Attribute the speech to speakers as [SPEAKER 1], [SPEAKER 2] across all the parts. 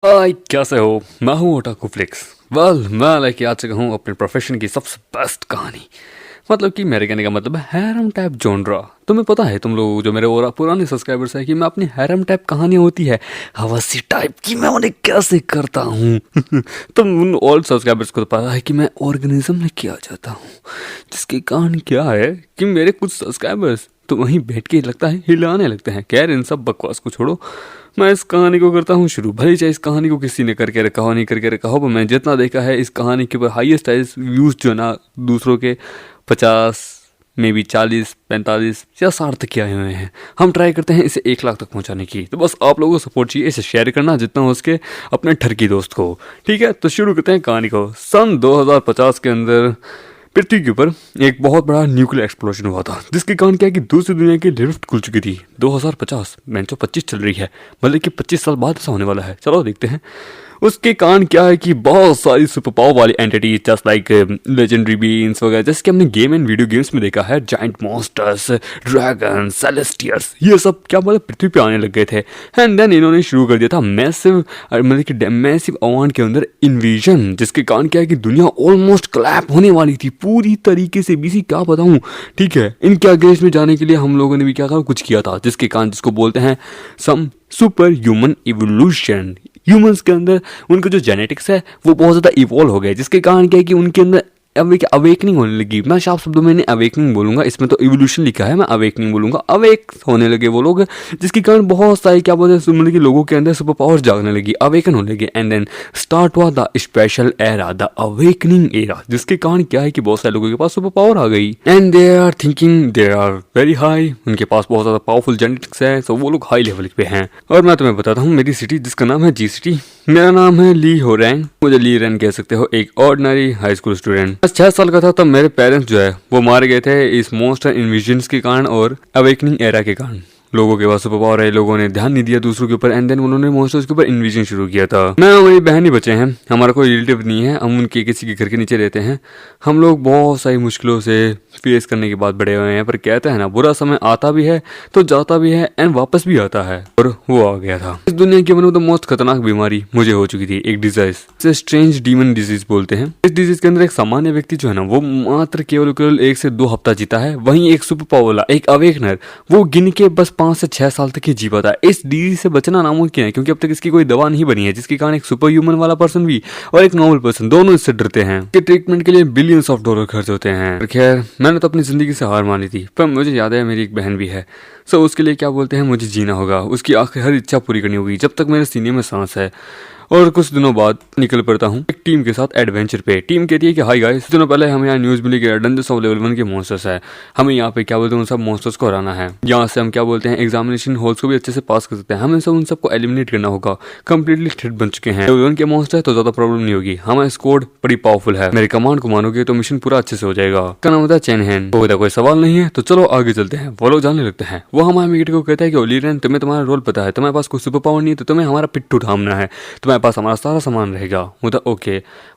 [SPEAKER 1] हाय, कैसे हो? मैं हूँ ओटाकू फ्लिक्स। मैं लेके आ चुका हूँ अपने प्रोफेशन की सबसे बेस्ट कहानी। मतलब कि मेरे कहने का मतलब है हैरम टाइप जॉनरा। तुम्हें पता है, तुम लोग जो मेरे और पुराने सब्सक्राइबर्स हैं, कि मैं अपनी हैरम टाइप कहानियाँ होती है हवसी टाइप की, मैं उन्हें कैसे करता हूँ। तुम उन ओल्ड सब्सक्राइबर्स को तो पता है कि मैं ऑर्गेनिज्म में किया जाता हूँ, जिसके कारण क्या है कि मेरे कुछ सब्सक्राइबर्स तो वहीं बैठ के लगता है हिलाने लगते हैं। खैर, इन सब बकवास को छोड़ो, मैं इस कहानी को करता हूँ शुरू। भले चाहे इस कहानी को किसी ने करके रखा हो नहीं करके रखा हो, पर मैं जितना देखा है इस कहानी के ऊपर हाईएस्ट व्यूज जो है ना, दूसरों के 50 में भी 40 45 या 60 तक आए हुए हैं। हम ट्राई करते हैं इसे 1 लाख तक पहुंचाने की। तो बस आप लोगों को सपोर्ट चाहिए, इसे शेयर करना जितना हो सके अपने ठरकी दोस्त को। ठीक है, तो शुरू करते हैं कहानी को। सन 2050 के अंदर पृथ्वी के ऊपर एक बहुत बड़ा न्यूक्लियर एक्सप्लोजन हुआ था, जिसके कारण क्या है कि दूसरी दुनिया की लिफ्ट खुल चुकी थी। 2050 मैं तो 25 चल रही है, मतलब कि 25 साल बाद ऐसा होने वाला है। चलो देखते हैं। उसके कारण क्या है कि बहुत सारी सुपर पावर वाली entity just like legendary beings वगैरह, जैसे कि हमने गेम एंड वीडियो गेम्स में देखा है, जाइंट मॉन्स्टर्स, ड्रैगन, सेलेस्टियर्स, ये सब क्या बोले पृथ्वी पे आने लग गए थे। एंड देन इन्होंने शुरू कर दिया था मैसिव, मतलब कि मैसिव अमाउंट के अंदर इन्वीजन, जिसके कारण क्या है कि दुनिया ऑलमोस्ट क्लैप होने वाली थी पूरी तरीके से। बीसी क्या बताऊं। ठीक है, इनके अगेंस्ट में जाने के लिए हम लोगों ने भी क्या कुछ किया था, जिसके कारण जिसको बोलते हैं some superhuman evolution. Humans के अंदर उनका जो जेनेटिक्स है वो बहुत ज़्यादा इवॉल्व हो गया, जिसके कारण क्या है कि उनके अंदर अवेकनिंग होने लगी। मैं शार्प शब्दों में इन्हें अवेकनिंग बोलूंगा, इसमें तो इवोल्यूशन लिखा है, मैं अवेकनिंग बोलूंगा। अवेक होने लगे वो लोग, जिसके कारण बहुत सारे क्या बोलते हैं, मतलब कि लोगों के अंदर सुपर पावर जागने लगी, अवेकन होने लगे। एंड देन स्टार्ट हुआ the special era, the awakening era, जिसके कारण क्या है कि बहुत सारे लोगों के पास सुपर पावर आ गई। And they are thinking they are very high, उनके पास बहुत ज़्यादा पावरफुल जेनेटिक्स है, तो वो लोग हाई लेवल पे हैं। और मैं तुम्हें बताता हूँ मेरी सिटी, जिसका नाम है जी सिटी। मेरा नाम है ली हो रैंग, मुझे ली रैंग कह सकते हो, एक ऑर्डिनरी हाई स्कूल स्टूडेंट। बस 6 साल का था तब मेरे पेरेंट्स जो है वो मारे गए थे इस मॉन्स्टर इन्विजन्स के कारण और अवेकनिंग एरा के कारण। लोगों के पास सुपर पावर है, लोगों ने ध्यान नहीं दिया दूसरों के ऊपर, एंड देन उन्होंने मॉन्स्टर्स के ऊपर इन्विजन शुरू किया था। मैं और मेरी बहन ही बचे हैं, हमारा कोई रिलेटिव नहीं है, हम उनके किसी के घर के नीचे रहते हैं। हम लोग बहुत सारी मुश्किलों से फेस करने के बाद बड़े हुए हैं, पर कहते हैं ना, बुरा समय आता भी है तो जाता भी है एंड वापस भी आता है, और वो आ गया था। इस दुनिया की वन ऑफ द मोस्ट खतरनाक बीमारी मुझे हो चुकी थी, एक डिजीज, इसे स्ट्रेंज डीमन डिजीज बोलते हैं। इस डिजीज के अंदर एक सामान्य व्यक्ति जो है ना, वो मात्र केवल 1 से 2 हफ्ता जीता है। वहीं एक सुपर पावर वाला, एक अवेकनर, वो गिन के बस 5 से 6 साल तक ही जी पाता है। इस डिजीज से बचना नामुमकिन है, क्योंकि अब तक इसकी कोई दवा नहीं बनी है, जिसके कारण एक सुपर ह्यूमन वाला पर्सन भी और एक नॉर्मल पर्सन दोनों इससे डरते हैं। इसके ट्रीटमेंट के लिए बिलियंस ऑफ डॉलर खर्च होते हैं। खैर, मैंने तो अपनी जिंदगी से हार मानी थी, पर मुझे याद है मेरी एक बहन भी है, सो उसके लिए क्या बोलते हैं, मुझे जीना होगा, उसकी आखिर हर इच्छा पूरी करनी होगी जब तक मेरे सीने में सांस है। और कुछ दिनों बाद निकल पड़ता हूँ एक टीम के साथ एडवेंचर पे। टीम कहती है कि हाय गाइस, दिनों पहले हमें यहाँ न्यूज़ मिली कि डंजर्स ऑफ लेवल 1 के मॉन्स्टर्स है, हमें यहाँ पे क्या बोलते हैं उन सब मॉन्स्टर्स को हराना है। यहाँ से हम क्या बोलते हैं एग्जामिनेशन हॉल्स को भी अच्छे से पास कर सकते हैं, हमें सब उन सबको एलिमिनेट करना होगा। कंप्लीटली थ्रेट बन चुके हैं, लेवल 1 के मॉन्स्टर है तो ज्यादा प्रॉब्लम नहीं होगी, हमारा स्क्वाड बड़ी पावरफुल है, मेरे कमांड को मानोगे तो मिशन पूरा अच्छे से हो जाएगा। क्या नाम होता है चैन हैन। कोई सवाल नहीं है तो चलो आगे चलते हैं। वो लोग जाने लगते हैं। वो हमारे मिगेट को कहता है कि ओली रैन, तुम्हें तुम्हारा रोल पता है, तुम्हारे पास कोई सुपर पावर नहीं है, तो तुम्हें हमारा पिट्ठू थामना है, तुम्हारे पास हमारा सारा सामान रहेगा। होता ओके,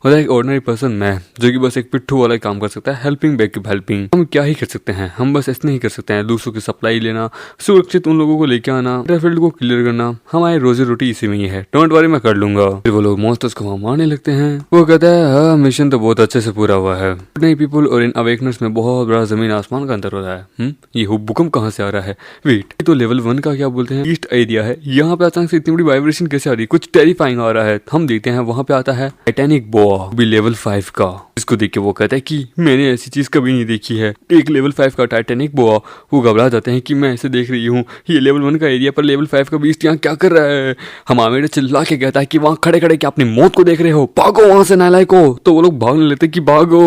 [SPEAKER 1] होता एक ऑर्डिनरी पर्सन मैं, जो कि बस एक पिट्ठू वाला काम कर सकता है, हेल्पिंग बैक हेल्पिंग। हम क्या ही कर सकते हैं, हम बस इतना ही कर सकते हैं, दूसरों की सप्लाई लेना, सुरक्षित उन लोगों को लेके आना, फील्ड को क्लियर करना, हमारी रोजी रोटी इसी में ही है, डोंट वरी मैं कर लूंगा। फिर वो लोग मॉन्स्टर्स को वहां मारने लगते हैं। वो कहता है हाँ, मिशन तो बहुत अच्छे से पूरा हुआ है। नई पीपल और इन अवेकनर्स में बहुत बड़ा जमीन आसमान का अंतर हो रहा है। ये भूकंप कहाँ से आ रहा है? वेट, तो लेवल 1 का क्या बोलते हैं ईस्ट एरिया है, यहाँ पे अचानक से इतनी बड़ी वाइब्रेशन कैसे आ रही है? कुछ टेरिफाइंग आ रहा है। हम देखते हैं वहां पे आता है टाइटैनिक बोआ, भी लेवल 5 का। इसको देख के वो कहता है कि मैंने ऐसी चीज कभी नहीं देखी है, एक लेवल 5 का टाइटैनिक बोआ। वो घबरा जाते हैं कि मैं ऐसे देख रही हूँ, ये लेवल 1 का एरिया पर लेवल 5 का बीस्ट यहाँ क्या कर रहा है? हम आमिर चिल्ला के कहता है कि वहाँ खड़े खड़े क्या अपनी मौत को देख रहे हो, भागो वहां से नालायको। तो वो लोग भागने लगते कि भागो।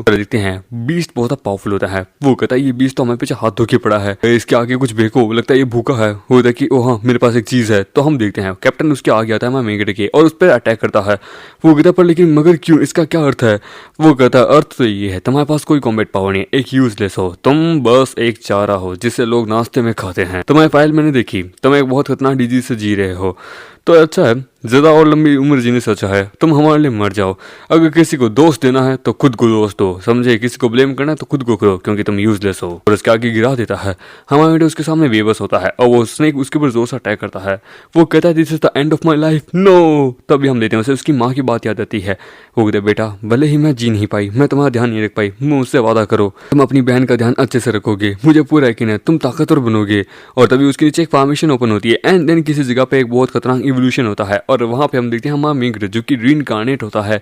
[SPEAKER 1] देखते हैं बीस्ट बहुत पावरफुल होता है। वो कहता है ये बीस्ट तो हमारे पीछे हाथ धो के पड़ा है, इसके आगे कुछ बेको, लगता है ये भूखा है। होता है कि ओ हाँ, मेरे पास एक चीज है। तो हम देखते हैं कैप्टन उसके आगे आता है मेगेट के और उस पर अटैक करता है। वो कहता पर लेकिन मगर क्यों, इसका क्या अर्थ है? वो कहता है अर्थ तो ये है, तुम्हारे पास कोई कॉम्बैट पावर नहीं है, एक यूजलेस हो, तुम बस एक चारा हो जिसे लोग नाश्ते में खाते हैं। तुम्हारी फाइल मैंने देखी, तुम एक बहुत खतरनाक डिजीज से जी रहे हो। तो अच्छा है, ज्यादा और लंबी उम्र जीने से अच्छा है तुम हमारे लिए मर जाओ। अगर किसी को दोस्त देना है तो खुद को दोस्त दो, समझे? किसी को ब्लेम करना है तो खुद को करो, क्योंकि तुम यूजलेस हो। और उसके आगे गिरा देता है। हमारा उसके सामने बेबस होता है और वो स्नेक उसके ऊपर जोर से अटैक करता है। वो कहता है this is the end of my life, no. तभी हम देते हैं उसे उसकी माँ की बात याद आती है। वो कहते बेटा भले ही मैं जी नहीं पाई, मैं तुम्हारा ध्यान नहीं रख पाई, मुझसे वादा करो तुम अपनी बहन का ध्यान अच्छे से रखोगे, मुझे पूरा यकीन है तुम ताकतवर बनोगे। और तभी उसके नीचे एक फॉर्मेशन ओपन होती है एंड देन किसी जगह पे एक बहुत खतरनाक इवोल्यूशन होता है और वहां पे हम देखते हैं हमारा मिंग्र जो कि रीइंकार्नेट होता है।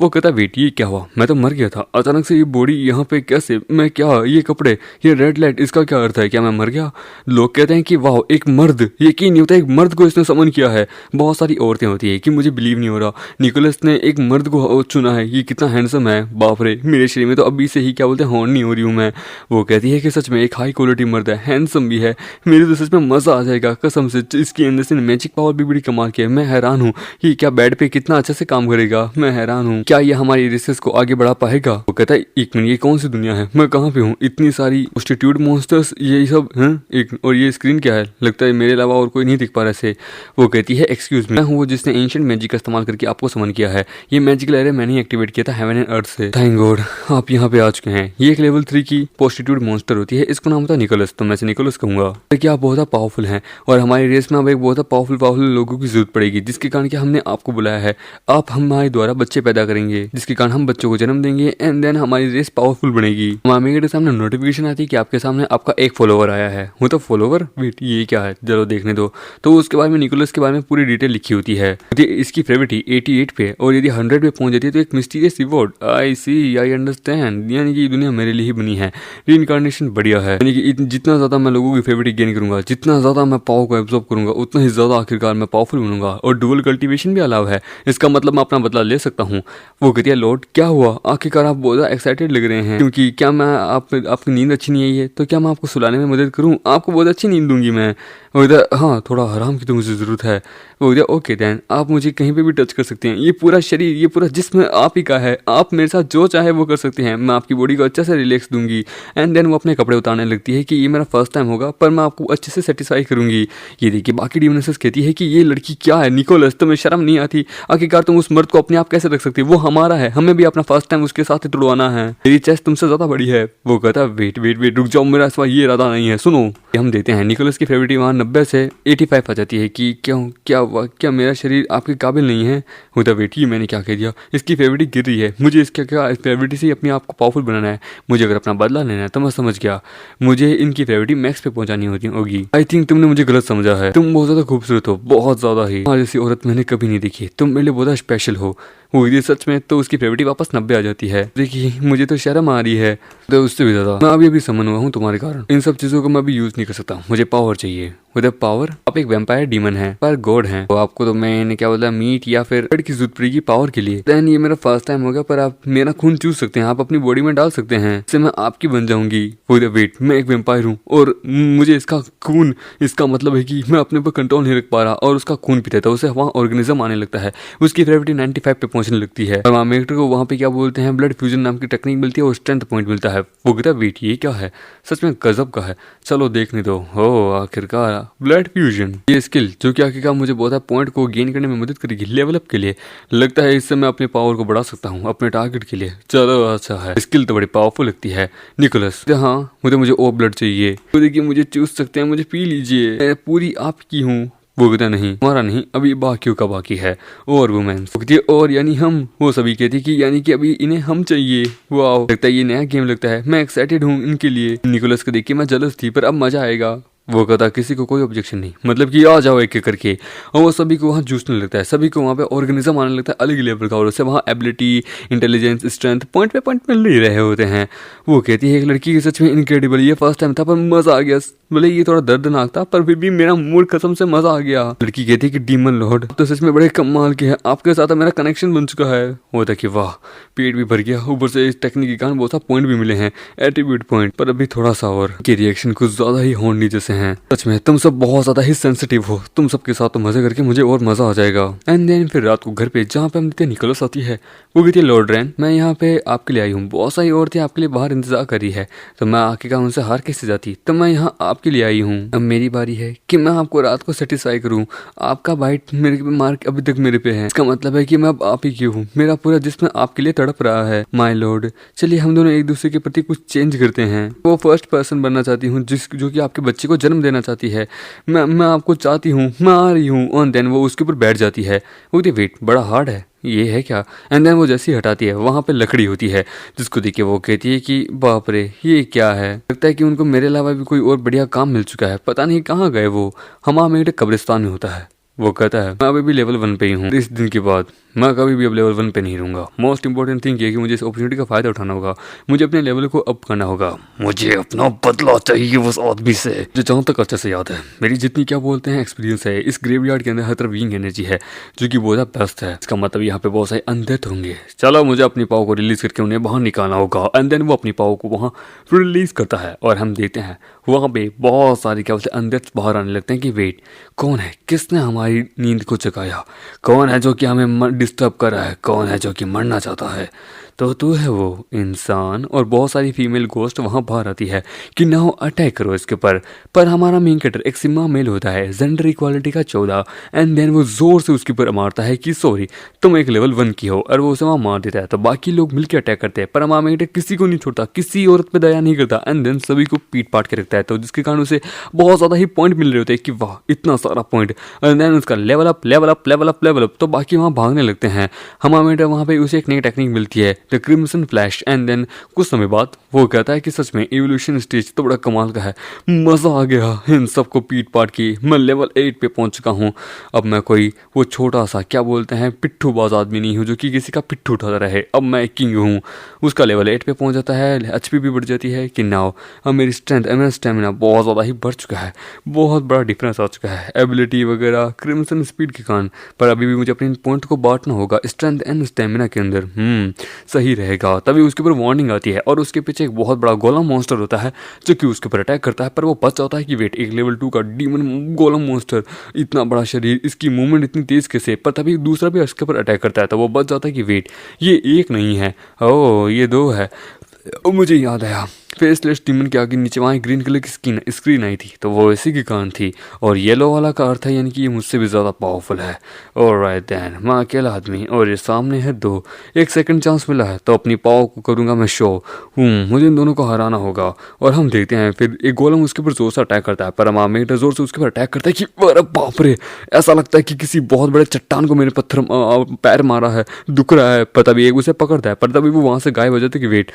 [SPEAKER 1] वो कहता है बेटी ये क्या हुआ, मैं तो मर गया था, अचानक से ये बॉडी यहाँ पे कैसे, मैं क्या, ये कपड़े, ये रेड लाइट, इसका क्या अर्थ है, क्या मैं मर गया? लोग कहते हैं कि वाह एक मर्द, यकीन नहीं होता एक मर्द को इसने समन किया है। बहुत सारी औरतें होती है कि मुझे बिलीव नहीं हो रहा निकोलस ने एक मर्द को चुना है, ये कितना हैंडसम है, बाप रे मेरे शरीर में तो अभी से ही क्या बोलते हैं हॉर्न नहीं हो रही हूँ मैं। वो कहती है कि सच में एक हाई क्वालिटी मर्द है, हैंडसम भी है, मेरे तो सच में मजा आ जाएगा कसम से। इसके अंदर से मैजिक पावर भी बड़ी कमाल की है, मैं हैरान हूँ कि क्या बेड पे कितना अच्छे से काम करेगा, मैं हैरान हूँ क्या ये हमारी रिसर्च को आगे बढ़ा पाएगा। वो कहता है एक मिनट ये कौन सी दुनिया है, मैं कहाँ पे हूँ, इतनी सारी प्रोस्टिट्यूट मॉन्स्टर्स ये सब हैं एक, और ये स्क्रीन क्या है, लगता है मेरे अलावा और कोई नहीं दिख पा रहा ऐसे। वो कहती है एक्सक्यूज मी, मैं हूँ वो जिसने एंशिएंट मैजिक का इस्तेमाल करके आपको समन किया है, ये मैजिकल एरे मैंने ही एक्टिवेट किया था हेवन एंड अर्थ से। थैंक गॉड आप यहाँ पे आ चुके हैं। ये एक लेवल 3 की प्रोस्टिट्यूट मॉन्स्टर होती है, इसको नाम होता है निकोलस, तो मैं निकोलस कहूंगा कि आप बहुत पावरफुल हैं और हमारी रेस में अब एक बहुत पावरफुल लोगों की जरूरत पड़ेगी, जिसके कारण कि हमने आपको बुलाया है। आप हमारे द्वारा बच्चे पैदा करेंगे जिसके कारण हम बच्चों को जन्म देंगे एंड देन हमारी रेस पावरफुल बनेगी। मामी के सामने नोटिफिकेशन आती है कि आपके सामने आपका एक फॉलोवर आया है। वो तो फॉलोवर, वेट ये क्या है, चलो देखने दो। तो उसके बारे में निकोलस के बारे में पूरी डिटेल लिखी होती है। इसकी फेवरेट 88 पे और यदि 100 पे पहुंच जाती है तो एक mysterious reward. I see I understand, यानी कि ये दुनिया मेरे लिए ही बनी है, रीइंकार्नेशन बढ़िया है, यानी कि जितना ज्यादा मैं लोगों की फेवरेट गेन करूंगा, जितना ज्यादा मैं पावर को एब्जॉर्ब करूंगा, उतना ही ज्यादा आखिरकार मैं पावरफुल बनूंगा। और डुअल कल्टीवेशन भी अलाव है, इसका मतलब मैं अपना बदला ले सकता हूँ। वो कहती है लॉर्ड क्या हुआ, आखिरकार आप बहुत एक्साइटेड लग रहे हैं, क्योंकि क्या मैं आपकी नींद अच्छी नहीं आई है तो क्या मैं आपको सुलाने में मदद करूँ, आपको बहुत अच्छी नींद दूंगी मैं। वो इधर हाँ थोड़ा आराम की तो मुझे ज़रूरत है। वो इधर ओके देन आप मुझे कहीं पे भी टच कर सकते हैं, ये पूरा शरीर ये पूरा जिस्म आप ही का है, आप मेरे साथ जो चाहे वो कर सकते हैं, मैं आपकी बॉडी को अच्छे से रिलैक्स दूंगी। एंड देन वो अपने कपड़े उतारने लगती है कि ये मेरा फर्स्ट टाइम होगा पर मैं आपको अच्छे से सेटिस्फाई करूंगी। ये देखिए बाकी डिमोनेसेस कहती है कि ये लड़की क्या है निकोलस, तुम्हें शर्म नहीं आती, आखिरकार तुम उस मर्द को अपने आप कैसे रख सकती है, वो हमारा है, हमें भी अपना फर्स्ट टाइम उसके साथ ही तुड़वाना है, मेरी चेस्ट तुमसे ज्यादा बड़ी है। वो कहता है वेट वेट वेट रुक जाओ, मेरा इस बार ये इरादा नहीं है, सुनो। हम देते हैं निकोलस की फेवरेट वहाँ 90 से 85 आ जाती है कि क्यों क्या मेरा शरीर आपके काबिल नहीं है। होता वेट ये मैंने क्या कह दिया, इसकी फेवरेट गिर रही है, मुझे इसका क्या फेवरेट से ही अपने आप को पावरफुल बनाना है, मुझे अगर अपना बदला लेना है तो मैं समझ गया, मुझे इनकी फेवरेट मैक्स पे पहुंचानी होगी। आई थिंक तुमने मुझे गलत समझा है, तुम बहुत ज्यादा खूबसूरत हो, बहुत ज्यादा ही, जैसी औरत मैंने कभी नहीं देखी, तुम मेरे लिए बहुत स्पेशल हो। वो ये सच में तो उसकी फेवरेट वापस 90 आ जाती है। देखिए मुझे तो शर्म आ रही है, तो उससे भी ज्यादा मैं अभी समन हुआ हूँ तुम्हारे कारण, इन सब चीजों को मैं अभी यूज नहीं कर सकता, मुझे पावर चाहिए। विद पावर आप एक वैम्पायर डीमन है पर गॉड है, तो आपको तो मैंने क्या बोला मीट या फिर ब्लड की जरूरत पड़ेगी पावर के लिए। देन ये मेरा फर्स्ट टाइम होगा पर आप मेरा खून चूस सकते हैं, आप अपनी बॉडी में डाल सकते हैं, इससे मैं आपकी बन जाऊंगी। वेट मैं एक वैम्पायर हूँ और मुझे इसका खून, इसका मतलब है कि मैं अपने पर कंट्रोल नहीं रख पा रहा और उसका खून पीता था, उसे वहाँ ऑर्गेनिज्म आने लगता है, उसकी फेवरेट 95 पे पहुंचने लगती है और मामेक्टर को वहाँ पे क्या बोलते हैं ब्लड फ्यूजन नाम की टेक्निक मिलती है और स्ट्रेंथ पॉइंट मिलता है। वो कहता है वेट ये क्या है, सच में गजब का है, चलो देखने दो। हो आखिरकार ब्लड फ्यूजन, ये स्किल जो कि आखिरकार मुझे बहुत पॉइंट को गेन करने में मदद करेगी लेवल अप के लिए, लगता है इससे मैं अपने पावर को बढ़ा सकता हूँ अपने टारगेट के लिए। चलो अच्छा है, स्किल तो बड़ी पावरफुल लगती है। निकोलस हाँ मुझे और ब्लड चाहिए, तो देखिए मुझे चूस सकते हैं, मुझे पी लीजिए, मैं पूरी आपकी हूँ। वो कहता नहीं हमारा नहीं, अभी बाकियों का बाकी है और वुमेन्स और यानी हम, वो सभी कहती कि यानी कि अभी इन्हें हम चाहिए। वाह लगता है ये नया गेम लगता है, मैं एक्साइटेड हूँ इनके लिए। निकोलस को देख के मैं जलस थी पर अब मजा आएगा। वो कहता किसी को कोई ऑब्जेक्शन नहीं, मतलब कि आ जाओ एक एक करके, और वो सभी को वहाँ जूझने लगता है, सभी को वहाँ पे ऑर्गेनिज्म आने लगता है अलग लेवल का और उससे वहाँ एबिलिटी इंटेलिजेंस स्ट्रेंथ पॉइंट पे पॉइंट मिल ही रहे होते हैं। वो कहती है एक लड़की की सच में इनक्रेडिबल, ये फर्स्ट टाइम था पर मजा आ गया, भले ये थोड़ा दर्दनाक था पर फिर भी मेरा मूड कसम से मजा आ गया। लड़की कहती है कि डीमन लॉर्ड तो सच में बड़े कमाल के हैं, आपके साथ मेरा कनेक्शन बन चुका है। होता कि वाह पेट भी भर गया, ऊपर से इस टेक्निक के कारण बहुत सा पॉइंट भी मिले हैं एट्रीब्यूट पॉइंट, पर अभी थोड़ा सा और के रिएक्शन कुछ ज्यादा ही होने जैसे हैं। सच में तुम सब बहुत ज्यादा ही सेंसिटिव हो, तुम सबके साथ तो मजे करके मुझे और मजा आ जाएगा। एंड देन फिर रात को घर पे जहाँ पे हम देखते निकोलस आती है, वो कहती है लॉर्ड रैन मैं यहाँ पे आपके लिए आई हूँ, बहुत सारी औरतें आपके लिए बाहर इंतजार कर रही है, तो मैं आके का उनसे हार कैसे जाती, तो मैं यहाँ आपके लिए आई हूँ। अब मेरी बारी है कि मैं आपको रात को सेटिस्फाई करूँ। आपका बाइट मेरे मार्क अभी तक मेरे पे है, इसका मतलब है कि मैं अब आप ही की हूँ, मेरा पूरा जिस्म आपके लिए तड़प रहा है माय लॉर्ड। चलिए हम दोनों एक दूसरे के प्रति कुछ चेंज करते हैं। वो फर्स्ट पर्सन बनना चाहती हूँ जो कि आपके बच्चे को जन्म देना चाहती है। मैं आपको चाहती हूँ, मैं आ रही हूँ। और देन वो उसके ऊपर बैठ जाती है। वो कहती वेट बड़ा हार्ड है, ये है क्या? एंड देन वो जैसी हटाती है वहाँ पे लकड़ी होती है, जिसको देख के वो कहती है कि बाप रे ये क्या है। लगता है कि उनको मेरे अलावा भी कोई और बढ़िया काम मिल चुका है, पता नहीं कहाँ गए वो। हमारा मेरे कब्रिस्तान में होता है। वो कहता है मैं अभी भी लेवल 1 पे ही हूँ, इस दिन के बाद मैं कभी भी अब लेवल 1 पे नहीं रहूंगा। मोस्ट इंपॉर्टेंट थिंग ये कि मुझे इस अपॉर्चुनिटी का फायदा उठाना होगा, मुझे अपने लेवल को अप करना होगा, मुझे अपना बदला चाहिए उस आदमी से। जो जहाँ तक अच्छे से याद है, मेरी जितनी क्या बोलते हैं एक्सपीरियंस है, इस ग्रेवयार्ड के अंदर हर तरफ विंग एनर्जी है जो कि बहुत बेस्ट है। इसका मतलब यहाँ पे बहुत सारे अनडेथ होंगे। चलो मुझे अपनी पावर को रिलीज करके उन्हें बाहर निकालना होगा। एंड देन वो अपनी पावर को वहाँ रिलीज करता है और हम देखते हैं वहाँ पे बहुत सारे क्या बोलते हैं अनडेथ बाहर आने लगते हैं कि वेट कौन है, किसने हमारी नींद को जगाया, कौन है जो कि हमें डिस्टर्ब कर रहा है, कौन है जो कि मरना चाहता है। तो तू है वो इंसान। और बहुत सारी फीमेल गोस्ट वहाँ बाहर आती है कि नाउ अटैक करो इसके ऊपर। पर हमारा मेन कैरेक्टर एक सिम्मा मेल होता है, जेंडर इक्वालिटी का 14। एंड देन वो जोर से उसके ऊपर मारता है कि सॉरी तुम एक लेवल 1 की हो, और वो उसे वहाँ मार देता है। तो बाकी लोग मिलकर अटैक करते हैं, पर हमारा मेन कैरेक्टर किसी को नहीं छोड़ता, किसी औरत पे दया नहीं करता। एंड देन सभी को पीट पाट के रखता है, तो जिसके कारण उसे बहुत ज़्यादा ही पॉइंट मिल रहे होते हैं कि वाह इतना सारा पॉइंट। एंड देन उसका level up level up level up level up. तो बाकी वहाँ भागने लगते हैं। हमारा मेन वहाँ पे उसे एक नई टेक्निक मिलती है, the crimson flash. And then कुछ समय बाद वो कहता है कि सच में इवोल्यूशन स्टेज तो बड़ा कमाल का है, मजा आ गया इन सबको पीट पाट की, मैं लेवल 8 पे पहुंच चुका हूँ। अब मैं कोई वो छोटा सा क्या बोलते हैं पिट्ठूबाज आदमी नहीं हूँ जो कि किसी का पिट्ठू उठाता रहे। अब मैं किंग हूँ। उसका लेवल 8 पे पहुंच जाता है, एचपी भी बढ़ जाती है कि नाउ अब मेरी स्ट्रेंथ मेरा स्टेमिना बहुत ज़्यादा ही बढ़ चुका है, बहुत बड़ा डिफरेंस आ चुका है एबिलिटी वगैरह क्रिम्सन स्पीड के कारण। पर अभी भी मुझे अपने पॉइंट को बांटना होगा स्ट्रेंथ एंड स्टेमिना के अंदर। सही रहेगा। तभी उसके ऊपर वार्निंग आती है और उसके पीछे एक बहुत बड़ा गोलम मॉन्स्टर होता है जो कि उसके ऊपर अटैक करता है। पर वो बच जाता है कि वेट एक लेवल 2 का डीमन गोलम मॉन्स्टर, इतना बड़ा शरीर, इसकी मूवमेंट इतनी तेज कैसे। पर तभी दूसरा भी उसके ऊपर अटैक करता है, तो वो बच जाता है कि वेट ये एक नहीं है, ओ ये 2 है। मुझे याद आया फेसलेस डीमन के आगे नीचे वहाँ ग्रीन कलर की स्क्रीन आई थी, तो वो इसी के कारण थी। और येलो वाला का अर्थ है यानी कि ये मुझसे भी ज़्यादा पावरफुल है। ऑलराइट देन मैं अकेला आदमी और ये सामने है 2, एक सेकंड चांस मिला है तो अपनी पावर को करूँगा मैं शो। मुझे इन दोनों को हराना होगा। और हम देखते हैं फिर एक गोलम उसके ऊपर जोर से अटैक करता है, पर हमारा मेट जोर से उसके ऊपर अटैक करता है कि अरे बाप रे, ऐसा लगता है कि किसी बहुत बड़े चट्टान को मेरे पत्थर पैर मारा है, दुख रहा है। पर तभी एक उसे पकड़ता है, पर तभी वो वहाँ से गायब हो जाता है कि वेट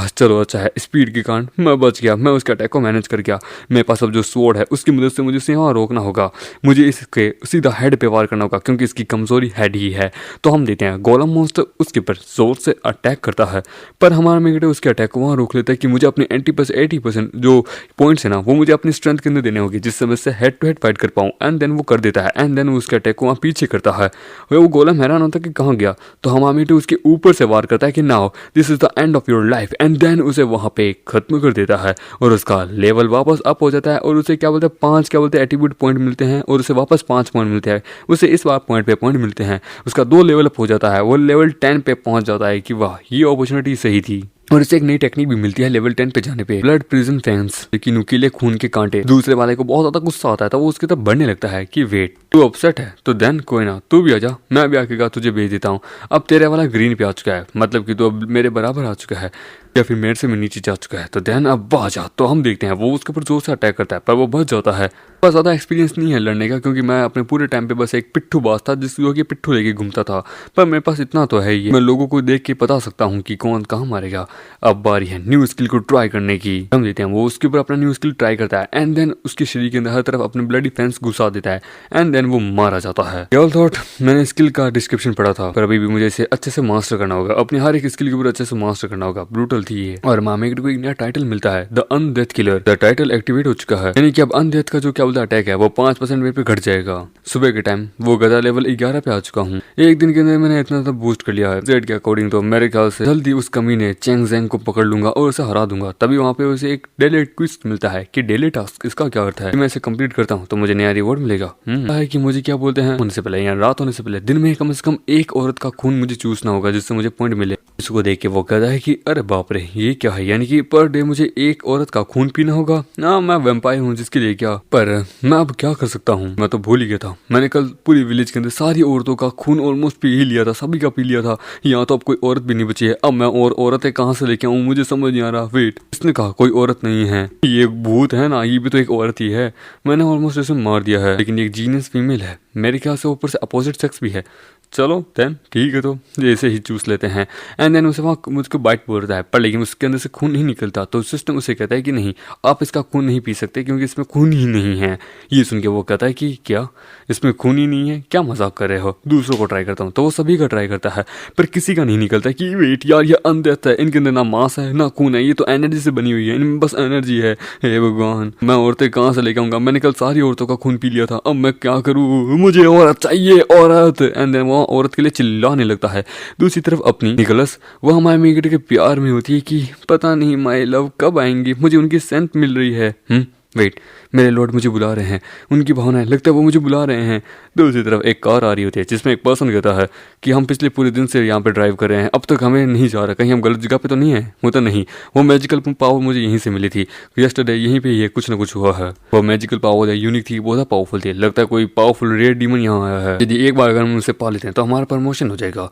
[SPEAKER 1] चलो अच्छा है स्पीड के कारण मैं बच गया, मैं उसके अटैक को मैनेज कर गया। मेरे पास अब जो स्वॉर्ड है उसकी मदद से मुझे इसे यहाँ रोकना होगा, मुझे इसके सीधा हेड पे वार करना होगा क्योंकि इसकी कमजोरी हेड ही है। तो हम देते हैं गोलम मॉन्स्टर उसके ऊपर जोर से अटैक करता है, पर हमारा मेगेटर उसके अटैक को वहाँ रोक लेता है कि मुझे अपने 80% जो पॉइंट्स है ना वो मुझे अपनी स्ट्रेंथ के अंदर देने होगी जिससे मैं इससे हेड टू हेड फाइट कर पाऊँ। एंड देन वो कर देता है। एंड देन उसके अटैक को वहाँ पीछे करता है। वो गोलम हैरान होता है कि कहाँ गया, तो हमारा मेगेटर उसके ऊपर से वार करता है कि now this is the end of your life. And then उसे वहाँ पे खत्म कर देता है और उसका लेवल वापस अप हो जाता है। और उसे क्या बोलते हैं 5 क्या बोलते हैं एट्रीब्यूट पॉइंट मिलते हैं और उसे वापस 5 पॉइंट मिलते हैं। उसे इस बार पॉइंट पे पॉइंट मिलते हैं, उसका 2 लेवल अप हो जाता है, वो लेवल 10 पे पहुंच जाता है कि वाह ये अपॉर्चुनिटी सही थी। और इसे एक नई टेक्निक भी मिलती है लेवल 10 पे जाने पे, ब्लड प्रिजन फैंस, लेकिन नुकीले खून के कांटे। दूसरे वाले को बहुत ज्यादा गुस्सा आता है तो वो उसकी तरफ बढ़ने लगता है कि वेट तू अपसेट है तो देन कोई ना, तू भी आजा, मैं भी आके तुझे भेज देता हूँ। अब तेरे वाला ग्रीन पे आ चुका है, मतलब कि तू अब मेरे बराबर आ चुका है या फिर मेरे से भी नीचे जा चुका है, तो देन अब आजा। तो हम देखते हैं वो उसके ऊपर जोर से अटैक करता है पर वो बच जाता है। बस ज़्यादा एक्सपीरियंस नहीं है लड़ने का क्योंकि मैं अपने पूरे टाइम पे बस एक पिट्ठू बाज था जिसको कि पिट्ठू लेके घूमता था। पर मेरे पास इतना तो है ही, मैं लोगों को देख के बता सकता हूँ कि कौन कहाँ मारेगा। अब बारी है न्यू स्किल को ट्राई करने की। हम देते हैं वो उसके ऊपर अपना न्यू स्किल ट्राई करता है एंड देन उसके शरीर के अंदर हर तरफ अपने ब्लडी फैंस घुसा देता है एंड देन वो मारा जाता है। ऑल थॉट मैंने स्किल का डिस्क्रिप्शन पढ़ा था पर अभी भी मुझे इसे अच्छे से मास्टर करना होगा, अपनी हर एक स्किल के ऊपर अच्छे से मास्टर करना होगा। ब्रूटल थी ये। और मामेगड को एक नया टाइटल मिलता है the undead killer. The title activate हो चुका है यानी कि अब अनडेथ का जो क्या बोलते बोलता अटैक है वो 5% मेरे पे घट जाएगा। सुबह के टाइम वो गधा लेवल 11 पे आ चुका हूँ। एक दिन के अंदर मैंने इतना तो बूस्ट कर लिया है। जेड के अकॉर्डिंग तो मेरे ख्याल से जल्दी उस कमीने चेंग जेंग को पकड़ लूंगा और उसे हरा दूंगा। तभी वहाँ पे उसे एक डेली ट्विस्ट मिलता है कि डेली टास्क इसका क्या अर्थ है। मैं इसे कंप्लीट करता हूँ तो मुझे नया रिवॉर्ड मिलेगा। है कि मुझे क्या बोलते हैं, होने से पहले या रात होने से पहले दिन में कम से कम एक औरत का खून मुझे चूसना होगा जिससे मुझे पॉइंट मिले। इसको देख के वो कहता है कि अरे बाप रे ये क्या है, यानी कि पर डे मुझे एक औरत का खून पीना होगा ना। मैं वैम्पायर हूँ जिसके लिए क्या, पर मैं अब क्या कर सकता हूँ। मैं तो भूल ही गया था, मैंने कल पूरी विलेज के अंदर सारी औरतों का खून ऑलमोस्ट पी ही लिया था, सभी का पी लिया था। यहाँ तो अब कोई औरत भी नहीं बची है। अब मैं और औरतें कहाँ से लेके आऊँ, मुझे समझ नहीं आ रहा। वेट, इसने कहा कोई औरत नहीं है, ये भूत है ना, ये भी तो एक औरत ही है। मैंने ऑलमोस्ट इसे मार दिया है, लेकिन एक जीनियस फीमेल है, मेरे ख्याल से ऊपर से अपोजिट सेक्स भी है। चलो देन ठीक है, तो जैसे ही चूस लेते हैं। एंड देन उसे वहाँ मुझको बाइट बोलता है, पर लेकिन उसके अंदर से खून नहीं निकलता। तो सिस्टम उसे कहता है कि नहीं, आप इसका खून नहीं पी सकते क्योंकि इसमें खून ही नहीं है। ये सुन के वो कहता है कि क्या इसमें खून ही नहीं है, क्या मजाक कर रहे हो। दूसरों को ट्राई करता हूँ तो वो सभी का ट्राई करता है, पर किसी का नहीं निकलता। कि वेट यार, ये अनडेथ है, इनके अंदर ना मांस है ना खून है, ये तो एनर्जी से बनी हुई है, इनमें बस एनर्जी है। हे भगवान, मैं औरतें कहाँ से लेके आऊंगा। मैंने कल सारी औरतों का खून पी लिया था, अब मैं क्या करूँ, मुझे औरत चाहिए, औरत। एंड देन वो औरत के लिए चिल्लाने लगता है। दूसरी तरफ अपनी निकोलस वो हमारे मेगड के प्यार में होती है कि पता नहीं माय लव कब आएंगी, मुझे उनकी सेंट मिल रही है। वेट, मेरे लॉर्ड मुझे बुला रहे हैं, उनकी भावनाएं, लगता है वो मुझे बुला रहे हैं। दूसरी तरफ एक कार आ रही होती है जिसमें एक पर्सन कहता है कि हम पिछले पूरे दिन से यहाँ पे ड्राइव कर रहे हैं, अब तक हमें नहीं जा रहा, कहीं हम गलत जगह पे तो नहीं है। वो तो नहीं, वो मैजिकल पावर मुझे यहीं से मिली थी, यस्टरडे यहीं पे ये कुछ ना कुछ हुआ है। वो मैजिकल पावर यूनिक थी, बहुत पावरफुल थी, लगता है कोई पावरफुल रेयर डीमन यहाँ आया है। यदि एक बार अगर हम उसे पा लेते हैं तो हमारा प्रमोशन हो जाएगा।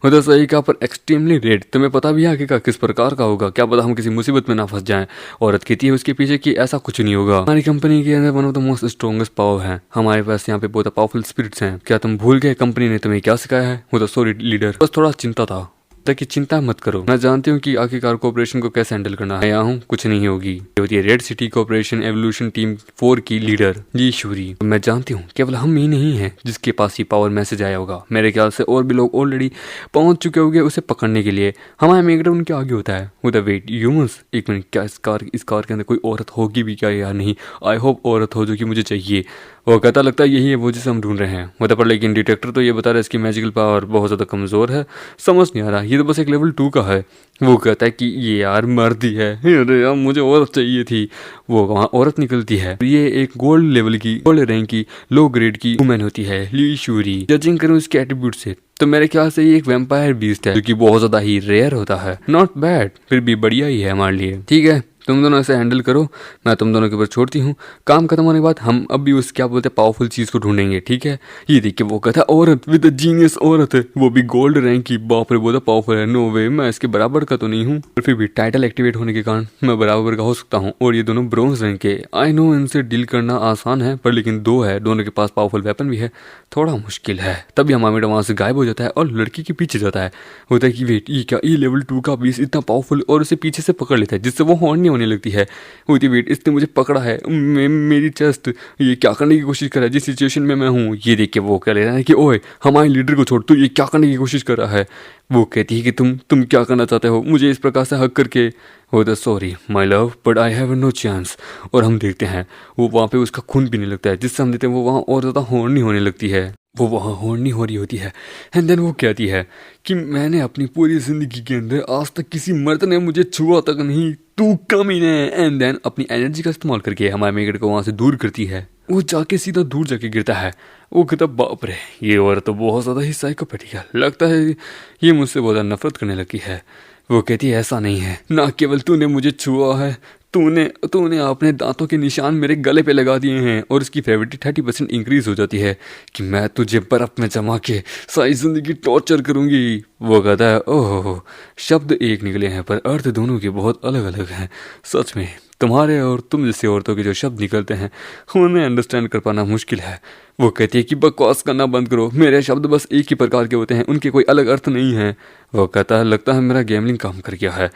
[SPEAKER 1] वो तो सही कहा, पर एक्सट्रीमली रेड, तुम्हें पता भी है आगे का किस प्रकार का होगा, क्या पता हम किसी मुसीबत में ना फंस जाएं। औरत कहती है उसके पीछे कि ऐसा कुछ नहीं होगा, हमारी कंपनी के अंदर one of the most strongest power है, हमारे पास यहाँ पे बहुत पावरफुल स्पिरिट्स हैं। क्या तुम भूल गए कंपनी ने तुम्हें क्या सिखाया है। वो तो सॉरी लीडर, बस थोड़ा चिंता था, ताकि चिंता मत करो, मैं जानती हूँ कि आखिरकार कोऑपरेशन को कैसे हैंडल करना है। यहाँ हूँ, कुछ नहीं होगी। ये होती है red city cooperation evolution team 4 की लीडर जी शूरी। मैं जानती हूँ केवल हम ही नहीं है जिसके पास ये पावर मैसेज आया होगा, मेरे ख्याल से और भी लोग ऑलरेडी पहुंच चुके होंगे उसे पकड़ने के लिए। हमारा मेगडर उनके आगे होता है। वो द वेट ह्यूमंस, एक मिनट, क्या इस कार के अंदर कोई औरत होगी भी क्या या नहीं। आई होप औरत हो जो कि मुझे चाहिए। वो कहता लगता है यही है वो जिसे हम ढूंढ रहे हैं। वो तो पर लेकिन डिटेक्टर तो ये बता रहा है इसकी मैजिकल पावर बहुत ज़्यादा कमज़ोर है, समझ नहीं आ रहा, ये तो बस एक लेवल 2 का है। वो कहता है कि ये यार मर्दी है, अरे यार मुझे औरत चाहिए थी। वो वहाँ औरत निकलती है, ये एक गोल्ड लेवल की, गोल्ड रैंक की, लो ग्रेड की वुमेन होती है, ली शूरी। जजिंग करूँ इसके एट्रीब्यूट से तो मेरे ख्याल से ये एक वैम्पायर बीस्ट है जो कि बहुत ज़्यादा ही रेयर होता है। नॉट बैड, फिर भी बढ़िया ही है हमारे लिए। ठीक है, तुम दोनों ऐसे हैंडल करो, मैं तुम दोनों के ऊपर छोड़ती हूँ। काम खत्म होने के बाद हम अब भी उस क्या बोलते हैं पावरफुल चीज़ को ढूंढेंगे, ठीक है। ये देख के वो कहता है औरत विद जीनियस औरत, वो भी गोल्ड रैंक की, बाप रे बहुत पावरफुल है। नो वे, मैं इसके बराबर का तो नहीं हूँ, पर फिर भी टाइटल एक्टिवेट होने के कारण मैं बराबर का हो सकता हूँ। और ये दोनों ब्रोंज रैंक के, आई नो इनसे डील करना आसान है, पर लेकिन दो है, दोनों के पास पावरफुल वेपन भी है, थोड़ा मुश्किल है। तभी हमारा वहाँ से गायब हो जाता है और लड़की के पीछे जाता है। होता है कि वेट, ये क्या, ये लेवल 2 का बीस इतना पावरफुल, और उसे पीछे से पकड़ लेता है जिससे वो हॉर्न नहीं होने लगती है। होती वेट, इसने मुझे पकड़ा है, मेरी चेस्ट, ये क्या करने की कोशिश कर रहा है जिस सिचुएशन में मैं हूँ। ये देख के वो कह रहा है कि ओए हमारे लीडर को छोड़, तू ये क्या करने की कोशिश कर रहा है। वो कहती है कि तुम क्या करना चाहते हो मुझे इस प्रकार से हक करके। होता sorry my love but I have no chance. और हम देखते हैं वो वहाँ पे उसका खून पीने लगता है, जिससे हम देखते हैं वो वहाँ और ज़्यादा हॉर्नी होने लगती है, वो वहाँ हॉर्नी हो रही होती है। एंड देन वो कहती है कि मैंने अपनी पूरी ज़िंदगी के अंदर आज तक किसी मर्द ने मुझे छुआ तक नहीं, तू कमीने। एंड देन अपनी एनर्जी का इस्तेमाल करके हमारे मेगड को वहाँ से दूर करती है। वो जाके सीधा दूर जाके गिरता है। वो कहता बाप रे, ये औरत तो बहुत ज़्यादा ही साइकोपैथिक है, लगता है ये मुझसे बहुत ज़्यादा नफरत करने लगी है। वो कहती है ऐसा नहीं है, ना केवल तूने मुझे छुआ है, तूने अपने दांतों के निशान मेरे गले पे लगा दिए हैं, और इसकी फेवरिटी 30% इंक्रीज हो जाती है कि मैं तुझे बर्फ में जमा के सारी जिंदगी टॉर्चर करूंगी। वो कहता है ओह, शब्द एक निकले हैं पर अर्थ दोनों के बहुत अलग अलग हैं। सच में तुम्हारे और तुम जैसे औरतों के जो शब्द निकलते हैं उन्हें अंडरस्टैंड कर पाना मुश्किल है। वो कहती है कि बकवास करना बंद करो, मेरे शब्द बस एक ही प्रकार के होते हैं, उनके कोई अलग अर्थ नहीं है। वो कहता है लगता है मेरा गैमलिंग काम कर गया है,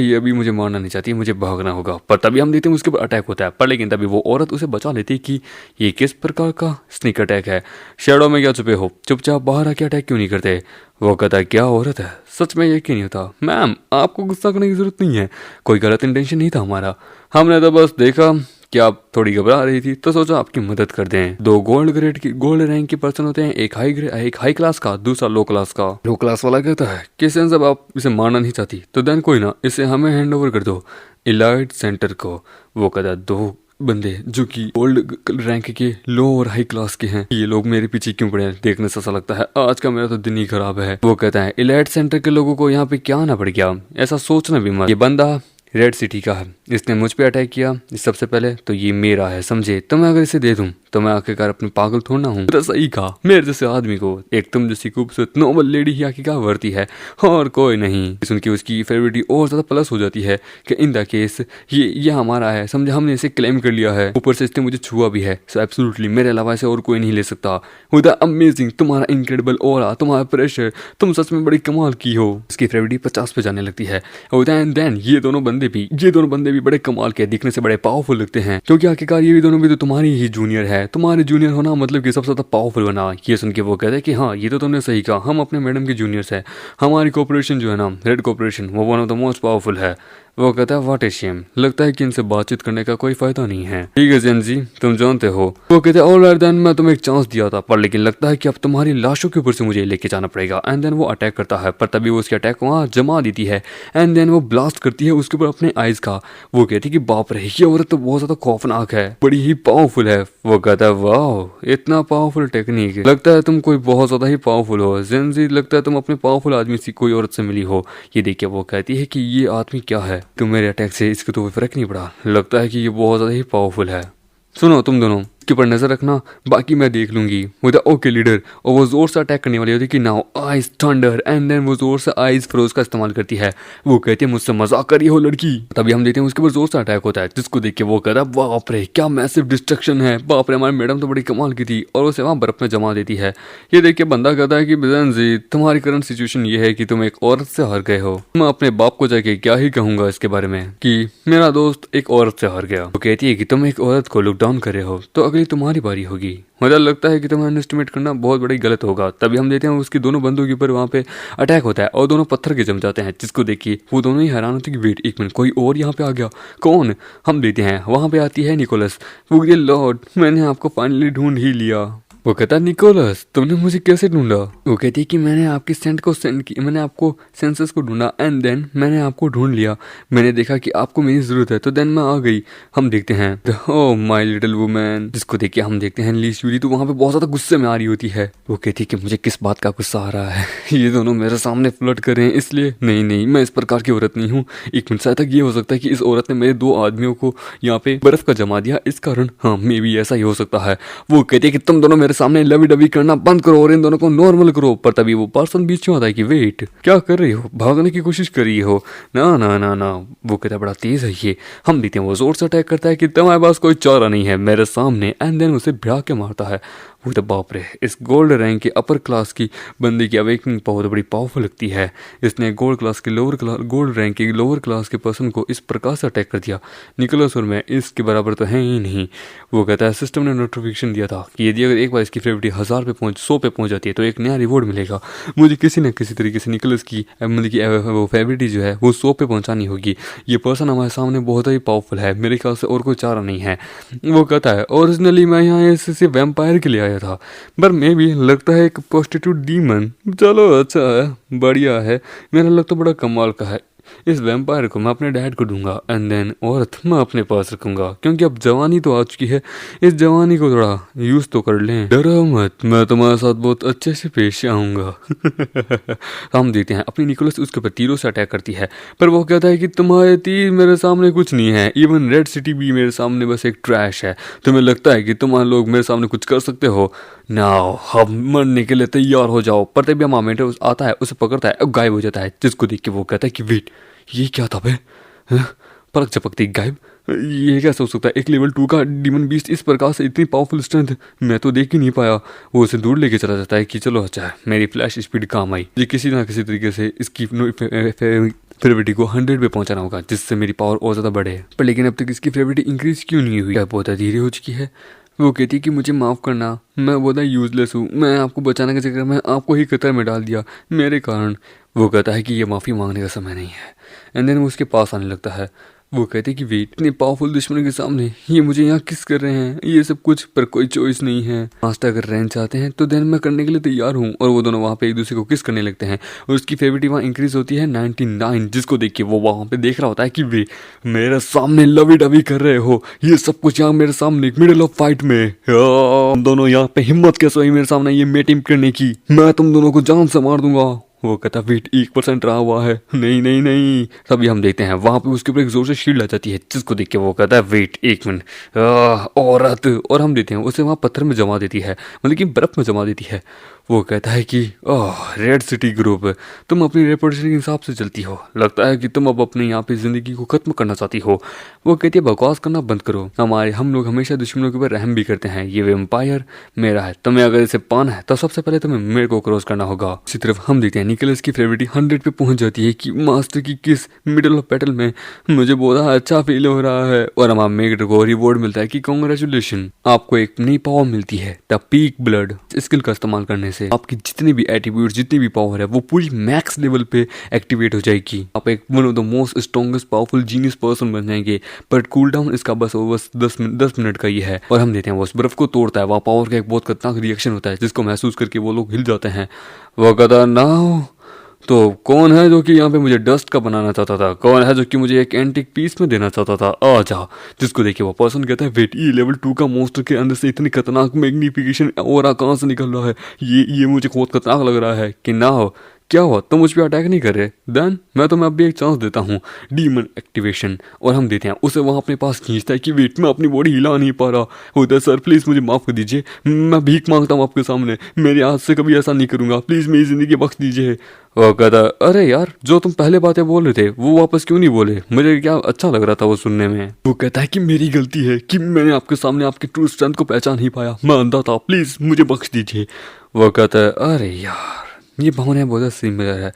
[SPEAKER 1] ये अभी मुझे मारना नहीं चाहती, मुझे भागना होगा। पर तभी हम देखते हैं उसके ऊपर अटैक होता है, पर लेकिन तभी वो औरत उसे बचा लेती है कि ये किस प्रकार का स्नीक अटैक है, शैडो में क्या छुपे हो, चुपचाप बाहर आके अटैक क्यों नहीं करते। वो कहता है क्या औरत है, सच में यकीन नहीं होता। मैम आपको गुस्सा करने की जरूरत नहीं है, कोई गलत इंटेंशन नहीं था हमारा, हमने तो बस देखा क्या आप थोड़ी घबरा रही थी तो सोचा आपकी मदद कर दें। दो गोल्ड रैंक के पर्सन होते हैं, एक हाई क्लास का, दूसरा लो क्लास का। लो क्लास वाला कहता है कि सेंस अब आप इसे मारना नहीं चाहती तो देन कोई ना, इसे हमें हैंड ओवर कर दो इलाइट सेंटर को। वो कहता है दो बंदे जो कि गोल्ड रैंक के लो और हाई क्लास के हैं, ये लोग मेरे पीछे क्यों पड़े हैं, देखने से ऐसा लगता है आज का मेरा तो दिन ही खराब है। वो कहता है इलाइट सेंटर के लोगों को यहाँ पे क्या आना पड़ गया, ऐसा सोचना भी मत। ये बंदा रेड सिटी का है, इसने मुझ पे अटैक किया सबसे पहले तो ये मेरा है, समझे। तो मैं अगर इसे दे दूं तो मैं आखिरकार अपनी पागल थोड़ा हूँ। तो सही कहा, मेरे जैसे आदमी को एक तुम जैसी खूबसूरत नॉर्मल लेडी ही आखिरकार वर्ती है और कोई नहीं। सुन के उसकी फेवरेट और ज्यादा प्लस हो जाती है कि इन द केस ये हमारा है, समझे, हमने इसे क्लेम कर लिया है, ऊपर से इसने मुझे छुआ भी है, सो एब्सोल्युटली मेरे अलावा इसे और कोई नहीं ले सकता। विद अमेजिंग, तुम्हारा इनक्रेडिबल ऑरा, तुम्हारा प्रेशर, तुम सच में बड़ी कमाल की हो। इसकी फेवरेट 50 पे जाने लगती है। और देन ये दोनों बंदे भी बड़े कमाल के, दिखने से बड़े पावरफुल लगते हैं, क्योंकि आखिरकार ये दोनों भी तो तुम्हारी ही जूनियर है। तुम्हारे जूनियर होना मतलब कि सबसे ज्यादा पावरफुल बना। ये सुन के वो कहते हैं कि हाँ ये तो तुमने सही कहा, हम अपने मैडम के जूनियर्स है, हमारी कॉर्पोरेशन जो है ना, रेड कॉर्पोरेशन, वो one of the most powerful है। वो कहता है व्हाट ए शेम, लगता है कि इनसे बातचीत करने का कोई फायदा नहीं है। ठीक है जेन जी, तुम जानते हो। वो कहते हैं ऑलराइट देन, मैं तुम्हें एक चांस दिया था पर लेकिन लगता है कि अब तुम्हारी लाशों के ऊपर से मुझे लेके जाना पड़ेगा। एंड देन वो अटैक करता है, पर तभी वो उसके अटैक वहाँ जमा देती है एंड देन वो ब्लास्ट करती है उसके ऊपर अपने आइज का। वो कहती है कि बाप रे, ये औरत तो बहुत ज्यादा खौफनाक है, बड़ी ही पावरफुल है। वो कहता है वाह, इतना पावरफुल टेक्निक, लगता है तुम कोई बहुत ज्यादा ही पावरफुल हो। जेन जी, लगता है तुम अपने पावरफुल आदमी से कोई औरत से मिली हो। ये देखिए वो कहती है कि ये आदमी क्या है, तुम मेरे अटैक से इसको तो कोई फर्क नहीं पड़ा, लगता है कि ये बहुत ज्यादा ही पावरफुल है। सुनो तुम दोनों, इसके ऊपर नजर रखना, बाकी मैं देख लूंगी। वो ओके लीडर, और वो जोर से अटैक करने वाली होती है कि now eyes thunder and then वो जोर से आइज फ्रोज का इस्तेमाल करती है। वो कहती है मुझसे मजाक करी हो लड़की। तभी हम देखते हैं उसके ऊपर जोर से अटैक होता है, जिसको देख के वो कहता है बाप रे क्या मैसिव डिस्ट्रक्शन है, बाप रे हमारी मैडम तो बड़ी कमाल की थी, और उसे वहां बर्फ में जमा देती है। ये देख के बंदा कहता है कि बिजन जी, तुम्हारी करंट सिचुएशन ये है कि तुम एक औरत से हार गए हो। मैं अपने बाप को जाके क्या ही कहूंगा इसके बारे में कि मेरा दोस्त एक औरत से हार गया। वो कहती है कि तुम एक औरत को लुक डाउन कर रहे हो तो अगली तुम्हारी बारी होगी। मुझे लगता है कि तुम्हें अंडरएस्टिमेट करना बहुत बड़ी गलत होगा। तभी हम देते हैं उसकी दोनों बंदों के ऊपर वहां पे अटैक होता है और दोनों पत्थर के जम जाते हैं, जिसको देखिए वो दोनों ही हैरान होते हैं कि वेट एक मिनट, कोई और यहाँ पे आ गया, कौन। हम देते हैं वहां पे आती है निकोलस। वो ये लॉर्ड, मैंने आपको फाइनली ढूंढ ही लिया। वो कहता है निकोलस, तुमने मुझे कैसे ढूंढा। वो कहती है कि मैंने आपकी सेंट को सेंड की, मैंने आपको सेंसस को ढूंढा एंड देन मैंने आपको ढूंढ लिया। मैंने देखा कि आपको मेरी जरूरत है तो देन मैं आ गई। हम देखते हैं ओह माय लिटिल वुमन, जिसको देख के हम देखते हैं ली शूरी तो वहां पे बहुत ज्यादा गुस्से में आ रही होती है। वो कहती है कि मुझे किस बात का गुस्सा आ रहा है, ये दोनों मेरे सामने फ्लर्ट कर रहे हैं इसलिए। नहीं मैं इस प्रकार की औरत नहीं हूँ। एक मिनट, शायद तक ये हो सकता है कि इस औरत ने मेरे दो आदमियों को यहाँ पे बर्फ का जमा दिया इस कारण, हाँ मे भी ऐसा ही हो सकता है। वो कहती है कि तुम दोनों मेरे सामने लवी डबी करना बंद करो और इन दोनों को नॉर्मल करो। पर तभी वो पर्सन बीच में आता है कि वेट, क्या कर रही हो, भागने की कोशिश कर रही हो। ना ना ना ना, वो कहता है बड़ा तेज है ये। हम देखते हैं वो जोर से अटैक करता है कि तुम्हारे पास कोई चारा नहीं है मेरे सामने एंड देन उसे भिड़ा के मारता है। वो तो बाप रे, इस गोल्ड रैंक के अपर क्लास की बंदे की अवेकनिंग बहुत बड़ी पावरफुल लगती है। इसने गोल्ड रैंक के लोअर क्लास के पर्सन को इस प्रकार से अटैक कर दिया। निकोलस और मैं इसके बराबर तो है ही नहीं। वो कहता है सिस्टम ने नोटिफिकेशन दिया था कि यदि अगर एक बार इसकी फेवरेट 100 पे पहुंच जाती है तो एक नया रिवॉर्ड मिलेगा। मुझे किसी न किसी तरीके से निकोलस की मतलब की वो फेवरेट जो है वो 100 पे पहुंचानी होगी। ये पर्सन हमारे सामने बहुत ही पावरफुल है, मेरे ख्याल से और कोई चारा नहीं है। वो कहता है ओरिजिनली मैं यहाँ ऐसे वैम्पायर के लिए आया था, पर मे भी लगता है एक प्रोस्टिट्यूट डीमन। चलो अच्छा है, बढ़िया है, मेरा लग तो बड़ा कमाल का है। इस वैम्पायर को मैं अपने डैड को दूंगा एंड देन औरत मैं अपने पास रखूंगा, क्योंकि अब जवानी तो आ चुकी है, इस जवानी को थोड़ा यूज तो कर लें। डरो मत, मैं तुम्हारे साथ बहुत अच्छे से पेश आऊंगा। हम देखते हैं अपनी निकोलस उसके ऊपर तीरों से अटैक करती है, पर वो कहता है कि तुम्हारे तीर मेरे सामने कुछ नहीं है, इवन रेड सिटी भी मेरे सामने बस एक ट्रैश है। तुम्हें लगता है कि तुम्हारे लोग मेरे सामने कुछ कर सकते हो? नाउ हम मरने के लिए तैयार हो जाओ। पर तभी मोमेंट आता है, उसे पकड़ता है और गायब हो जाता है, जिसको देख के वो कहता है कि वेट, ये क्या था बे, पलक झपकती गायब, ये कैसे हो सकता है? एक लेवल 2 का डीमन बीस्ट इस प्रकार से इतनी पावरफुल स्ट्रेंथ मैं तो देख ही नहीं पाया। वो उसे दूर लेके चला जाता है कि चलो अच्छा है मेरी फ्लैश स्पीड काम आई, ये किसी ना किसी तरीके से इसकी फेवरेटी को 100 पे पहुंचाना होगा, जिससे मेरी पावर और ज्यादा बढ़े। पर लेकिन अब तक इसकी फेवरेटी इंक्रीज क्यों नहीं हुई? बहुत धीरे हो चुकी है। वो कहती कि मुझे माफ़ करना, मैं बहुत यूजलेस हूँ, मैं आपको बचाने के चक्कर में आपको ही खतरे में डाल दिया मेरे कारण। वो कहता है कि ये माफ़ी मांगने का समय नहीं है एंड देन वो उसके पास आने लगता है। वो कहते कि वेट, इतने पावरफुल दुश्मनों के सामने ये मुझे यहाँ किस कर रहे हैं, ये सब कुछ पर कोई चॉइस नहीं है। मास्टर अगर रहना चाहते हैं तो देन मैं करने के लिए तैयार हूँ। और वो दोनों वहाँ पे एक दूसरे को किस करने लगते हैं और उसकी फेवरेट वहाँ इंक्रीज होती है 99, जिसको देख के वो वहाँ पे देख रहा होता है कि वे मेरे सामने लवी डवी कर रहे हो, ये सब कुछ यहाँ मेरे सामने मिडिल ऑफ फाइट में। तुम दोनों यहाँ पे हिम्मत कैसे हुई मेरे सामने ये मेटिंग करने की, मैं तुम दोनों को जान से मार दूंगा। वो कहता वेट 1% रहा हुआ है, नहीं नहीं नहीं। तभी हम देखते हैं वहां पे उसके ऊपर एक जोर से शील्ड आ जाती है, जिसको देख के वो कहता है वेट 1 मिनट, औरत। और हम देखते हैं उसे वहां पत्थर में जमा देती है, मतलब कि बर्फ में जमा देती है। वो कहता है कि रेड सिटी ग्रुप, तुम अपनी रेपुटेशन के हिसाब से चलती हो, लगता है कि तुम अब अपने यहाँ पे जिंदगी को खत्म करना चाहती हो। वो कहती है बकवास करना बंद करो, हम लोग हमेशा दुश्मनों के ऊपर रहम भी करते हैं, ये वेम्पायर मेरा है, तुम्हें अगर इसे पाना है तो सबसे पहले तुम्हें मेरे को क्रॉस करना होगा। इसी तरफ हम देखते हैं निकोलस की फेवरेट 100 पे पहुंच जाती है कि मास्टर की किस मिडिल ऑफ बैटल में, मुझे बहुत अच्छा फील हो रहा है। और हमारा मेगड को रिवॉर्ड मिलता है कि कांग्रेचुलेशन, आपको एक नई पावर मिलती है, द पीक ब्लड। स्किल का इस्तेमाल करने से आपकी जितनी भी एट्रीब्यूट, जितनी भी पावर है वो पूरी मैक्स लेवल पे एक्टिवेट हो जाएगी। आप एक one of the most strongest powerful genius person बन जाएंगे। बट कूल डाउन इसका बस 10 मिनट का ही है। और हम देते हैं वो उस बर्फ को तोड़ता है, वहाँ पावर का एक बहुत खतरनाक रिएक्शन होता है, जिसको महसूस करके वो लोग हिल जाते हैं। वो कहता नाउ तो कौन है जो कि यहाँ पे मुझे डस्ट का बनाना चाहता था, कौन है जो कि मुझे एक एंटिक पीस में देना चाहता था, आ जा। जिसको देखिए वो पर्सन कहता है वेट, ये लेवल 2 का मॉन्स्टर के अंदर से इतनी खतरनाक मैग्निफिकेशन और कहाँ से निकल रहा है, ये मुझे बहुत खतरनाक लग रहा है कि ना हो। क्या हुआ, तुम मुझ पर अटैक नहीं कर रहे? देन मैं तुम्हें अभी एक चांस देता हूँ, डीमन एक्टिवेशन। और हम देते हैं उसे वहाँ अपने पास खींचता है कि वेट मैं अपनी बॉडी हिला नहीं पा रहा होता है, सर प्लीज़ मुझे माफ़ कर दीजिए, मैं भीख मांगता हूँ आपके सामने, मेरे हाथ से कभी ऐसा नहीं करूँगा, प्लीज़ मेरी ज़िंदगी बख्श दीजिए। वो कहता अरे यार, जो तुम पहले बातें बोल रहे थे वो वापस क्यों नहीं बोले, मुझे क्या अच्छा लग रहा था वो सुनने में। वो कहता है कि मेरी गलती है कि मैंने आपके सामने आपके ट्रू स्ट्रेंथ को पहचान नहीं पाया, मैं अंधा था, प्लीज़ मुझे बख्श दीजिए। वो कहता है अरे यार, ये भावना बहुत सिमिलर है।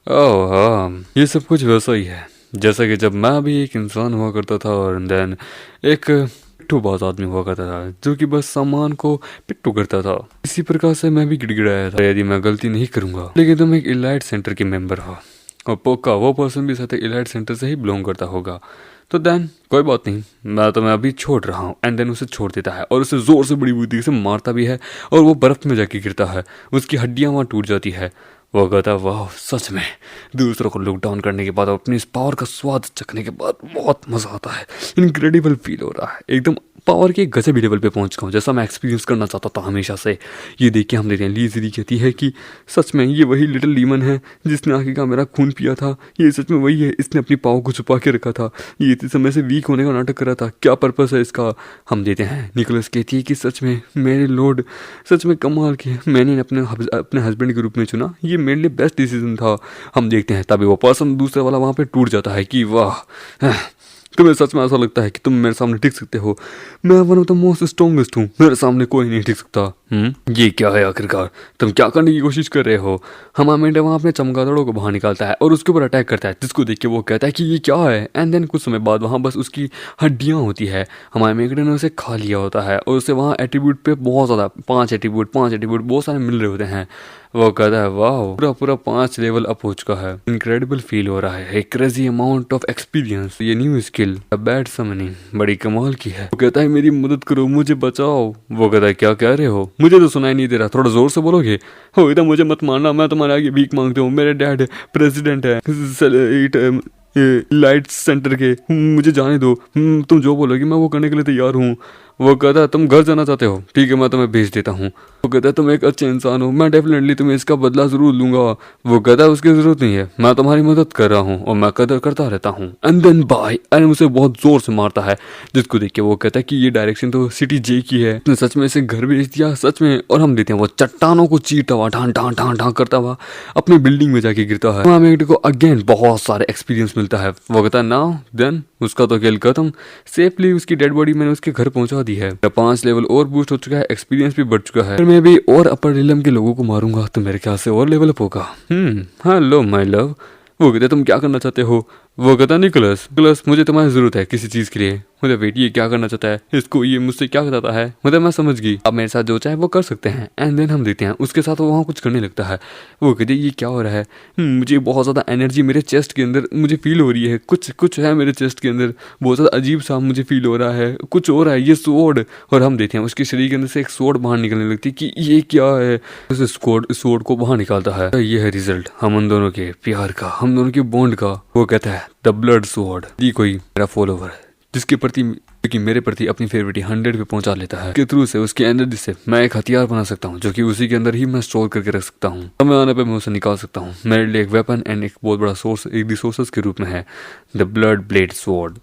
[SPEAKER 1] ओह हाँ, ये सब कुछ वैसा ही है जैसा कि जब मैं भी एक इंसान हुआ करता था और देन एक पिट्ठूबाज आदमी हुआ करता था जो कि बस सामान को पिट्ठू करता था। इसी प्रकार से मैं भी गिड़गिड़ाया था, यदि मैं गलती नहीं करूंगा। लेकिन तुम एक इलाइट सेंटर के मेंबर हो और पोका वो पर्सन भी शायद इलाइट सेंटर से ही बिलोंग करता होगा, तो देन कोई बात नहीं, मैं तुम्हें अभी छोड़ रहा हूँ। एंड देन उसे छोड़ देता है और उसे जोर से बड़ी बुद्धि से मारता भी है और वो बर्फ में जाके गिरता है, उसकी हड्डियां वहाँ टूट जाती है। वो कहता वाह, सच में दूसरों को लुक डाउन करने के बाद और अपनी इस पावर का स्वाद चखने के बाद बहुत मजा आता है, इनक्रेडिबल फील हो रहा है, एकदम पावर के गजब लेवल पे पहुंच गया हूँ जैसा मैं एक्सपीरियंस करना चाहता था हमेशा से। ये देख के हम देखते हैं ली ज़िरी कहती है कि सच में ये वही लिटिल लीमन है जिसने आगे का मेरा खून पिया था, ये सच में वही है, इसने अपनी पावर को छुपा के रखा था, ये इतने समय से वीक होने का नाटक कर रहा था, क्या पर्पस है इसका। हम देते हैं निकोलस कहती है कि सच में मेरे लॉर्ड, सच में कमाल के, मैंने अपने हस्बैंड के रूप में चुना, ये मेरे लिए बेस्ट डिसीजन था। हम देखते हैं तभी वो पर्सन दूसरे वाला वहाँ पे टूट जाता है कि वाह, तुम्हें सच में ऐसा लगता है कि तुम मेरे सामने टिक सकते हो, मैं one of the most strongest हूँ, मेरे सामने कोई नहीं टिक सकता। ये क्या है आखिरकार, तुम क्या करने की कोशिश कर रहे हो। हमामेंडा वहाँ अपने चमगादड़ों को बाहर निकालता है और उसके ऊपर अटैक करता है, जिसको देख के वो कहता है कि ये क्या है। एंड देन कुछ समय बाद वहाँ बस उसकी हड्डियाँ होती है, हमामेंडा ने उसे खा लिया होता है और उसे वहाँ एट्रीब्यूट पे बहुत ज़्यादा 5 एट्रीब्यूट बहुत सारे मिल रहे होते हैं। वो कहता है वाह, पूरा 5 लेवल अप हो चुका है, इनक्रेडिबल फील हो रहा है, एक क्रेजी अमाउंट ऑफ एक्सपीरियंस, ये न्यू स्किल बैड समनिंग बड़ी कमाल की है। वो कहता है मेरी मदद करो, मुझे बचाओ। वो कहता है क्या कह रहे हो, मुझे तो सुनाई नहीं दे रहा, थोड़ा जोर से बोलोगे। हो इधर मुझे मत मारना, मैं तुम्हारे आगे भीख मांगता हूँ, मेरे डैड प्रेसिडेंट है लाइट सेंटर के, मुझे जाने दो, तुम जो बोलोगी मैं वो करने के लिए तैयार हूँ। वो कहता है तुम घर जाना चाहते हो, ठीक है मैं तुम्हें भेज देता हूँ। वो कहता है तुम एक अच्छे इंसान हो, मैं डेफिनेटली तुम्हें इसका बदला जरूर लूंगा। वो कहता है उसकी जरूरत नहीं है, मैं तुम्हारी मदद कर रहा हूँ और मैं कदर करता रहता हूँ। एंड देन बाय, एंड उसे बहुत जोर से मारता है, जिसको देख के वो कहता है कि ये डायरेक्शन तो सिटी जे की है, उसने सच में इसे घर भेज दिया सच में। और हम देते हैं वो चट्टानों को चीरता हुआ ढां ढां ढां ढां करता हुआ अपनी बिल्डिंग में जाके गिरता है। हमें को अगेन बहुत सारे एक्सपीरियंस मिलता है। वो कहता है नाउ देन, उसका तो खेल खत्म, सेफली उसकी डेड बॉडी मैंने उसके घर पहुंचा दी है, 5 लेवल और बूस्ट हो चुका है, एक्सपीरियंस भी बढ़ चुका है, मैं भी और अपर रिलम के लोगों को मारूंगा तो मेरे ख्याल से और लेवल अप होगा। Hello my love. वो कहते तुम क्या करना चाहते हो। वो कहता है निकोलस, निकोलस मुझे तुम्हारी जरूरत है किसी चीज के लिए। मुझे वेट ये क्या करना चाहता है, इसको ये मुझसे क्या चाहता है, मतलब मैं समझ गई, आप मेरे साथ जो चाहे वो कर सकते हैं। एंड देन हम देखते हैं उसके साथ वो वहाँ कुछ करने लगता है। वो कहती है ये क्या हो रहा है, मुझे बहुत ज़्यादा एनर्जी मेरे चेस्ट के अंदर मुझे फील हो रही है, कुछ कुछ है मेरे चेस्ट के अंदर, बहुत ज़्यादा अजीब सा मुझे फील हो रहा है, कुछ हो रहा है, ये स्वॉर्ड। और हम देखते हैं उसके शरीर के अंदर से एक स्वॉर्ड बाहर निकलने लगती है कि ये क्या है। उस स्वॉर्ड को बाहर निकालता है। ये है रिजल्ट हम उन दोनों के प्यार का, हम दोनों के बॉन्ड का। वो कहता है द ब्लड स्वॉर्ड। ये कोई मेरा फॉलोवर है जिसके प्रति कि मेरे प्रति अपनी फेवरेट 100 पे पहुंचा लेता है, के थ्रू से उसकी एनर्जी से मैं एक हथियार बना सकता हूँ जो कि उसी के अंदर ही मैं स्टोर करके रख सकता हूँ। समय आने पे मैं उसे निकाल सकता हूँ। मेरे लिए एक वेपन एंड एक बहुत बड़ा सोर्स, एक रिसोर्सेज के रूप में है the blood blade sword.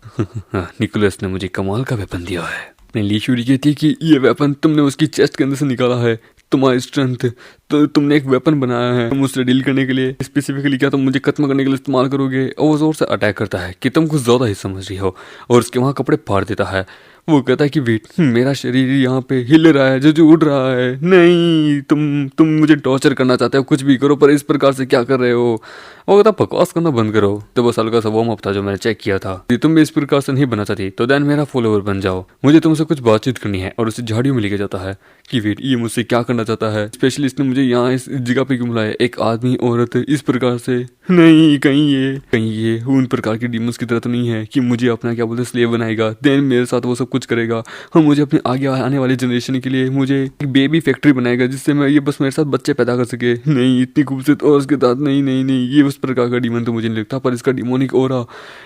[SPEAKER 1] Nicholas ने मुझे कमाल का वेपन दिया है। अपनी लीशूरी कहती है कि ये वेपन तुमने उसकी चेस्ट के अंदर से निकाला है, तुम्हारी स्ट्रेंथ, तो तुमने एक वेपन बनाया है मुझसे डील करने के लिए, स्पेसिफिकली क्या तुम मुझे खत्म करने के लिए इस्तेमाल करोगे। और वो जोर से अटैक करता है कि तुम कुछ ज्यादा ही समझ रही हो और उसके वहाँ कपड़े फाड़ देता है। वो कहता है कि वेट, मेरा शरीर यहाँ पे हिल रहा है, जो उड़ रहा है, नहीं तुम मुझे टॉर्चर करना चाहते हो, कुछ भी करो पर इस प्रकार से क्या कर रहे हो। वो कहता बकवास करना बंद करो। तो वो हल्का सा वार्म अप था जो मैंने चेक किया था। यदि तुम भी इस प्रकार से नहीं बनना चाहती तो देन मेरा फॉलोवर बन जाओ, मुझे तुमसे कुछ बातचीत करनी है। और उसे झाड़ियों में लेके जाता है कि वेट ये मुझसे क्या करना चाहता है, स्पेशली इसने मुझे यहाँ इस जगह पे क्यों बुलाया, एक आदमी औरत इस प्रकार से, नहीं कहीं ये उन प्रकार की डीमंस की तरह तो नहीं है कि मुझे अपना क्या बोलते स्लेव बनाएगा, देन मेरे साथ वो सब कुछ करेगा। हम मुझे अपने आगे आने वाले जनरेशन के लिए मुझे एक बेबी फैक्ट्री बनाएगा जिससे मैं ये बस मेरे साथ बच्चे पैदा कर सके। नहीं इतनी खूबसूरत और उसके साथ नहीं ये उस प्रकार का डीमन तो मुझे नहीं लगता, पर इसका डिमोनिक ऑरा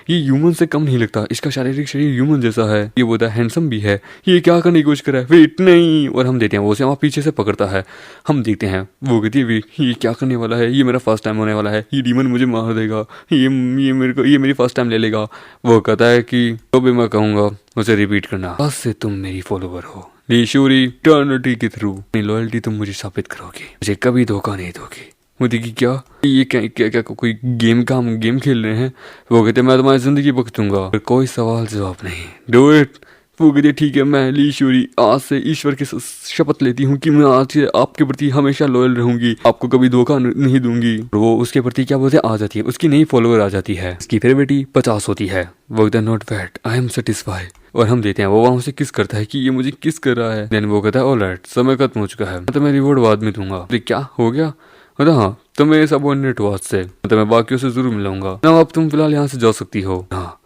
[SPEAKER 1] ये ह्यूमन से कम नहीं लगता, इसका शारीरिक शरीर ह्यूमन जैसा है, ये बोलता है हैंडसम भी है, ये क्या करने की कोशिश कर रहा है, वेट नहीं। और हम देते हैं वो उसे वहाँ पीछे से पकड़ता है। हम देखते हैं वो कहती है वेट ये क्या करने वाला है, ये मेरा फर्स्ट टाइम होने वाला है, ये डीमन मुझे मार देगा, ये मेरी फर्स्ट टाइम ले लेगा। वो कहता है कि तो भी मैं कहूँगा उसे रिपीट करना, बस से तुम मेरी फॉलोवर हो, ईश्वरी इटर्निटी के थ्रू अपनी लॉयल्टी तुम मुझे साबित करोगे, मुझे कभी धोखा नहीं दोगे। मुझे कि क्या ये क्या कोई गेम का हम गेम खेल रहे हैं। वो कहते मैं तुम्हारी जिंदगी बख्श दूंगा, कोई सवाल जवाब नहीं, डू इट। वो कहते ठीक है, मैं ईश्वरी आज से ईश्वर की शपथ लेती हूँ कि मैं आज से आपके प्रति हमेशा लॉयल रहूंगी, आपको कभी धोखा नहीं दूंगी। वो उसके प्रति क्या बोलते आ जाती है, उसकी नई फॉलोअर आ जाती है, उसकी फेवरेटी 50 होती है। वो कहता not bad, I am satisfy. और हम देते हैं वो वहाँ से किस करता है कि ये मुझे किस कर रहा है। देन वो कहता है ऑलराइट समय खत्म हो चुका है, तो मैं रिवॉर्ड बाद में दूंगा। क्या हो गया, मतलब हाँ तो मैं सबॉर्डिनेट हूँ आज से, मतलब मैं बाकियों से जरूर मिलूंगा ना। अब तुम फिलहाल यहाँ से जा सकती हो, हाँ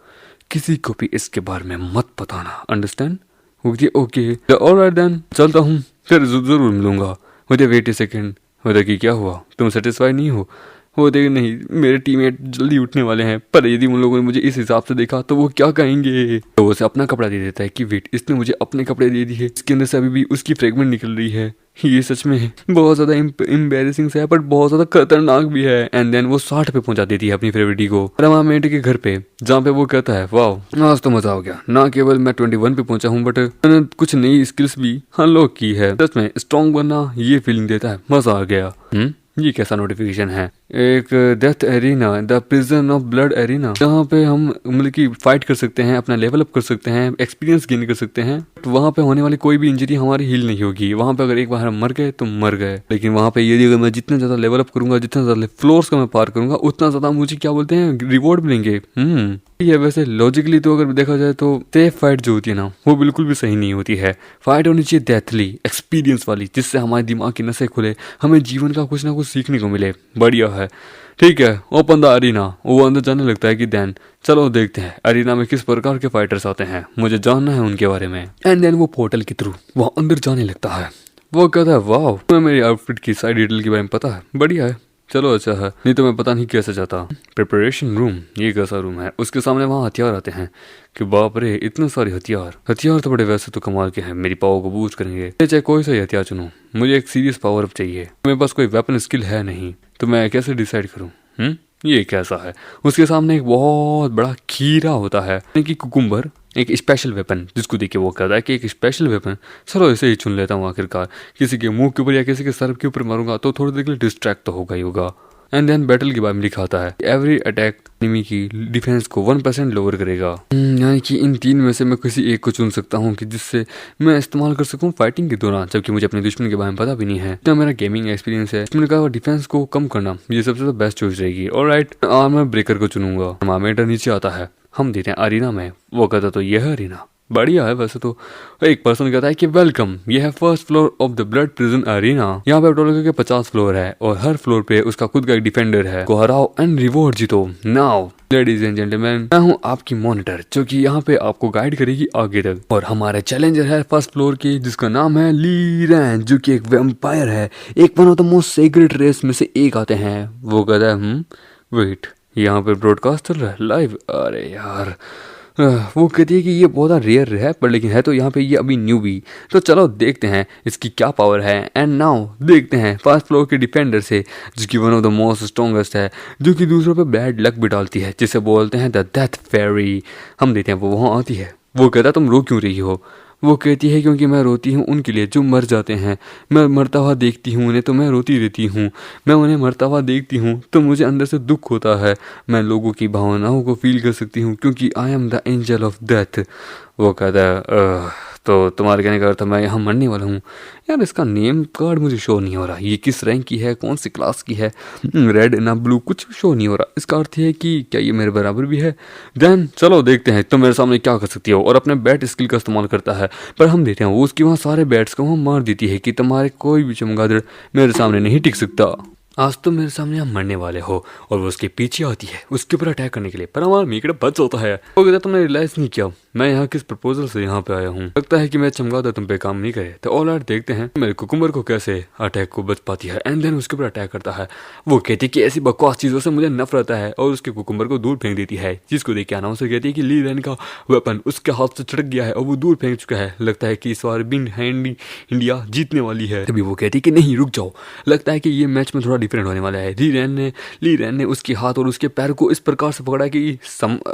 [SPEAKER 1] किसी को भी इसके बारे में मत बताना, अंडरस्टैंड। ओके ऑलराइट देन चलता हूँ, फिर जरूर मिलूंगा। मुझे वेट ए सेकेंड, मतलब कि क्या हुआ, तुम सेटिस्फाई नहीं हो। वो देख नहीं मेरे टीममेट जल्दी उठने वाले हैं, पर यदि उन लोगों ने मुझे इस हिसाब से देखा तो वो क्या कहेंगे। तो वो उसे अपना कपड़ा दे देता है कि वेट इसने मुझे अपने कपड़े दे दिए, इसके अंदर से अभी भी उसकी फ्रेगमेंट निकल रही है। ये सच में बहुत ज्यादा एम्बेरसिंग है पर बहुत ज्यादा खतरनाक भी है। एंड देन वो 60 पे पहुंचा देती है अपनी फेवरेटी को रमामेट के घर पे, जहाँ पे वो कहता है वाह आज तो मजा हो गया, ना केवल मैं 21 पे पहुंचा हूँ बट मैंने कुछ नई स्किल्स भी अनलॉक की है। सच में स्ट्रॉन्ग बनना ये फीलिंग देता है, मजा आ गया। ये कैसा नोटिफिकेशन है, एक death arena the prison of blood arena, जहाँ पे हम मतलब की फाइट कर सकते हैं, अपना लेवल अप कर सकते हैं, एक्सपीरियंस गेन कर सकते हैं। तो वहाँ पे होने वाली कोई भी इंजरी हमारी हील नहीं होगी। वहाँ पे अगर एक बार हम मर गए तो मर गए, लेकिन वहाँ पे यदि अगर मैं जितना ज्यादा लेवल अप करूंगा, जितना ज्यादा फ्लोर्स का मैं पार करूंगा, उतना ज्यादा मुझे क्या बोलते हैं रिवॉर्ड मिलेंगे। ये वैसे लॉजिकली तो अगर देखा जाए तो सेफ फाइट जो होती है ना वो बिल्कुल भी सही नहीं होती है। फाइट होनी चाहिए डेथली एक्सपीरियंस वाली, जिससे हमारे दिमाग की नसें खुले, हमें जीवन का कुछ ना कुछ सीखने को मिले। बढ़िया है, ठीक है ओपन द अरीना। वो अंदर जाने लगता है कि देन चलो देखते हैं अरीना में किस प्रकार के फाइटर्स आते हैं, मुझे जानना है उनके बारे में। एंड देन वो पोर्टल के थ्रू वो अंदर जाने लगता है। वो कहता है वाह तुम्हें मेरी आउटफिट की साइड डिटेल के बारे में पता है, बढ़िया है, चलो अच्छा है, नहीं तो मैं पता नहीं कैसे जाता। प्रिपरेशन रूम, ये कैसा रूम है। उसके सामने वहाँ हथियार आते हैं कि बाप रे इतने सारे हथियार तो बड़े वैसे तो कमाल के हैं, मेरी पावर को बूस्ट करेंगे। चाहे कोई सा हथियार चुनूं, मुझे एक सीरियस पावर अप चाहिए, मेरे पास कोई वेपन स्किल है नहीं, तो मैं कैसे डिसाइड करूँ। ये कैसा है। उसके सामने एक बहुत बड़ा खीरा होता है यानी कि कुकुम्बर, एक स्पेशल वेपन, जिसको देख के वो कहता है कि एक स्पेशल वेपन, चलो इसे ही चुन लेता हूँ। आखिरकार किसी के मुंह के ऊपर या किसी के सर के ऊपर मारूंगा तो थोड़ी देर के लिए डिस्ट्रैक्ट तो होगा ही होगा। एंड देन बैटल के बारे में लिखा आता है एवरी अटैक एनिमी की डिफेंस को 1% लोअर करेगा। यानी कि इन 3 में से मैं किसी एक को चुन सकता हूँ कि जिससे मैं इस्तेमाल कर सकूँ फाइटिंग के दौरान, जबकि मुझे अपने दुश्मन के बारे में पता भी नहीं है। इतना मेरा गेमिंग एक्सपीरियंस है, दुश्मन का डिफेंस को कम करना ये सबसे बेस्ट चॉइस रहेगी। ऑलराइट, आर्मर ब्रेकर को चुनूंगा। आर्मेटर नीचे आता है, हम देते हैं अरीना में। वो कहता तो यह है अरीना, बढ़िया है वैसे तो। एक पर्सन कहता है कि वेलकम, ये है first floor of the blood prison arena. यहाँ पे टोटल के 50 फ्लोर है और हर फ्लोर पे उसका खुद का एक डिफेंडर है। को हराओ एंड रिवॉर्ड जीतो। नाउ लेडीज एंड जेंटलमैन, मैं हूँ आपकी मॉनिटर जो कि यहाँ पे आपको गाइड करेगी आगे तक। और हमारे चैलेंजर है फर्स्ट फ्लोर की, जिसका नाम है ली रैन, जो कि एक वैम्पायर है, एक one of the most secret race में से एक आते हैं। वो कहता है वेट, यहाँ पे ब्रॉडकास्ट चल रहा है लाइव? अरे यार, वो कहती है कि ये बहुत रेयर है, पर लेकिन है तो यहाँ पे ये अभी न्यू भी। तो चलो देखते हैं इसकी क्या पावर है। एंड नाउ देखते हैं फर्स्ट फ्लोर के डिफेंडर से, जिसकी one of the most strongest है, जो कि दूसरों पे बैड लक भी डालती है, जिसे बोलते हैं द डेथ फेरी। हम देखते हैं वो वहाँ आती है। वो कहता तुम रो क्यों रही हो? वो कहती है क्योंकि मैं रोती हूँ उनके लिए जो मर जाते हैं। मैं मरता हुआ देखती हूँ उन्हें तो मैं रोती रहती हूँ। मैं उन्हें मरता हुआ देखती हूँ तो मुझे अंदर से दुख होता है। मैं लोगों की भावनाओं को फील कर सकती हूँ क्योंकि I am the angel of death. वो कहता है तो तुम्हारे कहने का अर्थ मैं यहाँ मरने वाला हूँ। यार इसका नेम कार्ड मुझे शो नहीं हो रहा, ये किस रैंक की है, कौन सी क्लास की है, रेड ना ब्लू, कुछ शो नहीं हो रहा। इसका अर्थ है कि क्या ये मेरे बराबर भी है? देन चलो देखते हैं तुम मेरे सामने क्या कर सकती हो। और अपने बैट स्किल का इस्तेमाल करता है, पर हम देखते हैं वो उसकी वहाँ सारे बैट्स को वहाँ मार देती है कि तुम्हारे कोई भी चमगादड़ मेरे सामने नहीं टिक सकता। आज तो मेरे सामने आप मरने वाले हो। और वो उसके पीछे आती है उसके ऊपर अटैक करने के लिए, पर हमारा मीकड़ा बच होता है। वो कहता तुमने रियलाइज नहीं किया मैं यहाँ किस प्रपोजल से यहाँ पे आया हूँ। लगता है कि मैं चमगादड़ तुम पे काम नहीं करे। तो ऑल आउट देखते हैं मेरे कुकुम्बर को कैसे अटैक को बच पाती है। एंड देन उसके ऊपर अटैक करता है। वो कहती है कि ऐसी बकवास चीजों से मुझे नफरत है और उसके कुकुम्बर को दूर फेंक देती है, जिसको देख के अनाउंसर कहती है कि ली रैन का वेपन उसके हाथ से छिड़क गया है और वो दूर फेंक चुका है। लगता है कि इस बार बिन हैंड इंडिया जीतने वाली है। तभी वो कहती है कि नहीं रुक जाओ, लगता है कि ये मैच में थोड़ा डिफरेंट होने वाला है। ली रैन ने उसके हाथ और उसके पैर को इस प्रकार से पकड़ा कि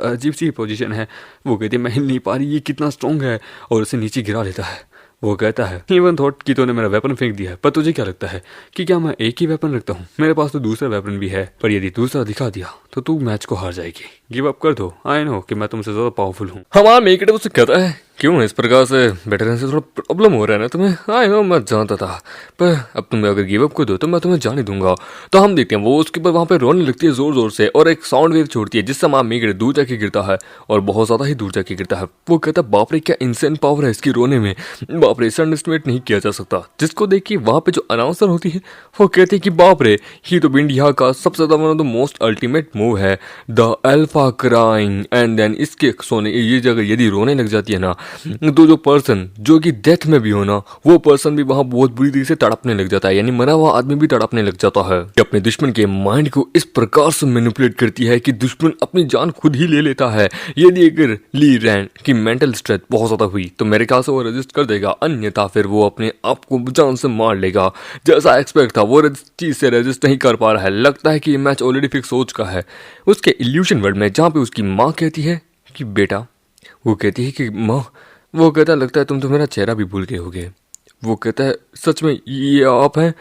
[SPEAKER 1] अजीब सी पोजीशन है। वो कहती है मैं हिल नहीं पा रही, ये कितना स्ट्रॉन्ग है, और उसे नीचे गिरा लेता है। वो कहता है इवन थॉट कि तूने मेरा वेपन फेंक दिया है, पर तुझे क्या लगता है कि क्या मैं एक ही वेपन रखता हूँ? मेरे पास तो दूसरा वेपन भी है, पर यदि दूसरा दिखा दिया तो तू मैच को हार जाएगी। गिव अप कर दो, आई नो कि मैं तुमसे ज्यादा पावरफुल हूँ। हमारा मेकअप उससे कहता है क्यों इस प्रकार से वेटरन से थोड़ा प्रॉब्लम हो रहा है ना तुम्हें? आई नो मैं जानता था, पर अब तुम अगर गिव अप कर दो तो मैं तुम्हें जाने दूंगा। तो हम देखते हैं वो उसके ऊपर वहाँ पे रोने लगती है जोर जोर से और एक साउंड वेव छोड़ती है, जिससे हमारा मेकअप दूर जाके गिरता है और बहुत ज्यादा ही दूर जाके गिरता है। वो कहता है बाप रे क्या इंसेंट पावर है इसकी रोने में, बाप रे इसे अंडरस्टिमेट नहीं किया जा सकता। जिसको देख के वहाँ पे जो अनाउंसर होती है वो कहती है कि बाप रे ये तो इंडिया का सबसे ज्यादा one of the most ultimate move है, the alpha crying. And then इसके सोने ये जगह यदि रोने लग जाती है ना, तो जो पर्सन जो कि डेथ में भी हो ना, वो पर्सन भी वहां बहुत बुरी तरीके से तड़पने लग जाता है, यानी मरा हुआ आदमी भी तड़पने लग जाता है। कि अपने दुश्मन के माइंड को इस प्रकार से मैनिपुलेट करती है कि दुश्मन अपनी जान खुद ही ले लेता है। यदि अगर ली रैन की मेंटल स्ट्रेंथ बहुत ज्यादा हुई तो मेरे ख्याल से वो रजिस्ट कर देगा, अन्यथा फिर वो अपने आप को जान से मार लेगा। जैसा एक्सपेक्ट था वो चीज से रजिस्ट नहीं कर पा रहा है। लगता है कि ये मैच ऑलरेडी फिक्स हो चुका है। उसके इल्यूशन वर्ल्ड में जहाँ पे उसकी माँ कहती है कि बेटा, वो कहती है कि माँ, वो कहता लगता है तुम तो मेरा चेहरा भी भूल गए होगे। वो कहता है सच में ये आप हैं?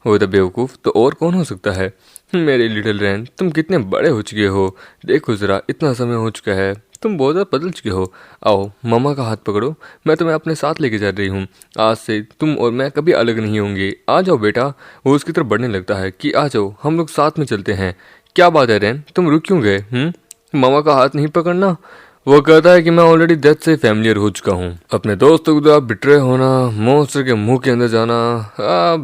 [SPEAKER 1] वो तो बेवकूफ़, तो और कौन हो सकता है? मेरे लिटिल रैन, तुम कितने बड़े हो चुके हो, देखो ज़रा इतना समय हो चुका है, तुम बहुत ज़्यादा बदल चुके हो। आओ मम्मा का हाथ पकड़ो, मैं तुम्हें अपने साथ लेके जा रही हूँ। आज से तुम और मैं कभी अलग नहीं होंगे। आ जाओ बेटा। वो उसकी तरफ बढ़ने लगता है कि आ जाओ हम लोग साथ में चलते हैं। क्या बात है रैन, तुम रुक क्यों गए? मामा का हाथ नहीं पकड़ना? वो कहता है कि मैं ऑलरेडी डेथ से फैमिलियर हो चुका हूँ। अपने दोस्तों को बिट्रे होना, मॉन्स्टर के मुंह के अंदर जाना,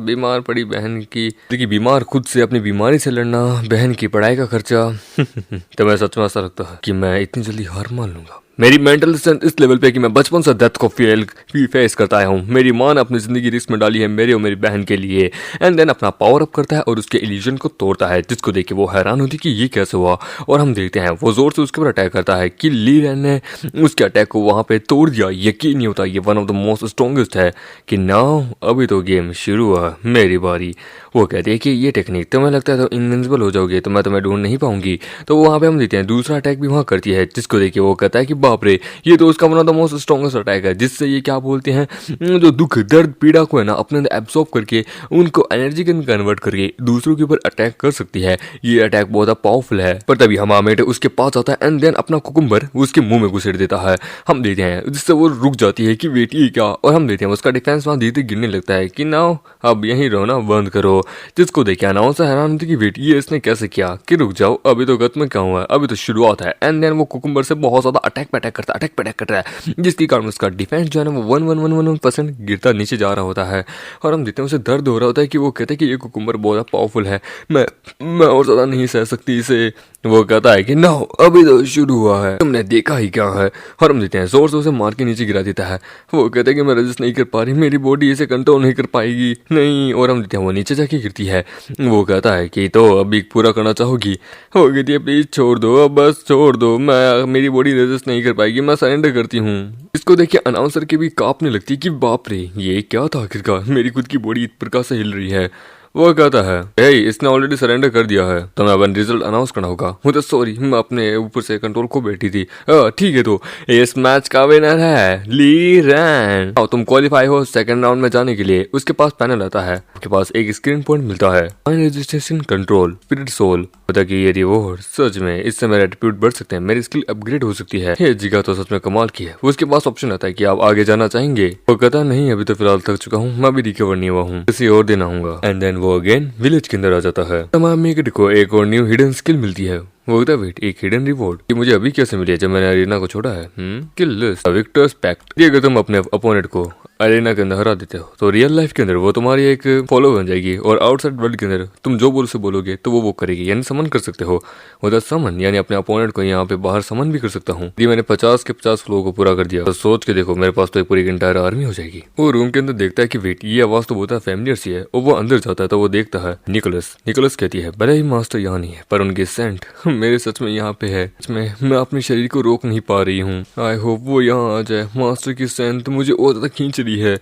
[SPEAKER 1] बीमार पड़ी बहन की बीमार खुद से अपनी बीमारी से लड़ना, बहन की पढ़ाई का खर्चा। तो मैं सच में ऐसा लगता है कि मैं इतनी जल्दी हार मान लूंगा। मेरी मेंटल स्ट्रेंथ इस लेवल पे कि मैं बचपन से डेथ को फेस करता आया हूँ। मेरी माँ ने अपनी जिंदगी रिस्क में डाली है मेरे और मेरी बहन के लिए। एंड देन अपना पावर अप करता है और उसके इल्यूजन को तोड़ता है, जिसको देख के वो हैरान होती कि ये कैसे हुआ। और हम देखते हैं वो जोर से उसके ऊपर अटैक करता है कि ली रैन ने उसके अटैक को वहाँ पे तोड़ दिया। यकीन नहीं होता, ये one of the most strongest है। कि नाउ अभी तो गेम शुरू हुआ, मेरी बारी। वो कहती है कि ये टेक्निक तुम्हें लगता है तो इनविंसिबल हो जाओगे, तो मैं तुम्हें ढूंढ नहीं पाऊंगी। तो वहाँ पे हम देखते हैं दूसरा अटैक भी वहाँ करती है, जिसको देख के वो कहता है कि
[SPEAKER 2] बाप रे, ये तो उसका one of the most strongest attack है, जिससे ये क्या बोलते हैं जो दुख दर्द पीड़ा को है ना अपने अंदर एब्सॉर्ब करके उनको एनर्जी के कन्वर्ट करके दूसरों के ऊपर अटैक कर सकती है। ये अटैक बहुत पावरफुल है। पर तभी हमामेट उसके पास आता है एंड देन अपना कुकुम्बर उसके मुंह में घुसेड़ देता है। हम देते हैं जिससे वो रुक जाती है कि वेट ये क्या, और हम देते हैं उसका डिफेंस वहां धीरे गिरने लगता है कि नाउ अब यहीं रोना बंद करो। जिसको देखे अनाउंसर हैरान होती कि वेट ये इसने कैसे किया, कि रुक जाओ अभी तो गत में क्या हुआ है, अभी तो शुरुआत है। एंड देन वो कुकुम्बर से बहुत ज्यादा अटैक करता है जिसके कारण उसका डिफेंस जो है ना वो 1% गिरता नीचे जा रहा होता है। और हम देखते हैं उसे दर्द हो रहा होता है कि वो कहते हैं कि ये कुकुम्बर बहुत पावरफुल है, मैं और ज्यादा नहीं सह सकती इसे। वो कहता है कि नो अभी तो शुरू हुआ है, तुमने देखा ही क्या है। और हम देते हैं जोर से उसे मार के नीचे गिरा देता है। वो कहते हैं कि मैं रेजिस्ट नहीं कर पा रही, मेरी बॉडी इसे कंट्रोल नहीं कर पाएगी, नहीं। और हम देते हैं वो नीचे जाके गिरती है। वो कहता है कि तो अभी पूरा करना चाहोगी। वो कहती है प्लीज छोड़ दो, अब बस छोड़ दो, मैं मेरी बॉडी रेजिस्ट नहीं कर पाएगी, मैं सरेंडर करती हूँ। इसको देखिए अनाउंसर की भी कांपने लगती है कि बाप रे ये क्या था आखिरकार, मेरी खुद की बॉडी इस प्रकार से हिल रही है। वो कहता है हे इसने ऑलरेडी सरेंडर कर दिया है, तो मैं अपन रिजल्ट अनाउंस करना होगा। मुझे सॉरी मैं अपने ऊपर से कंट्रोल खो बैठी थी। ठीक है, तो इस मैच का विनर है ली रैन। तुम क्वालिफाई हो सेकंड राउंड में जाने के लिए। उसके पास पैनल आता है, उसके पास एक स्क्रीन पॉइंट मिलता है, रजिस्ट्रेशन कंट्रोल स्पिरिट सोल। पता कि ये रिवॉर्ड सच में इससे मेरा एटीट्यूड बढ़ सकते हैं, मेरी स्किल अपग्रेड हो सकती है। ये जगह तो सच में कमाल की है। उसके पास ऑप्शन आता है कि आप आगे जाना चाहेंगे। वो कहता नहीं अभी तो फिलहाल थक चुका हूँ, मैं भी रिकवर नहीं हुआ हूँ, किसी और दिन आऊंगा। एंड देन वो अगेन विलेज के अंदर आ जाता है। तमाम मेकेट को एक और न्यू हिडन स्किल मिलती है। वो होता है वेट एक हिडन रिवॉर्ड, ये मुझे अभी कैसे मिली है जब मैंने अरीना को छोड़ा है। किल लिस्ट विक्टर्स पैक्ट। ये अगर तुम अपने अपोनेंट को अरेना के अंदर हरा देते हो तो रियल लाइफ के अंदर वो तुम्हारी एक फॉलो बन जाएगी, और आउटसाइड वर्ल्ड के अंदर तुम जो बोल से बोलोगे तो वो करेगी, यानी समन कर सकते हो। उधर समन यानी अपने अपोनेंट को यहाँ पे बाहर समन भी कर सकता हूँ। ये मैंने 50 के 50 फ्लो को पूरा कर दिया, तो सोच के देखो मेरे पास तो एक पूरी इंटायर आर्मी हो जाएगी। वो रूम के अंदर देखता है कि वेट ये आवाज तो बहुत फैमिलियर सी है, और वो अंदर जाता है तो वो देखता है निकोलस कहती है भले ही मास्टर यहाँ नहीं है पर उनकी सेंट मेरे सच में यहाँ पे है। सच में मैं अपने शरीर को रोक नहीं पा रही हूँ। आई होप वो यहाँ आ जाए, मास्टर की सेंट मुझे और ज्यादा खींच रही है।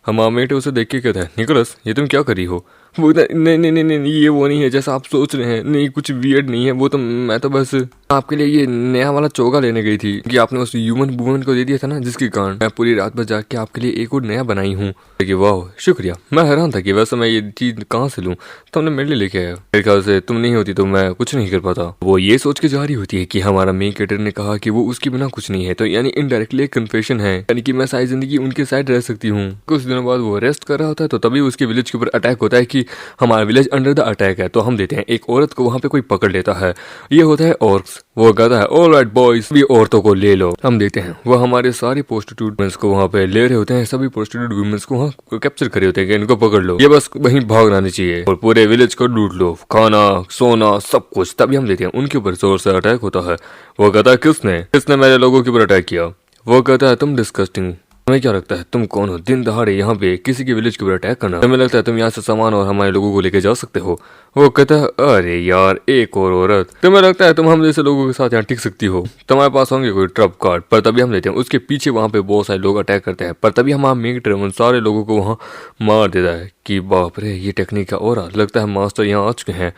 [SPEAKER 2] हमामेट उसे देख के कहता है निकोलस ये तुम क्या कर रही हो। वो नहीं नहीं नहीं नहीं ये वो नहीं है जैसा आप सोच रहे हैं, नहीं कुछ वियर्ड नहीं है, वो तो मैं तो बस आपके लिए ये नया वाला चोगा लेने गई थी कि आपने उस ह्यूमन वुमन को दे दिया था ना, जिसके कारण मैं पूरी रात भर जाग के आपके लिए एक और नया बनाई हूँ। वाह शुक्रिया, मैं हैरान था कि वैसे मैं ये चीज कहाँ से लूँ, तुमने मेरे लिए लेके आया। मेरे ख्याल से तुम नहीं होती तो मैं कुछ नहीं कर पाता। वो ये सोच के जा रही होती है कि हमारा मेन कैरेक्टर ने कहा कि वो उसके बिना कुछ नहीं है, तो यानी इनडायरेक्टली एक कन्फेशन है, यानी कि मैं सारी जिंदगी उनके साइड रह सकती हूँ। कुछ दिनों बाद वो रेस्ट कर रहा होता है तो तभी उसके विलेज के ऊपर अटैक होता है कि हमारा विलेज अंडर द अटैक है। तो हम देते हैं एक औरत को वहां पे कोई पकड़ लेता है, ये होता है ऑर्क्स। वो कहता है ऑलराइट बॉयज भी औरतों को ले लो। हम देते हैं वो हमारे सारे प्रोस्टिट्यूट वुमेन्स को वहां पे ले रहे होते हैं, सभी प्रोस्टिट्यूट वुमेन्स को वहां कैप्चर करे होते हैं कि इनको पकड़ लो, ये बस वहीं भाग आनी चाहिए और पूरे विलेज को लूट लो, खाना सोना सब कुछ। तभी हम देते हैं उनके ऊपर जोर से अटैक होता है। वो कहता है किसने मेरे लोगों के ऊपर अटैक किया। वो कहता है तुम डिस्कस्टिंग, तुम्हें क्या लगता है तुम कौन हो, दिन दहाड़े यहाँ पे किसी के विलेज के ऊपर अटैक करना, तुम्हें लगता है तुम यहाँ से सामान और हमारे लोगों को लेके जा सकते हो। वो कहता है अरे यार एक और औरत, तुम्हें लगता है तुम हम जैसे लोगों के साथ यहाँ टिक सकती हो, तुम्हारे पास होंगे कोई ट्रप कार्ड। पर तभी हम लेते हैं उसके पीछे वहाँ पे बहुत सारे लोग अटैक करते हैं, पर तभी हमारा मेक उन सारे लोगों को वहाँ मार देता है कि बाप रे ये टेक्निक का और लगता है मास्टर यहाँ आ चुके हैं।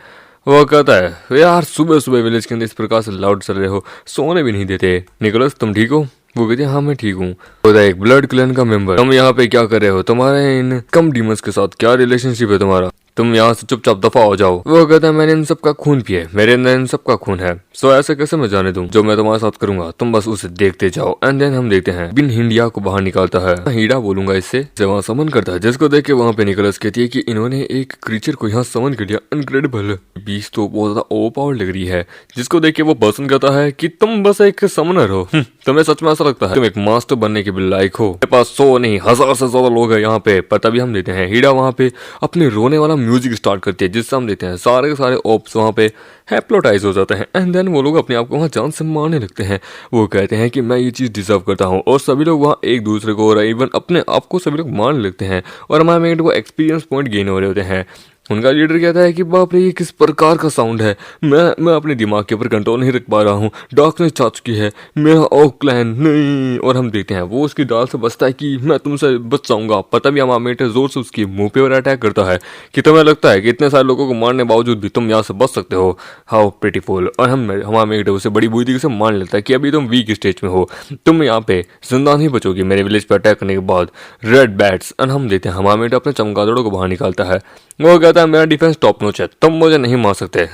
[SPEAKER 2] वो कहता है यार सुबह सुबह विलेज के अंदर इस प्रकार से लाउड चल रहे हो, सोने भी नहीं देते। निकोलस तुम ठीक हो। वो कहते हैं हाँ मैं ठीक हूँ। एक ब्लड क्लैन का मेंबर, तुम यहाँ पे क्या कर रहे हो, तुम्हारे इन कम डीमंस के साथ क्या रिलेशनशिप है तुम्हारा, तुम यहाँ से चुपचाप दफा हो जाओ। वो कहता है मैंने इन सब का खून पिया है, मेरे अंदर इन सब का खून है, सो ऐसे कैसे मैं जाने दूं, जो मैं तुम्हारे साथ करूंगा तुम बस उसे देखते जाओ। एंड देन हम देखते हैं बिन हिंडिया को बाहर निकालता है, हीडा बोलूंगा इससे, वहाँ समन करता है, जिसको देख के वहाँ पे निकोलस कहती है कि इन्होंने एक क्रीचर को यहाँ समन कर लिया, इनक्रेडिबल। बीस तो बहुत ज्यादा ओवर पावर लग रही है, जिसको देख के वो पसंद करता है कि तुम बस एक समनर हो, तुम्हें सच में ऐसा लगता है तुम एक मास्टर बनने के भी लायक हो, मेरे पास 100 नहीं 1000 से ज्यादा लोग हैं यहाँ पे। पर तभी हम देते हैं हीडा वहाँ पे अपने रोने वाला म्यूजिक स्टार्ट करती है, जिससे हम देते हैं सारे के सारे ऑप्स वहाँ पे हेप्नोटाइज हो जाते हैं। एंड देन वो लोग अपने आप को वहाँ जान से मारने लगते हैं। वो कहते हैं कि मैं ये चीज डिजर्व करता हूँ, और सभी लोग वहाँ एक दूसरे को और इवन अपने आप को सभी लोग मारने लगते हैं, और हमारे मेट वो एक्सपीरियंस पॉइंट गेन हो रहे होते हैं। उनका लीडर कहता है कि बाप रे ये किस प्रकार का साउंड है, मैं अपने दिमाग के ऊपर कंट्रोल नहीं रख पा रहा हूँ, डार्कनेस छा चुकी है, मेरा ओक क्लैन नहीं। और हम देखते हैं वो उसकी डाल से बचता है कि मैं तुमसे बच जाऊंगा, पता भी हमामेट जोर से उसके मुंह पे और अटैक करता है कि तुम्हें लगता है कि इतने सारे लोगों को मारने बावजूद भी तुम यहाँ से बच सकते हो, हाउ प्रिटीफुल। और हमामेट उसे बड़ी बुरी तरीके से मान लेता है कि अभी तुम वीक स्टेज में हो, तुम यहाँ पे जिंदा नहीं बचोगी मेरे विलेज पे अटैक करने के बाद, रेड बैट्स। और हम देखते हैं हमामेट अपने चमगादड़ों को बाहर निकालता है, वो कहता है मेरा डिफेंस टॉप नॉच है, तुम मुझे नहीं मार सकते,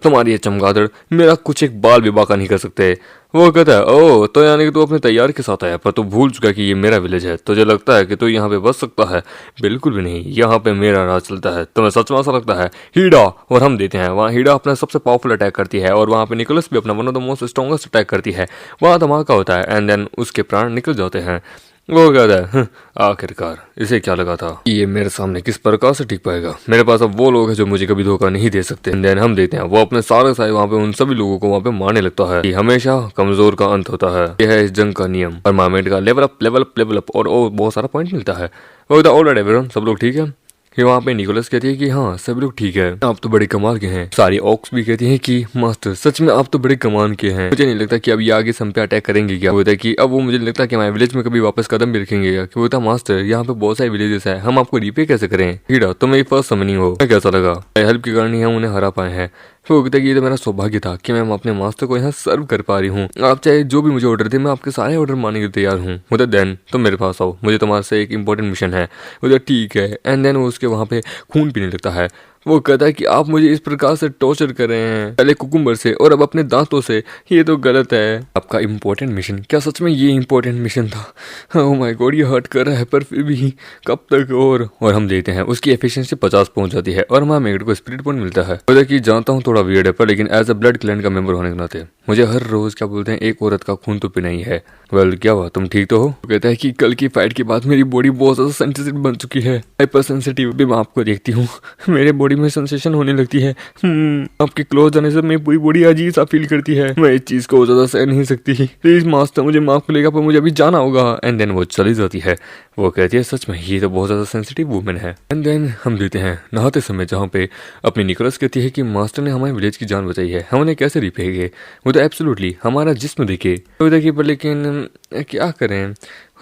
[SPEAKER 2] तुम्हारी ये चमगादड़ मेरा कुछ एक बाल भी बाका नहीं कर सकते। वो कहता है ओह तो यानी कि तू अपने तैयार के साथ आया, पर तू भूल चुका कि ये मेरा विलेज है, तुझे लगता है कि तू यहाँ पे बच सकता है, बिल्कुल भी नहीं, यहाँ पे मेरा राज चलता है, तुम्हें सच में ऐसा लगता है हीडा। और हम देते हैं वहाँ हीडा अपना सबसे पावरफुल अटैक करती है और वहाँ पे निकोलस भी अपना one of the most strongest attack करती है, वहाँ धमाका होता है एंड देन उसके प्राण निकल जाते हैं। वो कहता है आखिरकार इसे क्या लगा था ये मेरे सामने किस प्रकार से टिक पाएगा, मेरे पास अब वो लोग हैं जो मुझे कभी धोखा नहीं दे सकते। देन हम देते हैं वो अपने सारे वहाँ पे उन सभी लोगों को वहाँ पे मारने लगता है कि हमेशा कमजोर का अंत होता है, यह है इस जंग का नियम। और मामेट का level up level up level up और बहुत सारा पॉइंट मिलता है। वो कहता है ऑलराइट एवरीवन, सब लोग ठीक है। फिर वहाँ पे निकोलस कहती है कि हाँ सब लोग ठीक है, आप तो बड़े कमाल के हैं। सारी ऑक्स भी कहती हैं कि मास्टर सच में आप तो बड़े कमाल के हैं, मुझे नहीं लगता कि अब ये आगे हम पे अटैक करेंगे क्या। होता है कि अब वो मुझे नहीं लगता कि हमारे विलेज में कभी वापस कदम भी रखेंगे क्या। कि होता मास्टर यहाँ पे बहुत सारे विलेजेस है, हम आपको रिपे कैसे करें। हीरा तुम मेरी फर्स्ट समनिंग हो, कैसा लगा, हेल्प के कारण ही हम उन्हें हरा पाए हैं। फिर वो कहता है कि ये तो मेरा सौभाग्य था कि मैं अपने मास्टर को यहाँ सर्व कर पा रही हूँ, आप चाहे जो भी मुझे ऑर्डर दे मैं आपके सारे ऑर्डर मानने के लिए तैयार हूँ। उधर देन तुम मेरे पास आओ, मुझे तुम्हारे से एक इंपॉर्टेंट मिशन है। उधर ठीक है एंड देन वो उसके वहाँ पे खून पीने लगता है। वो कहता है कि आप मुझे इस प्रकार से टॉर्चर कर रहे हैं, पहले कुकुम्बर से और अब अपने दांतों से, ये तो गलत है। आपका इम्पोर्टेंट मिशन, क्या सच में ये इम्पोर्टेंट मिशन था। ओह माय गॉड ये हर्ट कर रहा है, पर फिर भी कब तक। और हम देखते हैं उसकी एफिशिएंसी 50 पहुंच जाती है और हमारे मेगड को स्पिरिट पॉइंट मिलता है। बोलता कि जानता हूँ थोड़ा वियर्ड है, पर लेकिन एज अ ब्लड क्लैन का मेंबर होने के नाते मुझे हर रोज क्या बोलते हैं एक औरत का खून तो पीना ही है। वेल क्या हुआ, तुम ठीक तो हो। वो कहता है कि कल की फाइट के बाद मेरी बॉडी बहुत ज्यादा सेंसिटिव बन चुकी है, हाइपर सेंसिटिव भी। मैं आपको देखती हूँ मेरे बॉडी में सेंसेशन होने लगती है, आपके क्लोज जाने से मेरी पूरी बॉडी अजीब सा फील करती है, मैं इस चीज को ज्यादा सह नहीं सकती, प्लीज मास्टर मुझे माफ करेगा पर मुझे अभी जाना होगा। एंड देन वो चली जाती है। वो कहती है सच में ये तो बहुत ज्यादा सेंसिटिव वुमेन है। एंड देन हम देते हैं नहाते समय जहाँ पे अपनी निकोलस कहती है कि मास्टर ने हमारे विलेज की जान बचाई है, हम उन्हें कैसे रिपेंगे। वो तो एब्सोल्युटली हमारा जिस्म देखे तो देखिए, पर लेकिन क्या करें,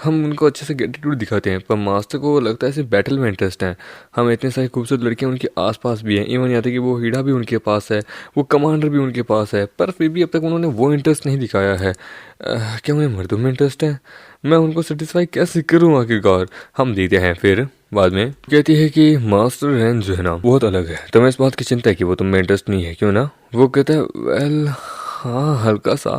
[SPEAKER 2] हम उनको अच्छे से एटीट्यूड दिखाते हैं पर मास्टर को लगता है सिर्फ बैटल में इंटरेस्ट है। हम इतने सारी खूबसूरत लड़कियां उनके आसपास भी हैं, इवन यहाँ तक कि वो हीरा भी उनके पास है, वो कमांडर भी उनके पास है, पर फिर भी अब तक उन्होंने वो इंटरेस्ट नहीं दिखाया है। क्या उन्हें मर्दों में इंटरेस्ट है, मैं उनको सेटिस्फाई कैसे करूँ आखिरकार। हम देते हैं फिर बाद में कहती है कि मास्टर रेन जो है ना बहुत अलग है, तुम्हें इस बात की चिंता है कि वो तुम्हें इंटरेस्ट नहीं है, क्यों ना। वो कहता है वेल हाँ हल्का सा।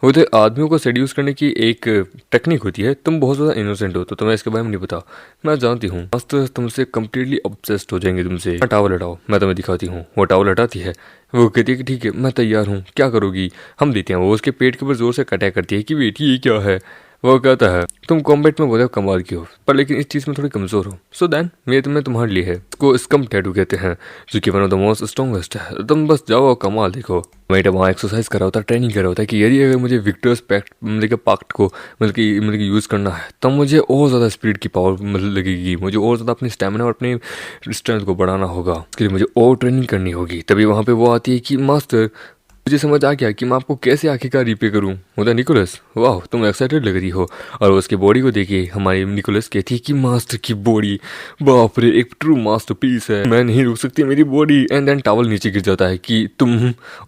[SPEAKER 2] वो तो आदमियों को सेड्यूस करने की एक टेक्निक होती है, तुम बहुत ज़्यादा इनोसेंट हो तो तुम्हें इसके बारे में नहीं पता, मैं जानती हूँ। मास्टर तुमसे कम्प्लीटली ऑब्सेस्ड हो जाएंगे तुमसे। टावल हटाओ मैं तुम्हें दिखाती हूँ। वो टावल हटाती है। वो कहती है कि ठीक है मैं तैयार हूँ, क्या करोगी। हम देते हैं वो उसके पेट के ऊपर जोर से अटैक करती है कि बेटी ये क्या है। वो कहता है तुम कॉम्बैट में बहुत कमाल की हो पर लेकिन इस चीज़ में थोड़ी कमज़ोर हो, सो देन ये तुम्हें तुम्हारे लिए है। इसको स्कम टैटू कहते हैं जो कि one of the most strongest है, तुम बस जाओ और कमाल देखो। मैं वहाँ एक्सरसाइज कर रहा होता है, ट्रेनिंग कर रहा होता है कि यदि अगर मुझे विक्टर्स पैक्ट मतलब पाक्ट को मतलब कि यूज़ करना है तब मुझे और ज़्यादा स्पीड की पावर मतलब लगेगी, मुझे और ज़्यादा अपनी स्टेमिना और अपनी स्ट्रेंथ को बढ़ाना होगा, इसके लिए मुझे और ट्रेनिंग करनी होगी। तभी वहाँ पे वो आती है कि मास्टर मुझे समझ आ गया कि मैं आपको कैसे आखिरकार रिपे करूं। होता निकोलस वाह तुम एक्साइटेड लग रही हो। और उसकी बॉडी को देखिए हमारी निकोलस कहती है कि मास्टर की बॉडी बाप रे एक ट्रू मास्टरपीस है, मैं नहीं रुक सकती मेरी बॉडी। एंड देन टावल नीचे गिर जाता है कि तुम।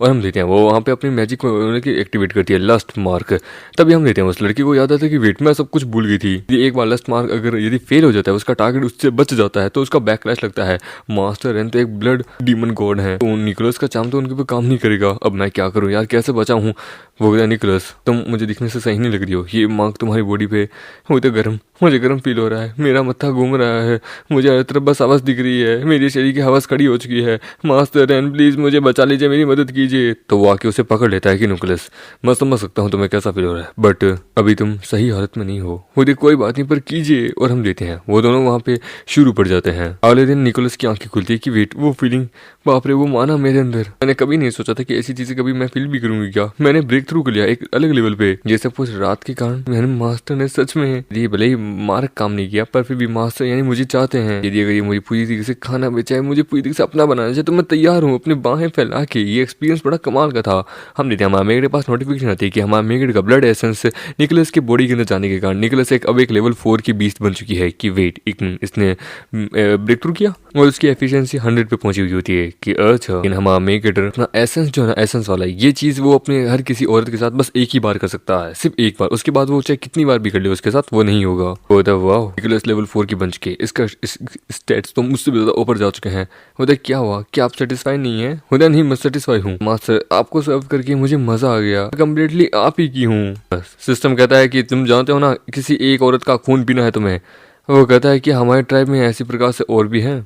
[SPEAKER 2] और हम देते हैं वो वहाँ पे अपनी मैजिक को एक्टिवेट करती है लस्ट मार्क। तभी हम देते हैं उस लड़की को याद आता है कि वेट मैं सब कुछ भूल गई थी, एक बार लस्ट मार्क अगर यदि फेल हो जाता है उसका टारगेट उससे बच जाता है तो उसका बैकलैश लगता है। मास्टर रेन तो एक ब्लड डीमन गॉड है, तो निकोलस का चाम तो उनके ऊपर काम नहीं करेगा। अब मैं क्या करूं यार, कैसे बचाऊं। वो गया निकोलस तुम मुझे दिखने से सही नहीं लग रही हो, ये मार्क तुम्हारी बॉडी पे वो तो गर्म, मुझे गर्म फील हो रहा है, मेरा मत्था घूम रहा है, मुझे हर तरफ बस आवाज़ दिख रही है, मेरी शरीर की हवस खड़ी हो चुकी है। मास्टर रेन प्लीज मुझे बचा लीजिए, मेरी मदद कीजिए। तो वो आके उसे पकड़ लेता है कि निकोलस मैं समझ सकता हूँ तुम्हें कैसा फील हो रहा है बट अभी तुम सही हालत में नहीं हो। वो देख कोई बात नहीं पर कीजिए। और हम देते हैं वो दोनों वहाँ पे शुरू पड़ जाते हैं। अगले दिन निकोलस की आंखें खुलती है कि वेट वो फीलिंग बाप रे वो माना मेरे अंदर, मैंने कभी नहीं सोचा था कि ऐसी चीजें कभी मैं फील भी करूंगी क्या? मैंने ब्रेक थ्रू कर लिया एक अलग लेवल पे। ये सब कुछ रात के कारण मैंने मास्टर ने सच में ये भले ही मार्क काम नहीं किया पर फिर भी मास्टर यानी मुझे चाहते हैं। यदि अगर ये मुझे पूरी तरीके से खाना बेचाए, मुझे पूरी तरीके से अपना बनाना चाहिए तो मैं तैयार हूँ अपनी बाहें फैला के। ये एक्सपीरियंस बड़ा कमाल का था। हम नहीं थे, हमारे मेगड के पास नोटिफिकेशन आती है कि हमारे मेगड का ब्लड एसेंस निकोलस की बॉडी के अंदर जाने के कारण निकोलस अब एक लेवल 4 की बीस्ट बन चुकी है कि वेट इसने ब्रेक थ्रू किया और उसकी एफिशिएंसी 100 पे पहुंची हुई होती है कि अच्छा। लेकिन हमारा मेगड अपना एसेंस जो है ना, एसेंस वाला ये चीज वो अपने हर किसी औरत के साथ बस एक ही बार कर सकता है, सिर्फ एक बार। उसके बाद वो चाहे कितनी बार भी कर ले उसके साथ वो नहीं होगा। वाह, निकोलस लेवल 4 की बन चुके, इसका स्टेट्स तो मुझसे भी ज्यादा ऊपर जा चुके हैं। उधर क्या हुआ, क्या आप सेटिस्फाई नहीं है? उधर नहीं, मैं सेटिस्फाई हूँ मास्टर, आपको सर्व करके मुझे मजा आ गया, कम्प्लीटली आप ही की हूँ। सिस्टम कहता है कि तुम जानते हो ना किसी एक औरत का खून पीना है तुम्हें। वो कहता है कि हमारे ट्राइब में ऐसी प्रकार से और भी हैं,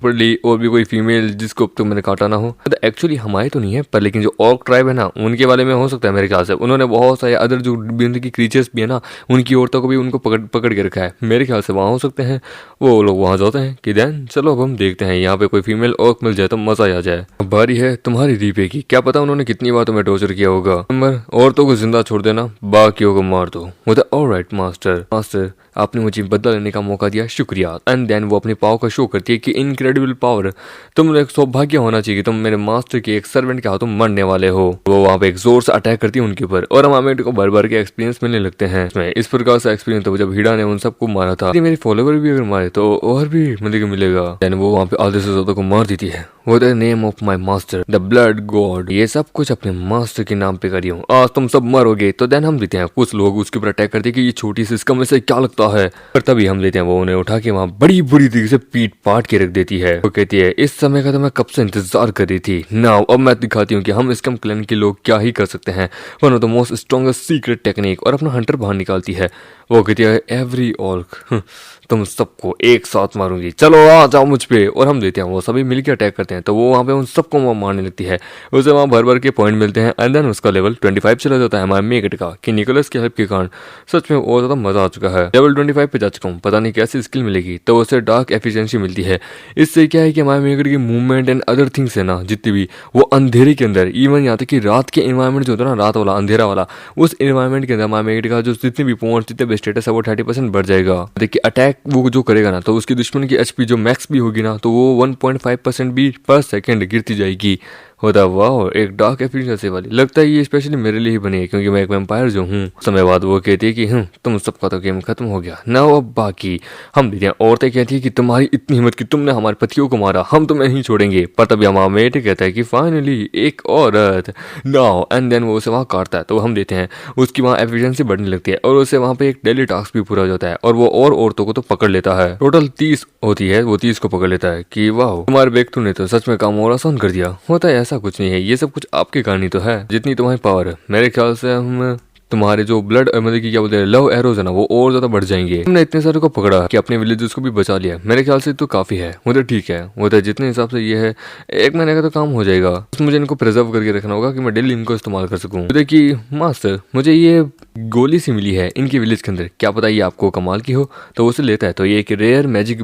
[SPEAKER 2] और भी कोई फीमेल जिसको अब तक मैंने काटा ना हो। तो एक्चुअली हमारे तो नहीं है पर लेकिन जो ऑर्क ट्राइब है ना उनके बारे में हो सकता है मेरे ख्याल से। उन्होंने बहुत सारे अदर जो की क्रीचर्स भी है ना उनकी औरतों को भी उनको पकड़ के रखा है। मेरे ख्याल से वहाँ हो सकते हैं, वो लोग वहाँ जाते हैं कि देन चलो अब हम देखते हैं यहाँ पे कोई फीमेल ऑर्क मिल जाए तो मजा आ जाए। बारी है तुम्हारी रीपे की, क्या पता उन्होंने कितनी बार तुम्हें टॉर्चर किया होगा। नंबर औरतों को जिंदा छोड़ देना, बाकियों को मार दो। ऑलराइट मास्टर, आपने मुझे बदला लेने का मौका दिया, शुक्रिया। एंड देन वो अपनी पावर का शो करती है कि इनक्रेडिबल पावर, तुम एक सौभाग्य होना चाहिए, तुम मेरे मास्टर के एक सर्वेंट के हाथों मरने वाले हो। वो वहाँ पे एक जोर से अटैक करती है उनके ऊपर और हम हमें को भर के एक्सपीरियंस मिलने लगते हैं। इस प्रकार से एक्सपीरियंस तो जब हीडा ने उन सबको मारा था, मेरे फॉलोवर भी अगर मारे तो और भी मतलब मिलेगा। देन वो वहाँ पे आधे से ज्यादा को मार देती है। वो the name of my master the blood God, ये सब कुछ अपने मास्टर के नाम पे करी हूँ, आज तुम सब मरोगे। तो देन हम देते हैं कुछ लोग उसके ऊपर अटैक करते हैं कि ये छोटी सी इसका में से क्या लगता है, पर तभी हम लेते हैं वो उन्हें उठा के वहाँ बड़ी बुरी तरीके से पीट पाट के रख देती है। वो कहती है इस समय का तो मैं कब से इंतजार कर रही थी। नाउ अब मैं दिखाती हूँ कि हम स्कम क्लैन के लोग क्या ही कर सकते हैं। One of the most strongest secret technique, और अपना हंटर बाहर निकालती है। वो कहती है एवरी ऑर्क, तुम सबको एक साथ मारूंगी, चलो आ जाओ मुझ पे। और हम देते हैं वो सभी मिलकर अटैक करते हैं तो वो वहाँ पे उन सबको मारने लगती है। उसे वहाँ भर के पॉइंट मिलते हैं एंड देन उसका लेवल 25 चला जाता है हमारे मेगड का कि निकोलस की हेल्प के कारण सच में और ज्यादा मजा आ चुका है। लेवल 25 पे जा चुका हूँ, पता नहीं कैसी स्किल मिलेगी। तो उसे डार्क एफिशिएंसी मिलती है। इससे क्या है कि हमारे मेगड की मूवमेंट एंड अदर थिंग्स है ना जितनी भी, वो अंधेरे के अंदर, इवन यहाँ तक कि रात के इन्वायरमेंट जो होता है ना, रात वाला अंधेरा वाला, उस इन्वायरमेंट के अंदर हमारे मेगड का जो जितने भी पॉइंट जितने भी स्टेटस है वो 30% बढ़ जाएगा। देखिए अटैक वो जो करेगा ना तो उसकी दुश्मन की एचपी जो मैक्स भी होगी ना तो वो 1.5% भी पर सेकंड गिरती जाएगी। होता वाह, एक डार्क एफिशिएंसी वाली। लगता है ये स्पेशली मेरे लिए ही बनी है क्योंकि मैं एक वैम्पायर जो हूँ। समय बाद वो कहती है कि तुम सबका तो गेम खत्म हो गया ना। अब बाकी हम दीदियाँ औरतें कहती है कि तुम्हारी इतनी हिम्मत कि तुमने हमारे पतियों को मारा, हम तुम्हें नहीं छोड़ेंगे। पर तभी हमारा मेट कहता है कि फाइनली एक औरत नाउ, एंड देन वो उसे वहाँ काटता है। तो हम देते हैं उसकी वहाँ एफिशिएंसी बढ़ने लगती है और उसे वहाँ पे एक डेली टास्क भी पूरा हो जाता है और वो और औरतों को तो पकड़ लेता है। टोटल 30 होती है, वो 30 को पकड़ लेता है कि वाह तुम्हारे ब्रेकथ्रू ने तो सच में काम और आसान कर दिया। होता है ऐसा कुछ नहीं है, ये सब कुछ आपके कारण ही तो है। जितनी तुम्हारी पावर है मेरे ख्याल से हम तुम्हारे जो ब्लड मतलब कि क्या बोलते हैं लव एरोज है ना वो और ज्यादा बढ़ जाएंगे। हमने इतने सारे को पकड़ा कि अपने विलेजेस को भी बचा लिया, मेरे ख्याल से तो काफी है। उधर ठीक है, उधर जितने हिसाब से ये है 1 महीने का तो काम हो जाएगा। तो मुझे इनको प्रिजर्व करके रखना होगा कि मैं डेली इनको इस्तेमाल कर सकूं। देखिए मास्टर, मुझे ये गोली सी मिली है इनके विलेज के अंदर, क्या पता ये आपको कमाल की हो। तो उसे लेता है तो ये एक रेयर मैजिक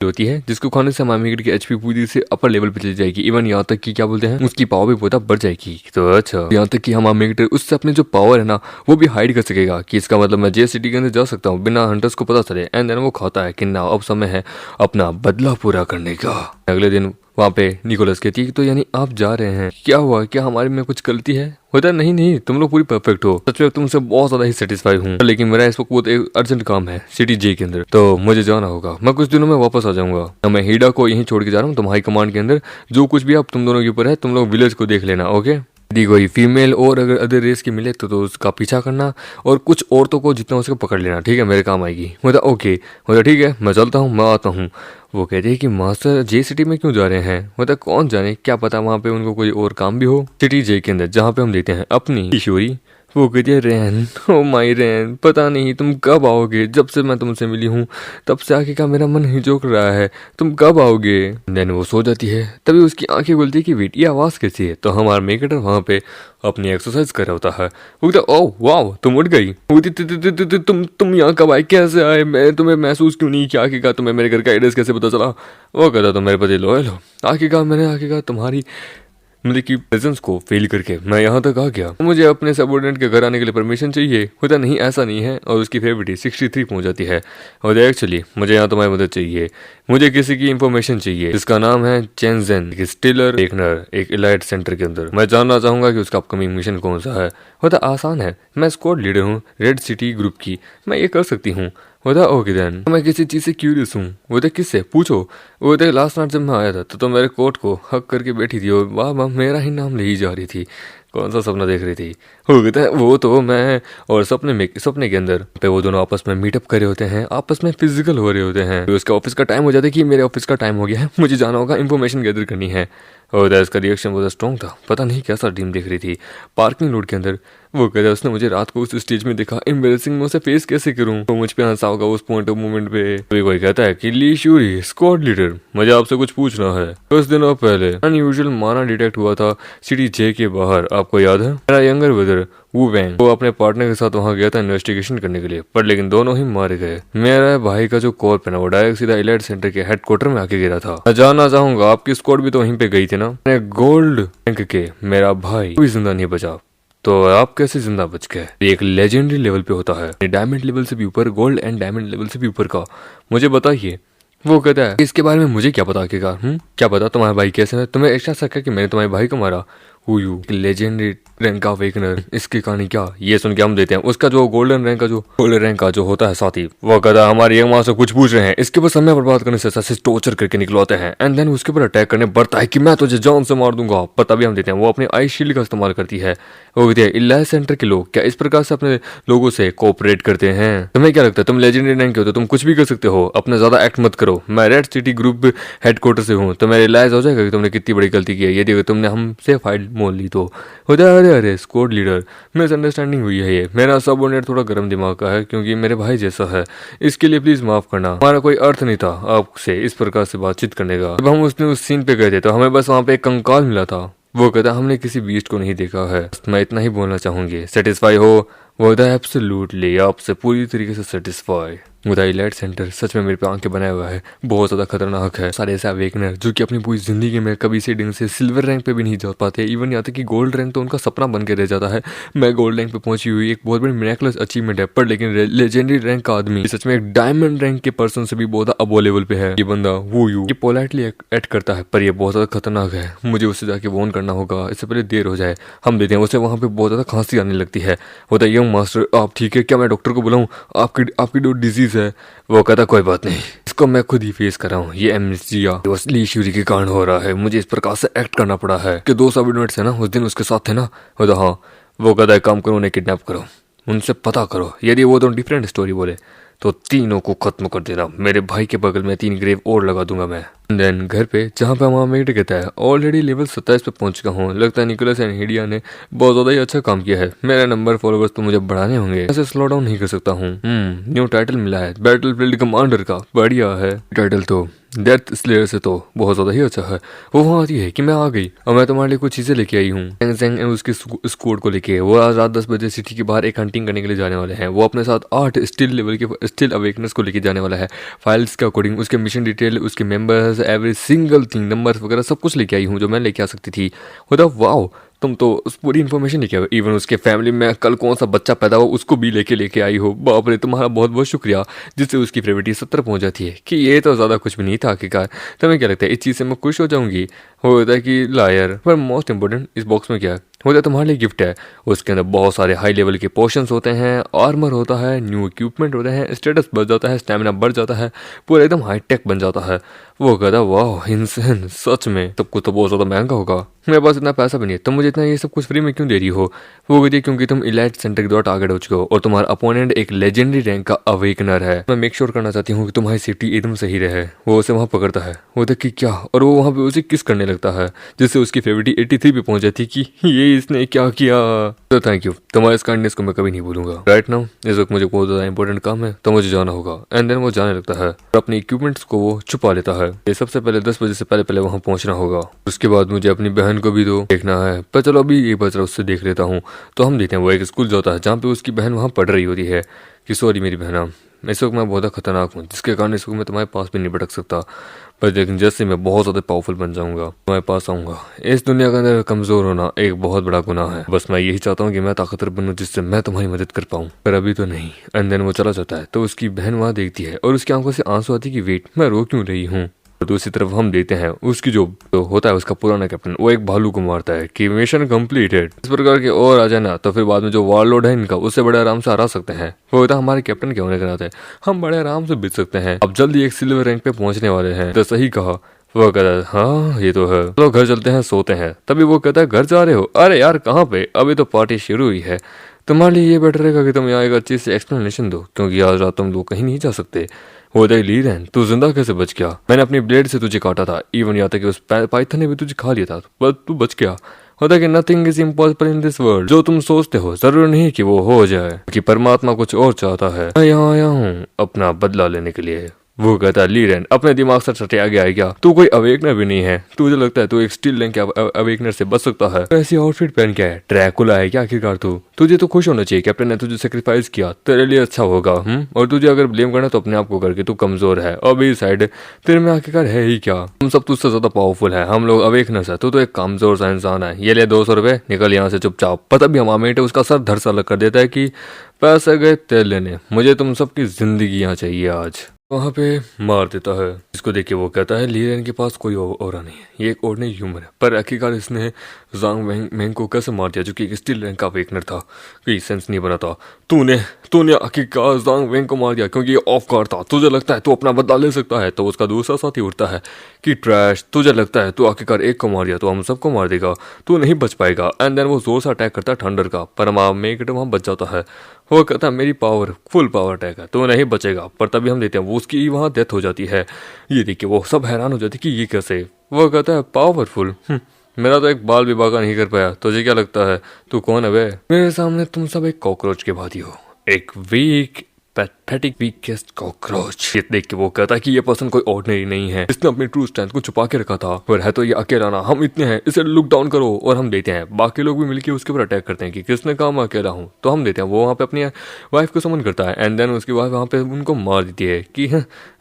[SPEAKER 2] होती है जिसको खाने से हमारे मेगड की एचपी पूरी से अपर लेवल पे चली जाएगी। इवन यहाँ तक कि क्या बोलते हैं उसकी पावर भी बहुत बढ़ जाएगी। तो अच्छा, यहाँ तक कि हमारा मेगड उससे अपने जो पावर है ना वो भी हाइड कर सकेगा कि इसका मतलब मैं जे सिटी के अंदर जा सकता हूँ बिना हंटर्स को पता चले। एंड देन वो खाता है कि ना अब समय है अपना बदला पूरा करने का। अगले दिन वहाँ पे निकोलस कहती है तो यानी आप जा रहे हैं, क्या हुआ, क्या हमारे में कुछ गलती है? होता है नहीं, तुम लोग पूरी परफेक्ट हो, सच में तुमसे बहुत ज्यादा ही सेटिस्फाई हूँ। लेकिन मेरा इस वक्त बहुत एक अर्जेंट काम है सिटी जे के अंदर, तो मुझे जाना होगा। मैं कुछ दिनों में वापस आ जाऊंगा। मैं हीडा को यहीं छोड़ के जा रहा हूँ तुम्हारी कमांड के अंदर। जो कुछ भी आप तुम दोनों के ऊपर है, तुम लोग विलेज को देख लेना। ओके, यदि कोई फीमेल और अगर अदर रेस की मिले तो उसका पीछा करना और कुछ औरतों को जितना उसको पकड़ लेना, ठीक है, मेरे काम आएगी। मतलब ओके, मतलब ठीक है, मैं चलता हूँ, मैं आता हूँ। वो कहते हैं कि मास्टर जे सिटी में क्यों जा रहे हैं? मतलब कौन जाने, क्या पता वहाँ पे उनको कोई और काम भी हो सिटी जे के अंदर जहाँ पे हम देते हैं अपनी किशोरी। वो कहती है रैन, ओ माई रैन, पता नहीं तुम कब आओगे। जब से मैं तुमसे मिली हूँ तब से आगे का मेरा मन हिचोक रहा है, तुम कब आओगे? देन वो सो जाती है। तभी उसकी आंखें खुलती है कि बेटी आवाज कैसी है। तो हमारा मेकटर वहाँ पे अपनी एक्सरसाइज कर रहा होता है। वो कहता ओह वाह तुम उठ गई। तुम यहाँ कब आए, कैसे आए? मैं तुम्हें महसूस क्यों नहीं किया? आखिरकार तुम्हें मेरे घर का एड्रेस कैसे पता चला? वो कहता तो मेरे पति लो आखिरकार मैंने तुम्हारी मतलब कि प्रेजेंस को फेल करके मैं यहाँ तक आ गया। मुझे अपने सबऑर्डिनेट के घर आने के लिए परमिशन चाहिए। होता नहीं, ऐसा नहीं है। और उसकी फेवरेट 63 पहुंच जाती है। और एक्चुअली मुझे यहाँ तुम्हारी मदद चाहिए। मुझे किसी की इंफॉर्मेशन चाहिए जिसका नाम है चेंजेन, एक स्टीलर वेगनर, एक इलाइट सेंटर के अंदर। मैं जानना चाहूंगा कि उसका अपकमिंग मिशन कौन सा है। होता आसान है, मैं स्क्वाड लीडर हूँ रेड सिटी ग्रुप की, मैं ये कर सकती हूँ। होता ओके देन, मैं किसी चीज से क्यूरियस हूँ। वो तो किससे पूछो। वो तो लास्ट नाइट जब मैं आया था तो मेरे कोट को हक करके बैठी थी और वाह वाह मेरा ही नाम ले ही जा रही थी। कौन सा सपना देख रही थी। हो गया था वो तो मैं, और सपने के अंदर पे वो दोनों आपस में मीटअप कर रहे होते हैं, आपस में फिजिकल हो रहे होते हैं। तो उसका ऑफिस का टाइम हो जाता है कि मेरे ऑफिस का टाइम हो गया है, मुझे जाना होगा, इन्फॉर्मेशन गैदर करनी है। और इसका रिएक्शन बहुत स्ट्रॉन्ग था। पता नहीं कैसा ड्रीम देख रही थी। पार्किंग लॉट के अंदर वो कहता है उसने मुझे रात को उस स्टेज में देखा, एम्बेरसिंग, मैं उसे फेस कैसे करूं। तो मुझ पे हंसा होगा उस पॉइंट ऑफ मोमेंट पे। कोई कोई कहता है कि ली श्यूरी स्क्वाड लीडर, मुझे आपसे कुछ पूछना है। कुछ दिनों पहले अनयूजुअल माना डिटेक्ट हुआ था सिटी जे के बाहर, आपको याद है। मेरा यंगर ब्रदर वू वैंग वो अपने पार्टनर के साथ वहां गया था इन्वेस्टिगेशन करने के लिए, पर लेकिन दोनों ही मारे गए। मेरा भाई का जो कॉर्प है ना वो डायरेक्ट सीधा इलाइट सेंटर के हेडक्वार्टर में आके गिरा था। मैं जानना चाहूंगा आपकी स्क्वाड भी तो वहीं पे गई थी ना। गोल्ड रैंक के मेरा भाई कोई जिंदा नहीं बचा, तो आप कैसे जिंदा बच गए। ये एक लेजेंडरी लेवल पे होता है, डायमंड लेवल से भी ऊपर, गोल्ड एंड डायमंड लेवल से भी ऊपर का। मुझे बताइए। वो कहता है इसके बारे में मुझे क्या पता आखिरकार। क्या पता तुम्हारा भाई कैसे है, तुम्हें ऐसा शक है कि मैंने तुम्हारे भाई को मारा। हुयू लेजेंडरी रैंक का वेकनर, इसकी कहानी क्या। ये सुन के हम देते हैं उसका जो गोल्डन रैंक का जो होता है साथी, वो कहता है हमारे यंग मास्टर कुछ पूछ रहे हैं, इसके ऊपर समय बर्बाद करने से अच्छा टॉर्चर करके निकलवाते हैं। एंड देन उसके ऊपर अटैक करने बढ़ता है कि मैं तुझे जान से मार दूंगा। पर तभी हम देते हैं वो अपने आई शील्ड का इस्तेमाल करती है। वो कहती है इलाइट सेंटर के लोग क्या इस प्रकार से अपने लोगों से कोऑपरेट करते हैं। तुम्हें क्या लगता है तुम लेजेंडरी रैंक के हो तो तुम कुछ भी कर सकते हो, अपना ज्यादा एक्ट मत करो। मैं रेड सिटी ग्रुप हेडक्वार्टर से हूँ, तो मैं रियलाइज हो जाएगा कि तुमने कितनी बड़ी गलती की है यदि तुमने हमसे फाइल मोल ली तो। अरे स्क्वाड लीडर मिसअंडरस्टैंडिंग हुई है, ये मेरा सबऑर्डिनेट थोड़ा गर्म दिमाग का है क्योंकि मेरे भाई जैसा है, इसके लिए प्लीज माफ करना। हमारा कोई अर्थ नहीं था आपसे इस प्रकार से बातचीत करने का। जब हम उस सीन पे गए थे तो हमें बस वहाँ पे एक कंकाल मिला था। वो कहता हमने किसी बीस्ट को नहीं देखा है। मैं इतना ही बोलना चाहूंगी, सेटिस्फाई हो। वो कहता एब्सोल्युटली, आपसे पूरी तरीके से सेटिस्फाई। इलाइट सेंटर सच में मेरे पे आंखें बनाया हुआ है, बहुत ज्यादा खतरनाक है। सारे ऐसे अवेकनर जो कि अपनी पूरी जिंदगी में कभी से ढंग से सिल्वर रैंक पे भी नहीं जा पाते, इवन यहाँ तक कि गोल्ड रैंक तो उनका सपना बन के रह जाता है। मैं गोल्ड रैंक पे पहुंची हुई एक बहुत बड़ी मिरेकलस अचीवमेंट है, पर लेकिन लेजेंडरी रैंक का आदमी सच में एक डायमंड रैंक के पर्सन से भी बहुत अबो लेवल पे है। ये बंदा वो ये पोलाइटली एक्ट करता है, पर ये बहुत ज्यादा खतरनाक है। मुझे उससे जाके वॉर्न करना होगा इससे पहले देर हो जाए। हम देते हैं उसे वहां पे बहुत ज्यादा खांसी आने लगती है। होता है यंग मास्टर आप ठीक है क्या, मैं डॉक्टर को बुलाऊं, आपकी जो डिजीज है। वो कहता कोई बात नहीं, इसको मैं खुद ही फेस कर रहा हूँ, ये एमनेस्टिया ली श्यूरी के कारण हो रहा है, मुझे इस प्रकार से एक्ट करना पड़ा है। कि 2 सबऑर्डिनेट्स है ना उस दिन उसके साथ थे ना। होता हाँ। वो कहता है काम करो, उन्हें किडनैप करो, उनसे पता करो, यदि वो दोनों डिफरेंट स्टोरी बोले तो तीनों को खत्म कर देना। मेरे भाई के बगल में 3 ग्रेव और लगा दूंगा मैं। देन घर पे जहाँ पे हमारा मेट कहता है ऑलरेडी लेवल 27 पे पहुंच चुका हूँ, लगता है निकोलस एंड हिडिया ने बहुत ज्यादा ही अच्छा काम किया है। मेरा नंबर फॉलोवर्स तो मुझे बढ़ाने होंगे, ऐसे स्लो डाउन नहीं कर सकता हूँ। न्यू टाइटल मिला है बैटलफील्ड कमांडर का, बढ़िया है टाइटल तो। डेथ स्लेयर से तो बहुत ज्यादा ही अच्छा है। वो वहाँ आती है कि मैं आ गई और मैं तुम्हारे लिए कुछ चीजें लेके आई हूँ। जेंग उसके स्क्वाड को लेके वो आज रात 10 बजे सिटी के बाहर एक हंटिंग करने के लिए जाने वाले हैं। वो अपने साथ 8 स्टिल लेवल के स्टिल अवेकनेस को लेके जाने वाला है। फाइल्स के अकॉर्डिंग उसके मिशन डिटेल, उसके members, every single thing, numbers वगैरह सब कुछ लेके आई हूँ जो मैं लेके आ सकती थी। होता वाओ तुम तो उस पूरी इन्फॉर्मेशन लेके आओ, इवन उसके फैमिली में कल कौन सा बच्चा पैदा हो उसको भी लेके आई हो। बाप रे तुम्हारा बहुत बहुत शुक्रिया, जिससे उसकी फेवरेट 70 पहुंच जाती है। कि ये तो ज्यादा कुछ भी नहीं था आखिरकार। तुम्हें क्या लगता है इस चीज से मैं खुश हो जाऊंगी। होता है कि लायर, पर मोस्ट इंपोर्टेंट इस बॉक्स में क्या है, होता है तुम्हारे लिए गिफ्ट है। उसके अंदर बहुत सारे हाई लेवल के पोशंस होते हैं, आर्मर होता है, न्यू इक्विपमेंट होते हैं, स्टेटस बढ़ जाता है, स्टेमिना बढ़ जाता है, पूरा एकदम हाईटेक बन जाता है। वो कहता वाह इंसान, सच में सब कुछ तो बहुत ज्यादा महंगा होगा, मेरे पास इतना पैसा भी नहीं है, तुम मुझे इतना ये सब कुछ फ्री में क्यों दे रही हो। वो कहती है क्योंकि तुम इलाइट सेंटर के द्वारा टारगेट हो चुके हो और तुम्हारा अपोनेंट एक लेजेंडरी रैंक का अवेकनर है। मैं मेक श्योर करना चाहती हूँ कि तुम्हारी सेफ्टी एकदम सही रहे। वो उसे वहां पकड़ता है, वो कि क्या, और वो वहां पे उसे किस करने लगता है, जिससे उसकी फेवरेट 83 पे पहुंच जाती कि ये इसने क्या किया। तो थैंक यू, तुम्हारे इस काइंडनेस को मैं कभी नहीं भूलूंगा। राइट नाउ इस वक्त मुझे बहुत ज्यादा इंपॉर्टेंट काम है तो मुझे जाना होगा। एंड देन वो जाने लगता है और अपने इक्विपमेंट्स को वो छुपा लेता है। ये सबसे पहले 10 बजे से पहले वहां पहुंचना होगा। उसके बाद मुझे अपनी बहन को भी तो देखना है, पर चलो अभी एक बार उससे देख लेता हूँ। तो हम देखते हैं वो एक स्कूल जाता है जहाँ पे उसकी बहन वहाँ पढ़ रही होती है कि सॉरी मेरी बहना, इस वक्त मैं बहुत खतरनाक हूँ, जिसके कारण इस वक्त मैं तुम्हारे पास भी नहीं भटक सकता। पर लेकिन जैसे मैं बहुत ज़्यादा पावरफुल बन जाऊंगा तुम्हारे पास आऊंगा। इस दुनिया के अंदर कमज़ोर होना एक बहुत बड़ा गुनाह है। बस मैं यही चाहता हूँ कि मैं ताकतवर बनूं, जिससे मैं तुम्हारी मदद कर पाऊँ, पर अभी तो नहीं। एंड देन वो चला जाता है तो उसकी बहन वहाँ देखती है और उसकी आंखों से आंसू आती कि वेट, मैं रो क्यों रही हूँ। और दूसरी तरफ हम देखते हैं उसकी जो होता है उसका पुराना कैप्टन, वो एक भालू को मारता है कि मिशन कंप्लीटेड। इस प्रकार के और आ जाना तो फिर बाद में जो वारलॉर्ड है इनका, उससे बड़े आराम से हरा सकते हैं। वो होता है हमारे कैप्टन के होने के नाते हम बड़े आराम से बीत सकते हैं। अब जल्दी एक सिल्वर रैंक पे पहुंचने वाले हैं। तो सही कहा। वो कहता है हाँ ये तो है, चलो घर चलते हैं, सोते हैं। तभी वो कहता है घर जा रहे हो? अरे यार कहाँ पे, अभी तो पार्टी शुरू हुई है। तुम्हारे लिए ये बेटर रहेगा कि तुम यहाँ एक अच्छी सी एक्सप्लेनेशन दो, क्योंकि आज रात तुम लोग कहीं नहीं जा सकते। वो देख ली रैन, तू जिंदा कैसे बच गया? मैंने अपनी ब्लेड से तुझे काटा था, इवन यहाँ तक कि उस पाइथन ने भी तुझे खा लिया था, पर तू बच गया। होता कि nothing is impossible in this world. जो तुम सोचते हो जरूर नहीं कि वो हो जाए, कि परमात्मा कुछ और चाहता है। मैं यहाँ आया हूँ अपना बदला लेने के लिए। वो कहता है लीरन, अपने दिमाग से सटिया गया है क्या? तू कोई अवेकनर भी नहीं है। तुझे लगता है तू एक स्टील रैंक के अवेकनर से बच सकता है? ऐसी आउटफिट पहन के है, ड्रैकुला है क्या आखिरकार तू? तुझे तो खुश होना चाहिए, कैप्टन ने तुझे सेक्रीफाइस किया, तेरे लिए अच्छा होगा। और तुझे अगर ब्लेम करना तो अपने आप को करके, तू कमजोर है। और मेरी साइड तेरे में आखिरकार है ही क्या? हम सब तुझसे ज्यादा पावरफुल है, हम लोग अवेकनर्स है, तू तो एक कमजोर सा इंसान है। ये ले 200 रुपए, निकल यहाँ से चुपचाप। पता भी हमारा मेट है, उसका सर धर सा अलग कर देता है कि पैसे गए तेल लेने, मुझे तुम सबकी जिंदगी यहाँ चाहिए आज। वहाँ पे मार देता है। इसको देख के वो कहता है लीरन के पास कोई औरा नहीं है, ये एक ऑर्डिनरी ह्यूमन है। पर आखिरकार इसने जांग वेंग को कैसे मार दिया, जो कि एक स्टील रैंक का वेकनर था? कोई सेंस नहीं बना था। तूने आखिरकार जांग वेंग को मार दिया क्योंकि ये ऑफ गार्ड था। तुझे लगता है तू अपना बदला ले सकता है? तो उसका दूसरा साथी उठता है कि ट्रैश, तुझे लगता है तू आखिरकार एक को मार दिया तो हम सबको मार देगा, तू नहीं बच पाएगा। एंड देन वो जोर से अटैक करता है थंडर का, पर मेट वहाँ बच जाता है। वो कहता है मेरी पावर फुल पावर अटैक है, तो नहीं बचेगा। पर तभी हम देते हैं वो उसकी वहाँ डेथ हो जाती है। ये देखिए वो सब हैरान हो जाती है कि ये कैसे। वो कहता है पावरफुल, मेरा तो एक बाल भी बाका नहीं कर पाया, तुझे क्या लगता है तू कौन है बे? मेरे सामने तुम सब एक कॉकरोच के भांति हो, एक वीक पैथेटिक वीकेस्ट कॉकरोच। ये देख के वो कहता है कि ये पर्सन कोई ऑर्डिनरी नहीं है, इसने अपनी ट्रू स्ट्रेंथ को छुपा के रखा था, पर है तो ये अकेला ना। हम इतने हैं, इसे लुक डाउन करो। और हम देते हैं बाकी लोग भी मिलकर उसके ऊपर अटैक करते हैं कि किसने कहा मैं अकेला हूँ। तो हम देते हैं वो वहाँ पे अपनी वाइफ को समन करता है। एंड देन उसकी वाइफ वहाँ पे उनको मार देती है कि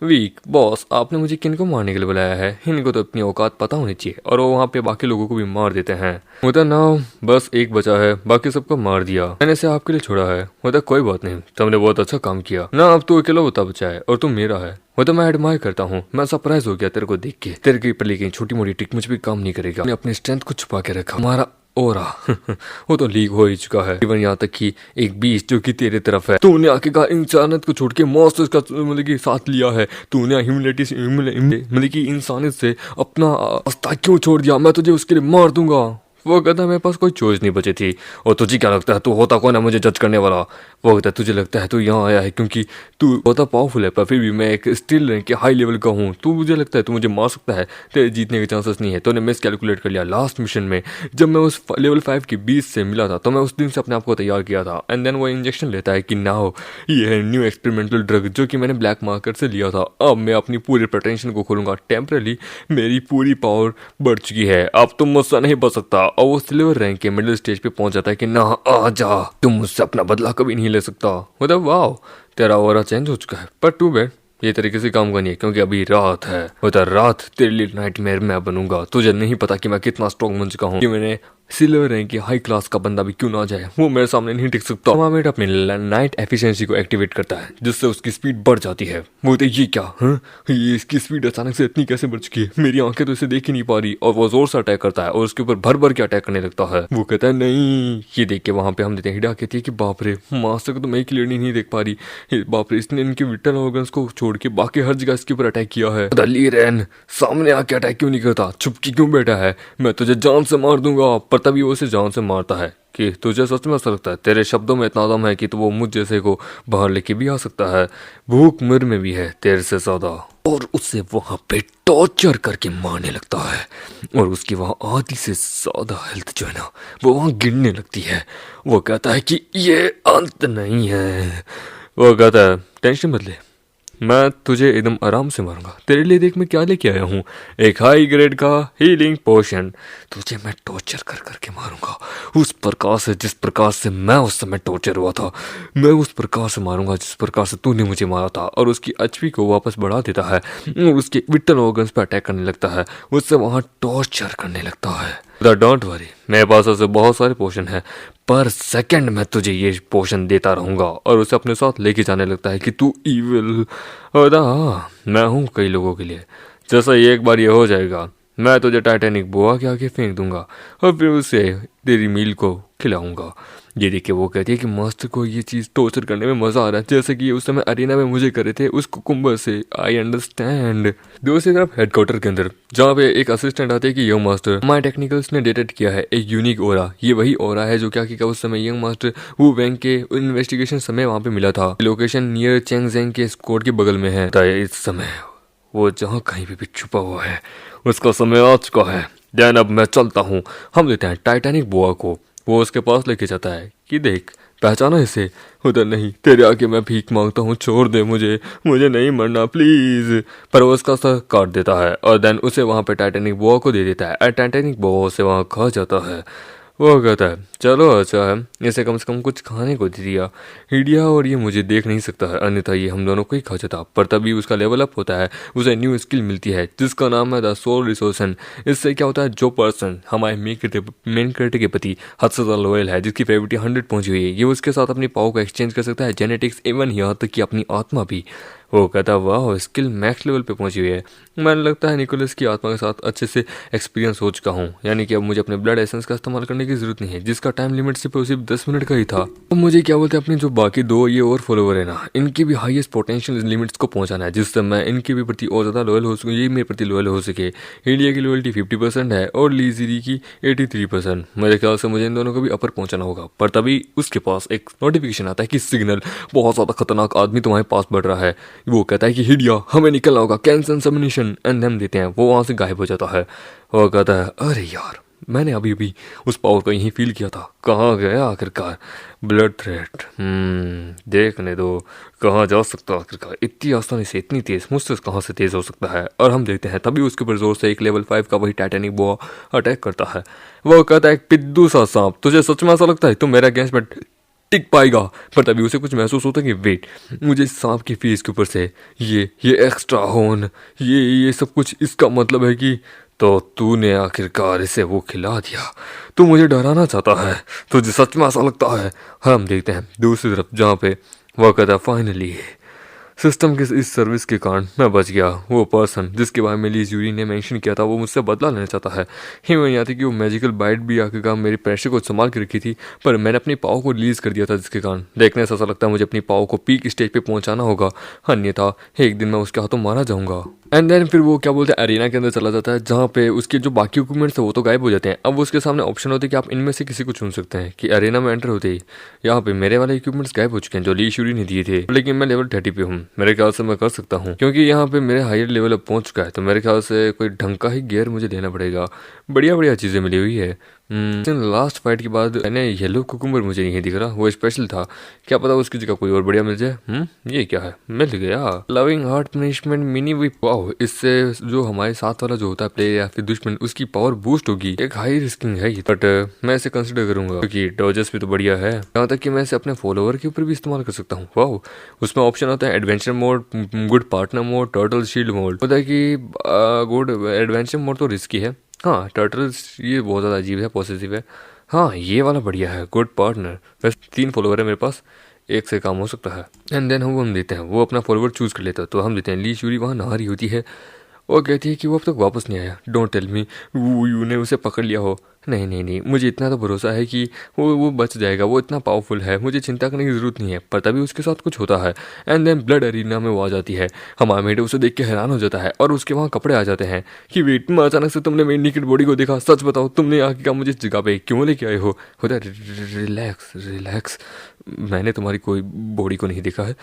[SPEAKER 2] वीक बॉस, आपने मुझे किनको मारने के लिए बुलाया है? इनको तो अपनी औकात पता होनी चाहिए। और वो वहाँ पे बाकी लोगों को भी मार देते हैं। होता ना बस एक बचा है, बाकी सबको मार दिया, मैंने इसे आपके लिए छोड़ा है। होता कोई बात नहीं, तुमने बहुत अच्छा काम किया ना, अब तू अकेला होता बचा है और तुम मेरा है। वो तो मैं एडमायर करता हूँ, मैं सरप्राइज हो गया तेरे को देख के। तेरे की पर लेकिन छोटी मोटी ट्रिक मुझ भी काम नहीं करेगा। मैंने अपनी स्ट्रेंथ को छुपा के रखा, हमारा ओरा वो तो लीक हो ही चुका है। इवन यहाँ तक कि एक बीच जो कि तेरे तरफ है, तूने आखिरकार इंसानियत को छोड़ के मॉन्स्टर्स का मतलब कि साथ लिया है। तूने ह्यूमैनिटी मतलब कि इंसानियत से अपना रास्ता क्यों छोड़ दिया? मैं तुझे उसके लिए मार दूंगा। वो कहता मेरे पास कोई चॉइस नहीं बची थी। और तुझे क्या लगता है तू होता कौन है मुझे जज करने वाला? वो कहता है तुझे लगता है तू यहाँ आया है क्योंकि तू होता पावरफुल है, पर फिर भी मैं एक स्टील रैंक के हाई लेवल का हूँ। तू मुझे लगता है तू मुझे मार सकता है, तेरे जीतने के चांसेस नहीं है। तूने मिस कैलकुलेट कर लिया। लास्ट मिशन में जब मैं उस लेवल 5 के 20 से मिला था तो मैं उस दिन से अपने आप को तैयार किया था। एंड देन वो इंजेक्शन लेता है कि नाउ ये है न्यू एक्सपेरिमेंटल ड्रग जो कि मैंने ब्लैक मार्केट से लिया था। अब मैं अपनी पूरी पोटेंशियल को खोलूंगा। टेम्परली मेरी पूरी पावर बढ़ चुकी है, अब तुम मुझसे नहीं बच सकता। और वो सिल्वर रैंक के मिडिल स्टेज पे पहुंच जाता है कि ना आ जा, तुम मुझसे अपना बदला कभी नहीं ले सकता। मतलब वाह, तेरा ऑरा चेंज हो चुका है। पर टू बैड ये तरीके से काम करनी है क्योंकि अभी रात है। होता रात तेरे लिए नाइटमेयर मैं बनूंगा। तुझे नहीं पता कि मैं कितना स्ट्रॉन्ग बन चुका हूँ, कि मैंने सिल्वर रैंक की हाई क्लास का बंदा भी क्यों ना जाए, वो मेरे सामने नहीं टिक सकता। हमामेट अपनी नाइट एफिशिएंसी को एक्टिवेट करता है जिससे उसकी स्पीड बढ़ जाती है। वो तो ये क्या ये इसकी स्पीड अचानक से इतनी कैसे बढ़ चुकी है? मेरी आंखें तो इसे देख ही नहीं पा रही। और वो जोर से अटैक करता है और उसके ऊपर भर भर के अटैक करने लगता है। वो कहता है नहीं। ये देख के वहां पे हम देते हैं हिडा कहती है कि बाप रे, मास्टर को तो मैं क्लियरली नहीं देख पा रही। बाप रे, इसने इनके विटल ऑर्गन्स को छोड़ के बाकी हर जगह इसके ऊपर अटैक किया है। लीरन सामने आके अटैक क्यों नहीं करता? चुपकी क्यों बैठा है? मैं तुझे जान से मार दूंगा। पर तभी वो उसे जान से मारता है कि तुझे सच में ऐसा लगता है? तेरे शब्दों में इतना दम है कि तू वो मुझ जैसे को बाहर लेके भी आ सकता है। भूख मिर में भी है तेरे से ज्यादा। और उसे वहां पे टॉर्चर करके मारने लगता है और उसकी वहां आधी से ज्यादा हेल्थ जो है ना वो वहां गिरने लगती है। वो कहता है कि ये अंत नहीं है। वो कहता है टेंशन मत ले, मैं तुझे एकदम आराम से मारूंगा। तेरे लिए देख मैं क्या लेके आया हूँ, एक हाई ग्रेड का हीलिंग पोशन। तुझे मैं टॉर्चर कर करके मारूंगा उस प्रकार से जिस प्रकार से मैं उस समय टॉर्चर हुआ था। मैं उस प्रकार से मारूंगा जिस प्रकार से तूने मुझे मारा था, और उसकी एचपी को वापस बढ़ा देता है और उसके विटल ऑर्गन्स पर अटैक करने लगता है, उससे वहां टॉर्चर करने लगता है। डोंट वरी, मेरे पास ऐसे बहुत सारे पोशन है, पर सेकंड मैं तुझे ये पोशन देता रहूंगा। और उसे अपने साथ लेके जाने लगता है कि तू इविल होता। मैं हूँ कई लोगों के लिए। जैसा ये एक बार ये हो जाएगा, मैं तुझे टाइटैनिक बोआ के आगे फेंक दूंगा और फिर उसे तेरी मील को खिलाऊंगा। ये देख के वो कहती है कि मास्टर को ये चीज़ टॉर्चर करने में मज़ा आ रहा है, जैसे कि उस समय अरीना में मुझे करे थे उस कुकुम्बर से। I understand. दूसरी तरफ हेडक्वार्टर के अंदर जहाँ पे एक असिस्टेंट आते हैं कि यंग मास्टर माय टेक्निकल्स ने डिटेक्ट किया है एक यूनिक ओरा। ये वही ओरा है जो क्या कि उस समय यंग मास्टर वो बैंक के इन्वेस्टिगेशन समय वहाँ पे मिला था। लोकेशन नियर चेंगजेंग के स्क्वाड के बगल में है। इस समय वो जहाँ कहीं भी छुपा हुआ है उसका समय आ चुका है। देन अब मैं चलता हूँ। हम लेते हैं टाइटैनिक बोआ को। वो उसके पास लेके जाता है कि देख पहचाना इसे। उधर नहीं, तेरे आगे मैं भीख मांगता हूँ, छोड़ दे मुझे, मुझे नहीं मरना प्लीज। पर वो उसका सर काट देता है और देन उसे वहाँ पे टाइटैनिक बोआ को दे देता है और टाइटैनिक बोआ उसे वहाँ खा जाता है। वो कहता है चलो अच्छा है, इसे कम से कम कुछ खाने को दे दिया। हिडिया और ये मुझे देख नहीं सकता है, अन्यथा ये हम दोनों को ही खा जाता। पर तभी उसका लेवल अप होता है, उसे न्यू स्किल मिलती है जिसका नाम है द सोल रिसोर्सन। इससे क्या होता है, जो पर्सन हमारे मेन कैरेक्टर के प्रति हद से ज़्यादा लॉयल है, जिसकी फेवरेट 100 पहुंची हुई है, ये उसके साथ अपनी पावर को एक्सचेंज कर सकता है, जेनेटिक्स इवन यहाँ तक कि अपनी आत्मा भी। वो कहता वाह स्किल मैक्स लेवल पे पहुंची हुई है। मैंने लगता है निकोलस की आत्मा के साथ अच्छे से एक्सपीरियंस हो चुका हूँ, यानी कि अब मुझे अपने ब्लड एसेंस का इस्तेमाल करने की जरूरत नहीं है, जिसका टाइम लिमिट सिर्फ 10 मिनट का ही था। अब मुझे क्या बोलते हैं अपने जो बाकी दो ये और फॉलोवर है ना, इनकी भी हाईएस्ट पोटेंशियल लिमिट्स को पहुंचाना है, जिससे मैं इनके भी प्रति और ज़्यादा लॉयल हो सकूँ, ये मेरे प्रति लॉयल हो सके। इंडिया की लॉयल्टी 50% है और लीजीरी की 83%। मेरे ख्याल से मुझे इन दोनों को भी अपर पहुंचाना होगा। पर तभी उसके पास एक नोटिफिकेशन आता है कि सिग्नल, बहुत ज़्यादा खतरनाक आदमी तुम्हारे पास बढ़ रहा है। वो कहता है कि हिडिया हमें निकलना होगा, कैंसन सबमिशन, एंड हम देते हैं। वो वहाँ से गायब हो जाता है। वो कहता है अरे यार मैंने अभी भी उस पावर को यहीं फील किया था, कहाँ गया आखिरकार। ब्लड थ्रेट, देखने दो कहाँ जा सकता आखिरकार, इतनी आसानी से इतनी तेज मुझसे कहाँ से तेज हो सकता है। और हम देखते हैं तभी उसके ऊपर जोर से एक लेवल 5 का वही टाइटैनिक बोआ अटैक करता है। वो कहता है पिद्दू सा सांप, तुझे सच में ऐसा लगता है तुम मेरे अगेंस्ट में टिक पाएगा। पर तभी उसे कुछ महसूस होता है कि वेट, मुझे इस सांप की फेस के ऊपर से ये एक्स्ट्रा होन, ये सब कुछ, इसका मतलब है कि तो तूने आखिरकार इसे वो खिला दिया, तू मुझे डराना चाहता है, तुझे सच में ऐसा लगता है। हम देखते हैं दूसरी तरफ जहाँ पे वह कहता फाइनली सिस्टम के इस सर्विस के कारण मैं बच गया। वो पर्सन जिसके बारे में लीज यूरी ने मेंशन किया था वो मुझसे बदला लेना चाहता है। ही वही आती कि वो मैजिकल बाइट भी आखिरकार मेरी प्रेशर को संभाल के रखी थी, पर मैंने अपनी पावर को रिलीज कर दिया था, जिसके कारण देखने से ऐसा लगता है मुझे अपनी पावर को पीक स्टेज पे पहुंचाना होगा, अन्यथा एक दिन मैं उसके हाथों मारा जाऊंगा। एंड देन फिर वो क्या बोलते हैं अरीना के अंदर चला जाता है, जहाँ पे उसके जो बाकी इक्विपमेंट्स है वो तो गायब हो जाते हैं। अब उसके सामने ऑप्शन होते हैं कि आप इनमें से किसी को चुन सकते हैं। कि अरीना में एंटर होते ही यहाँ पे मेरे वाले इक्विपमेंट्स गायब हो चुके हैं जो ली शूरी ने दिए थे, लेकिन मैं लेवल 30 पे हूँ, मेरे ख्याल से मैं कर सकता हूँ, क्योंकि यहाँ पे मेरे हायर लेवल अब पहुंच चुका है। तो मेरे ख्याल से कोई ढंग का ही गियर मुझे लेना पड़ेगा। बढ़िया बढ़िया चीज़ें मिली हुई है। लास्ट फाइट के बाद मैंने येलो कुकुम्बर मुझे नहीं दिख रहा, वो स्पेशल था, क्या पता उसकी जगह कोई और बढ़िया मिल जाए। ये क्या है, मिल गया loving heart punishment mini whip. Wow, इससे जो हमारे साथ वाला जो होता है प्लेयर या फिर दुश्मन, उसकी पावर बूस्ट होगी। एक हाई रिस्किंग है ये, बट मैं इसे कंसिडर करूंगा क्योंकि डॉजेस भी तो बढ़िया है। यहाँ तक कि मैं इसे अपने फॉलोवर के ऊपर भी इस्तेमाल कर सकता हूँ। वाओ, उसमें ऑप्शन आता है adventure mode, good partner mode, turtle shield mode. होता है कि गुड एडवेंचर मोड तो रिस्की है, हाँ टर्टल्स ये बहुत ज़्यादा अजीब है, पॉजिटिव है। हाँ ये वाला बढ़िया है, गुड पार्टनर। वैसे 3 फॉलोवर है मेरे पास, एक से काम हो सकता है। एंड देन हम देते हैं, वो अपना फॉलोवर चूज कर लेता है। तो हम देते हैं ली शूरी वहाँ नहा रही होती है। वो कहती है कि वो अब तक वापस नहीं आया, डोंट टेल मी वो यू ने उसे पकड़ लिया हो। नहीं नहीं नहीं, मुझे इतना तो भरोसा है कि वो बच जाएगा, वो इतना पावरफुल है, मुझे चिंता करने की ज़रूरत नहीं है। पर तभी उसके साथ कुछ होता है। एंड देन ब्लड अरीना में वो आ जाती है। हमारा मेड उसे देख के हैरान हो जाता है और उसके वहाँ कपड़े आ जाते हैं कि वेट में अचानक से तुमने मेरी निकट बॉडी को देखा, सच बताओ तुमने आके मुझे इस जगह पे क्यों लेके आए हो। होता है रिलैक्स रिलैक्स, मैंने तुम्हारी कोई बॉडी को नहीं देखा है,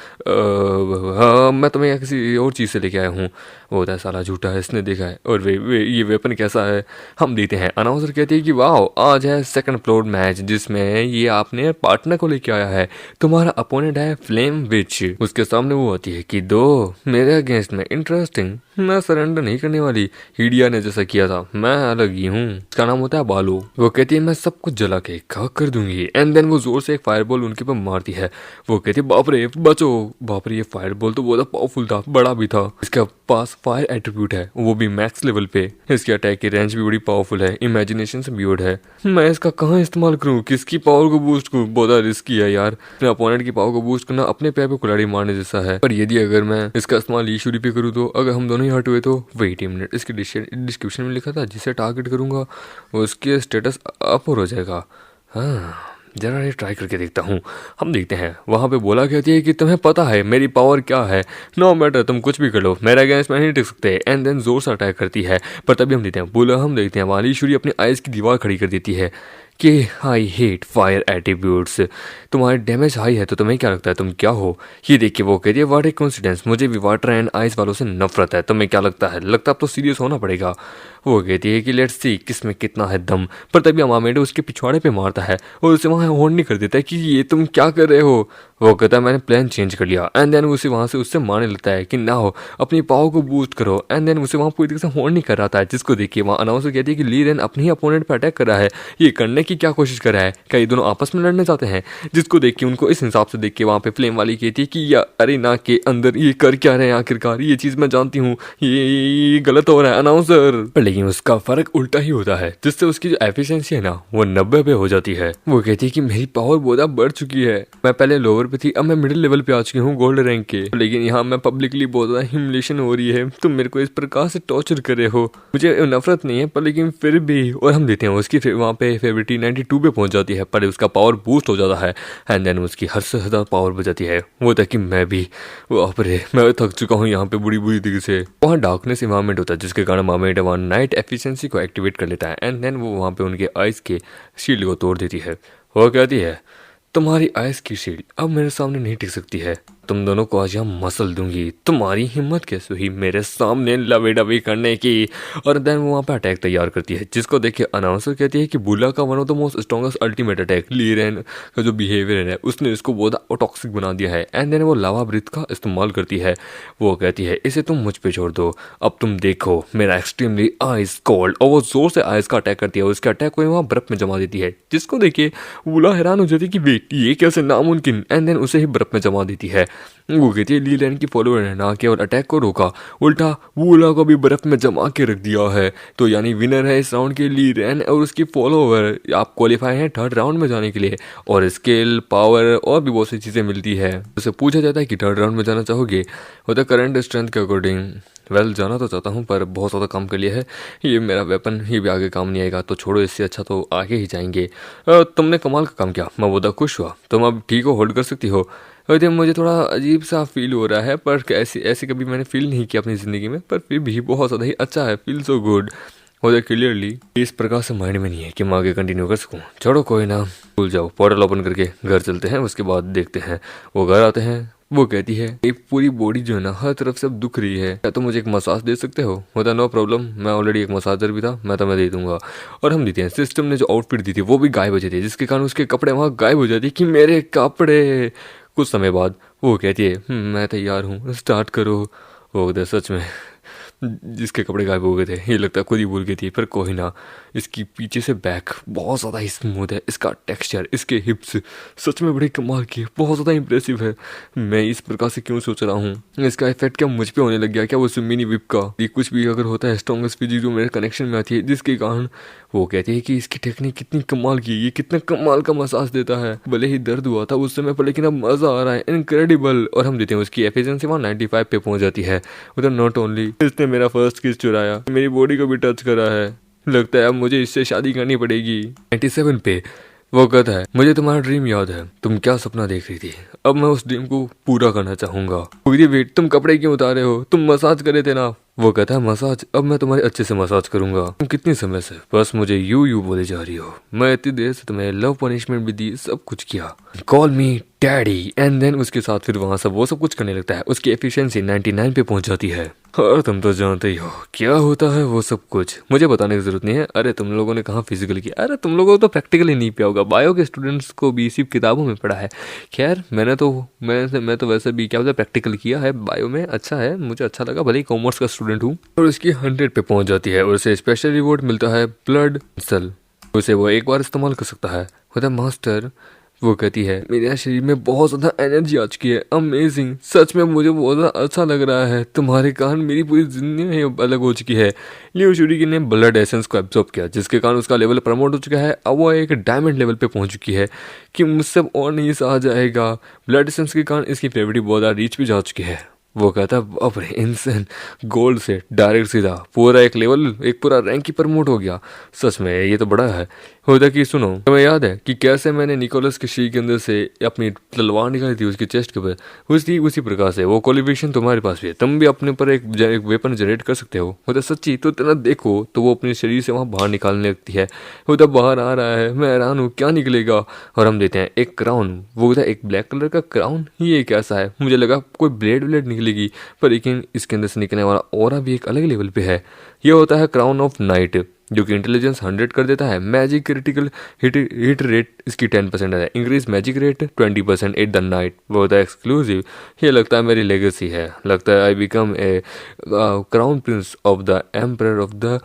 [SPEAKER 2] मैं तुम्हें यहाँ किसी और चीज़ से लेके आया हूँ। वो होता है साला झूठा है, इसने देखा है। और ये वेपन कैसा है, हम देते हैं। अनाउंसर कहते हैं कि कि वाह आज है सेकंड फ्लोर मैच जिसमें ये आपने पार्टनर को लेके आया है, तुम्हारा अपोनेंट है फ्लेम विच। उसके सामने वो आती है कि दो मेरे अगेंस्ट में इंटरेस्टिंग, मैं सरेंडर नहीं करने वाली। हिडिया ने जैसा किया था मैं अलग ही हूँ। इसका नाम होता है बालू। वो कहती है मैं सब कुछ जला के खाक कर दूंगी। एंड देन वो जोर से एक फायरबॉल उनके ऊपर मारती है। वो कहती है बाप रे बचो। बाप रे ये फायरबॉल तो बहुत पावरफुल था, बड़ा भी था। इसके पास फायर एट्रीब्यूट है, वो भी मैक्स लेवल पे। इसकी अटैक की रेंज भी बड़ी पावरफुल है, इमेजिनेशन से ब्यूड है। मैं इसका कहाँ इस्तेमाल करूँ, किसकी पावर को बूस्ट करूँ, बहुत रिस्की है यार। अपने अपोनेंट की पावर को बूस्ट करना अपने पैर पे कुल्हाड़ी मारने जैसा है। पर यदि अगर मैं इसका इस्तेमाल ईशूरी पे करूँ तो अगर हम दोनों ही हट हुए तो वेट मिनट, इसके डिस्क्रिप्शन में लिखा था जिसे टारगेट करूंगा उसके स्टेटस अप हो जाएगा। हाँ जरा ये ट्राई करके देखता हूँ। हम देखते हैं वहाँ पे बोला कहती है कि तुम्हें पता है मेरी पावर क्या है, नो मैटर तुम कुछ भी कर लो, मेरे अगेंस्ट में नहीं टिक सकते। एंड देन जोर से अटैक करती है। पर तभी हम देखते हैं बोला हम देखते हैं वाली ईश्वरी अपनी आइज की दीवार खड़ी कर देती है कि आई हेट फायर एट्रीब्यूट्स। तुम्हारे डैमेज हाई है तो तुम्हें क्या लगता है तुम क्या हो। ये देख के वो कहती है व्हाट ए कोइंसिडेंस, मुझे भी वाटर एंड आइस वालों से नफरत है। तुम्हें क्या लगता है, लगता अब तो सीरियस होना पड़ेगा। वो कहती है कि लेट्स सी किस में कितना है दम। पर तभी अमामेड उसके पिछवाड़े पे मारता है और उसे वहाँ होल्ड नहीं कर देता है कि ये तुम क्या कर रहे हो। वो कहता है मैंने प्लान चेंज कर लिया। एंड देन उसे वहाँ से उससे मारने लगता है कि ना हो अपनी पावर को बूस्ट करो। एंड देन उसे वहाँ पूरी तरीके से होल्ड नहीं कर रहा था, जिसको देखिए वहाँ अनाउंसर कहती है कि ली रेन अपने ही अपोनेंट पर अटैक कर रहा है। ये करने की क्या कोशिश कर रहा है, क्या ये दोनों आपस में लड़ने जाते हैं। जिसको देख के उनको इस हिसाब से देख के वहाँ पे फ्लेम वाली कहती है कि या अरे ना के अंदर ये कर क्या रहे हैं आखिरकार, ये चीज़ मैं जानती हूँ, ये गलत हो रहा है अनाउंसर। पर लेकिन उसका फर्क उल्टा ही होता है जिससे उसकी जो एफिशिएंसी है ना वो 90 पे हो जाती है। वो कहती है कि मेरी पावर बहुत बढ़ चुकी है, मैं पहले लोअर पे थी अब मैं मिडिल लेवल पे आ चुकी हूँ गोल्ड रैंक के। लेकिन यहाँ मैं पब्लिकली बहुत ज्यादा ह्यूमिलेशन हो रही है, तुम मेरे को इस प्रकार से टॉर्चर कर रहे हो। मुझे नफरत नहीं है पर लेकिन फिर भी। और हम देते हैं उसकी वहाँ पे फेवरेटी 92 पे पहुंच जाती है पर उसका पावर बूस्ट हो जाता है। एंड देन उसकी हद से ज़्यादा पावर बढ़ जाती है। वो था कि मैं भी मैं थक चुका हूँ यहाँ पे बुरी बुरी तरीके से। वहाँ डार्कनेस इन्वायरमेंट होता है जिसके कारण मामेट वहाँ नाइट एफिशिएंसी को एक्टिवेट कर लेता है। एंड देन वो वहाँ पे उनके आइस के शील्ड को तोड़ देती है। वो कहती है तुम्हारी आइस की शील्ड अब मेरे सामने नहीं टिक सकती है, तुम दोनों को आज यहाँ मसल दूंगी। तुम्हारी हिम्मत कैसे हुई मेरे सामने लवे डबी करने की। और देन वो वहाँ पे अटैक तैयार करती है जिसको देख के अनाउंसर कहती है कि बुला का one of the most strongest ultimate attack ली रेन का जो बिहेवियर है उसने इसको बहुत टॉक्सिक बना दिया है। एंड देन वो लावा ब्रिथ का इस्तेमाल करती है। वो कहती है इसे तुम मुझ पे छोड़ दो, अब तुम देखो मेरा एक्सट्रीमली आइस कोल्ड। और वो जोर से आइस का अटैक करती है, उसके अटैक को वहाँ बर्फ में जमा देती है जिसको देखिए बुला हैरान हो जाती है कि वेट ये कैसे नामुमकिन। एंड देन उसे ही बर्फ में जमा देती है। वो कहती है ली लैंड की फॉलोअर ने ना केवल अटैक को रोका उल्टा वूला को भी बर्फ में जमा के रख दिया है। तो यानी विनर है इस राउंड के ली रैन और उसकी फॉलोअर। आप क्वालिफाई हैं थर्ड राउंड में जाने के लिए और स्किल पावर और भी बहुत सी चीज़ें मिलती है। उसे पूछा जाता है कि थर्ड राउंड में जाना चाहोगे। वो तो करंट स्ट्रेंथ के अकॉर्डिंग वेल जाना तो चाहता हूँ पर बहुत ज़्यादा काम कर लिया है, ये मेरा वेपन ये भी आगे काम नहीं आएगा तो छोड़ो, इससे अच्छा तो आगे ही जाएंगे। तुमने कमाल का काम किया, मैं बहुत खुश हुआ, तुम अब ठीक हो, होल्ड कर सकती हो। वैसे मुझे थोड़ा अजीब सा फील हो रहा है पर ऐसे कभी मैंने फील नहीं किया अपनी ज़िंदगी में, पर फिर भी बहुत ज़्यादा ही अच्छा है, फील सो गुड। मुझे क्लियरली इस प्रकार से माइंड में नहीं है कि मैं आगे कंटिन्यू कर सकूँ। छोड़ो कोई ना, भूल जाओ, पोर्टल ओपन करके घर चलते हैं, उसके बाद देखते हैं। वो घर आते हैं। वो कहती है ये पूरी बॉडी जो है ना हर तरफ से अब दुख रही है, क्या तुम मुझे एक मसाज दे सकते हो। होता नो प्रॉब्लम, मैं ऑलरेडी एक मसाजर भी था, मैं तुम्हें दे दूंगा। और हम देते हैं सिस्टम ने जो आउटफिट दी थी वो भी गायब हो जाती है जिसके कारण उसके कपड़े वहाँ गायब हो जाती है कि मेरे कपड़े। कुछ समय बाद वो कहती है मैं तैयार हूँ, स्टार्ट करो। वो उधर सच में जिसके कपड़े गायब हो गए थे ये लगता है खुद ही भूल गई थी, पर कोई ना। इसकी पीछे से बैक बहुत ज़्यादा ही स्मूथ है, इसका टेक्सचर, इसके हिप्स सच में बड़े कमाल की, बहुत ज़्यादा इंप्रेसिव है। मैं इस प्रकार से क्यों सोच रहा हूँ, इसका इफेक्ट क्या मुझ पे होने लग गया क्या वो मिनी विप का। ये कुछ भी अगर होता है स्ट्रॉन्गेस्ट फिजिक जो मेरे कनेक्शन में आती है जिसके कारण वो कहती है कि इसकी टेक्निक कितनी कमाल की, ये कितना कमाल का मसाज देता है। भले ही दर्द हुआ था उस समय पर लेकिन अब मजा आ रहा है, इनक्रेडिबल। और हम देते हैं उसकी एफिशिएंसी वहाँ 95 पे पहुंच जाती है। उधर नॉट ओनली इसने मेरा फर्स्ट किस चुराया, मेरी बॉडी को भी टच करा है, लगता है अब मुझे इससे शादी करनी पड़ेगी। 97 पे वो कहता है मुझे तुम्हारा ड्रीम याद है, तुम क्या सपना देख रही थी, अब मैं उस ड्रीम को पूरा करना चाहूंगा। वेट तुम कपड़े क्यों उतारे हो, तुम मसाज करे थे ना। वो कहता है मसाज, अब मैं तुम्हारी अच्छे से मसाज करूंगा। तुम कितनी समय से बस मुझे यू बोले जा रही हो। मैं इतनी देर से तुम्हें लव पनिशमेंट भी दी, सब कुछ किया, call me daddy. And then उसके साथ फिर वहां सब वो सब कुछ करने लगता है। उसकी एफिशिएंसी 99 पे पहुंच जाती है। और तुम तो जानते ही हो क्या होता है वो सब कुछ, मुझे बताने की जरूरत नहीं है। अरे तुम लोगों ने कहाँ फिजिकल किया, अरे तुम लोगों को तो प्रैक्टिकली नहीं किया होगा, बायो के स्टूडेंट्स को भी सिर्फ किताबों में पढ़ा है। खैर मैं तो वैसे भी क्या होता है प्रैक्टिकल किया है बायो में, अच्छा है, मुझे अच्छा लगा, भले ही कॉमर्स का स्टूडेंट हूँ। और उसकी 100 पे पहुंच जाती है और उसे स्पेशल रिवॉर्ड मिलता है ब्लड सेल। उसे वो एक बार इस्तेमाल कर सकता है। होता है मास्टर, वो कहती है मेरे शरीर में बहुत ज़्यादा एनर्जी आ चुकी है, अमेजिंग, सच में मुझे बहुत ज़्यादा अच्छा लग रहा है, तुम्हारे कारण मेरी पूरी जिंदगी अलग हो चुकी है। लियो शुरिकी ने ब्लड एसेंस को एब्जॉर्ब किया, जिसके कारण उसका लेवल प्रमोट हो चुका है। अब वो एक डायमंड लेवल पे पहुंच चुकी है कि मुझसे और नहीं सहा जाएगा। ब्लड एसेंस के कारण इसकी फेवरेट बहुत ज़्यादा रीच भी जा चुकी है। वो कहता है अब इंसान गोल्ड से डायरेक्ट सीधा पूरा एक लेवल, एक पूरा रैंक ही प्रमोट हो गया। सच में ये तो बड़ा है। होता कि सुनो, तुम्हें याद है कि कैसे मैंने निकोलस के शरीर के अंदर से अपनी तलवार निकाली थी उसकी चेस्ट के ऊपर, उसी प्रकार से वो क्वालिफिकेशन तुम्हारे पास भी है, तुम भी अपने पर एक वेपन जनरेट कर सकते हो। होता सच्ची तो तेना देखो तो वो अपने शरीर से वहाँ बाहर निकालने लगती है। होता बाहर आ रहा है, मैं हैरान हूँ क्या निकलेगा। और हम देते हैं एक क्राउन, वो होता है एक ब्लैक कलर का क्राउन। ये कैसा है, मुझे लगा कोई ब्लेड निकलेगी, पर लेकिन इसके अंदर से निकलने वाला ऑरा भी एक अलग लेवल पे है। ये होता है क्राउन ऑफ नाइट, जो कि इंटेलिजेंस 100 कर देता है। मैजिक क्रिटिकल हिट रेट इसकी 10% है। Increase magic rate 20% at the night. वो होता है एक्सक्लूसिव। ये लगता है मेरी लेगेसी है, लगता है I become a crown Prince of the emperor of the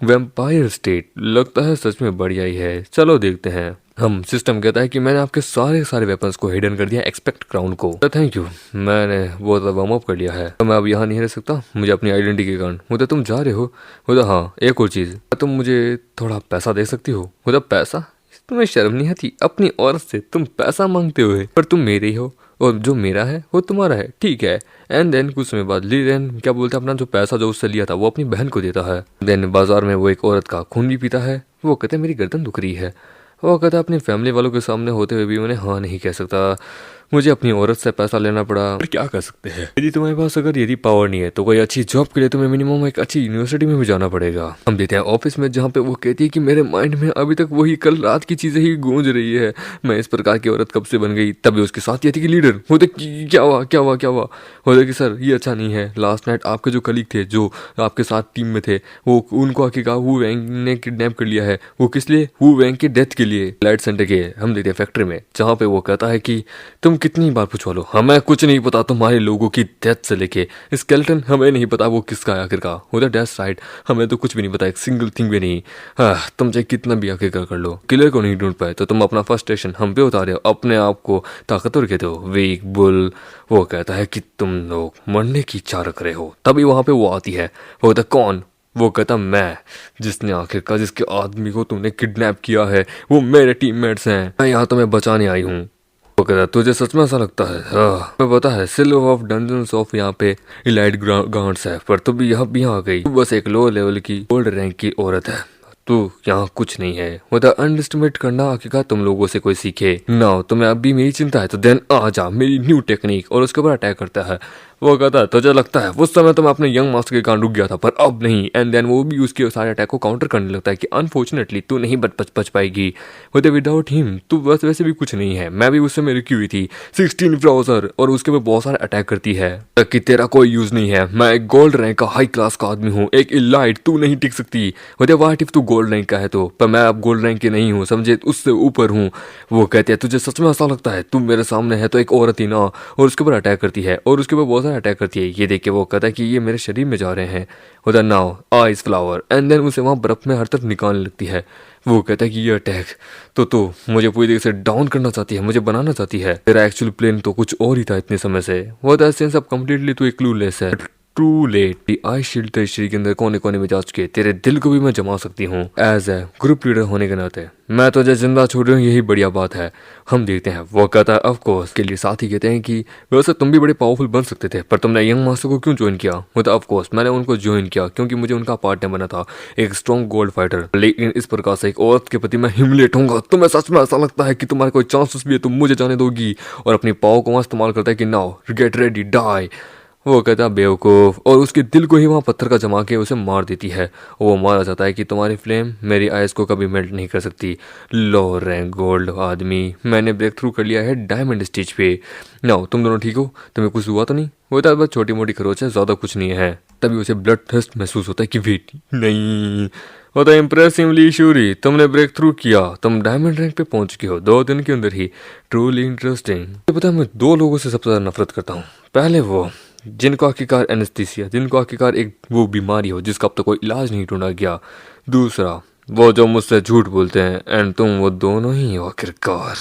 [SPEAKER 2] vampire state. लगता है सच में बढ़िया ही है। चलो देखते हैं। हम सिस्टम कहता है कि मैंने आपके सारे वेपन्स को हिडन कर दिया एक्सपेक्ट क्राउन को। थैंक यू, मैंने बहुत वार्म अप कर लिया है, तो मैं अब यहाँ नहीं रह सकता, मुझे अपनी आइडेंटिटी के कारण। होता तुम जा रहे हो? होता हाँ, एक और चीज़, तुम मुझे थोड़ा पैसा दे सकती हो? होता पैसा? तुम्हें शर्म नहीं आती अपनी औरत से तुम पैसा मांगते हुए? पर तुम मेरे ही हो और जो मेरा है वो तुम्हारा है, ठीक है। एंड देन कुछ समय बाद ली देन क्या बोलते हैं, अपना जो पैसा जो उससे लिया था वो अपनी बहन को देता है। देन बाजार में वो एक औरत का खून भी पीता है। वो कहते हैं मेरी गर्दन दुख रही है। वो कहता अपनी फैमिली वालों के सामने होते हुए भी उन्हें हाँ नहीं कह सकता। मुझे अपनी औरत से पैसा लेना पड़ा, पर क्या कर सकते हैं। यदि तुम्हारे पास अगर यदि पावर नहीं है तो कोई अच्छी जॉब के लिए तुम्हें मिनिमम एक अच्छी यूनिवर्सिटी में भी जाना पड़ेगा। हम देते हैं ऑफिस में, जहाँ पे वो कहती है कि मेरे माइंड में अभी तक वही कल रात की चीजें ही गूंज रही है, मैं इस प्रकार की औरत कब से बन गई। तभी उसके साथ ये थी कि लीडर होते क्या हुआ होता कि सर ये अच्छा नहीं है। लास्ट नाइट आपके जो कलीग थे जो आपके साथ टीम में थे, वो उनको आके कहा वू वैंग ने किडनैप कर लिया है। वो किस लिए? वू वैंग के डेथ के लिए। लाइट सेंटर के हम देते हैं फैक्ट्री में, जहाँ पे वो कहता है कि तुम कितनी बार पूछवा लो, हमें कुछ नहीं पता तुम्हारे लोगों की डेथ से लेके स्केलेटन, हमें नहीं पता वो किसका है आखिर का। होता डेथ राइट, हमें तो कुछ भी नहीं पता, एक सिंगल थिंग भी नहीं। तुम चाहे कितना भी आखिर कर लो, किलर को नहीं ढूंढ पाए तो तुम अपना फर्स्ट स्टेशन हम पे उतारे हो, अपने आप को ताकतवर कहते हो, वीक बुल। वो कहता है कि तुम लोग मरने की इच्छा रख रहे हो। तभी वहां पे वो आती है। वो कहता कौन? वो कहता मैं, जिसने आखिरकार जिसके आदमी को तुमने किडनैप किया है वो मेरे टीममेट्स हैं, मैं यहाँ तुम्हें बचाने आई हूँ। वो कहता तुझे सच में ऐसा लगता है? हाँ मैं पता है, सिल्वर ऑफ डंजन्स ऑफ यहाँ पे इलाइट गार्ड्स है, पर तू भी यहाँ आ गई। तू बस एक लो लेवल की गोल्ड रैंक की औरत है, तू यहाँ कुछ नहीं है। मतलब अंडरस्टिमेट करना आखिरकार तुम लोगों से कोई सीखे ना। तुम्हें अब भी मेरी चिंता है तो देन आ जा मेरी न्यू टेक्निक, और उसके ऊपर अटैक करता है। वो कहता है तुझे लगता है उस समय तो मैं अपने यंग मास्टर के कारण रुक गया था, पर अब नहीं। एंड देन वो भी उसके सारे अटैक को काउंटर करने लगता है कि अनफॉर्चुनेटली तू नहीं बच पाएगी। वो विदाउट हिम तू बस वैसे भी कुछ नहीं है। मैं भी उस समय रुकी हुई थी 16 ब्राउजर, और उसके ऊपर बहुत सारे अटैक करती है कि तेरा कोई यूज नहीं है। मैं एक गोल्ड रैंक का हाई क्लास का आदमी हूँ, एक इलाइट, तू नहीं टिक सकती। वाट इफ तू गोल्ड रैंक का है तो, पर मैं अब गोल्ड रैंक की नहीं हूँ, समझे, उससे ऊपर हूँ। वो कहते हैं तुझे सच में ऐसा लगता है? तू मेरे सामने है तो एक औरत ही ना। और उसके ऊपर अटैक करती है, और उसके ऊपर बहुत सारे अटैक करती है। ये देख के वो कहता है कि ये मेरे शरीर में जा रहे हैं। होता now ice flower, and then उसे वहां बर्फ में हर तरफ निकालने लगती है। वो कहता है कि ये अटैक तो मुझे पूरी तरीके से डाउन करना चाहती है, मुझे बनाना चाहती है। तेरा एक्चुअल प्लान तो कुछ और ही था इतने समय से। वो सेंस अब कंप्लीटली तू एक क्लूलेस है। टू लेट, आई शील्ड तेरे शरीर के अंदर कोने कोने में जा चुके, तेरे दिल को भी मैं जमा सकती हूँ एज ए ग्रुप लीडर होने के नाते। मैं तुझे जिंदा छोड़ रही हूँ, यही बढ़िया बात है। हम देखते हैं वो कहता है ऑफ कोर्स। के लिए साथ ही कहते हैं कि वैसे तुम भी बड़े पावरफुल बन सकते थे, पर तुमने यंग मास्टर को क्यों ज्वाइन किया? वो तो ऑफ कोर्स मैंने उनको ज्वाइन किया क्योंकि मुझे उनका पार्टनर बना था, एक स्ट्रॉन्ग गोल्ड फाइटर। लेकिन इस प्रकार से एक औरत के प्रति मैं ह्यूमिलेट होऊंगा। तुम्हें सच में ऐसा लगता है कि तुम्हारे कोई चांसेस भी है तुम मुझे जाने दोगी? और अपनी पावर को वहां इस्तेमाल करता है कि नाउ गेट रेडी डाई। वो कहता बेवकूफ़, और उसके दिल को ही वहाँ पत्थर का जमा के उसे मार देती है। और वो मारा जाता है कि तुम्हारी फ्लेम मेरी आइस को कभी मेल्ट नहीं कर सकती। लो रैंक गोल्ड आदमी, मैंने ब्रेक थ्रू कर लिया है डायमंड स्टेज पे। नाउ तुम दोनों ठीक हो? तुम्हें कुछ हुआ तो नहीं? होता है बस छोटी मोटी खरोच है, ज़्यादा कुछ नहीं है। तभी उसे ब्लड थर्स्ट महसूस होता है कि वेट नहीं होता। इम्प्रेसिवली शूरी, तुमने ब्रेक थ्रू किया, तुम डायमंड रैंक पे पहुंच चुके हो 2 दिन के अंदर ही। Truly interesting. पता है मैं 2 लोगों से सबसे ज़्यादा नफरत करता हूँ। पहले वो जिनको आखिरकार एनेस्थीसिया, जिनको आखिरकार एक वो बीमारी हो जिसका अब तक कोई इलाज नहीं ढूंढा गया। दूसरा वो जो मुझसे झूठ बोलते हैं, एंड तुम वो दोनों ही हो आखिरकार।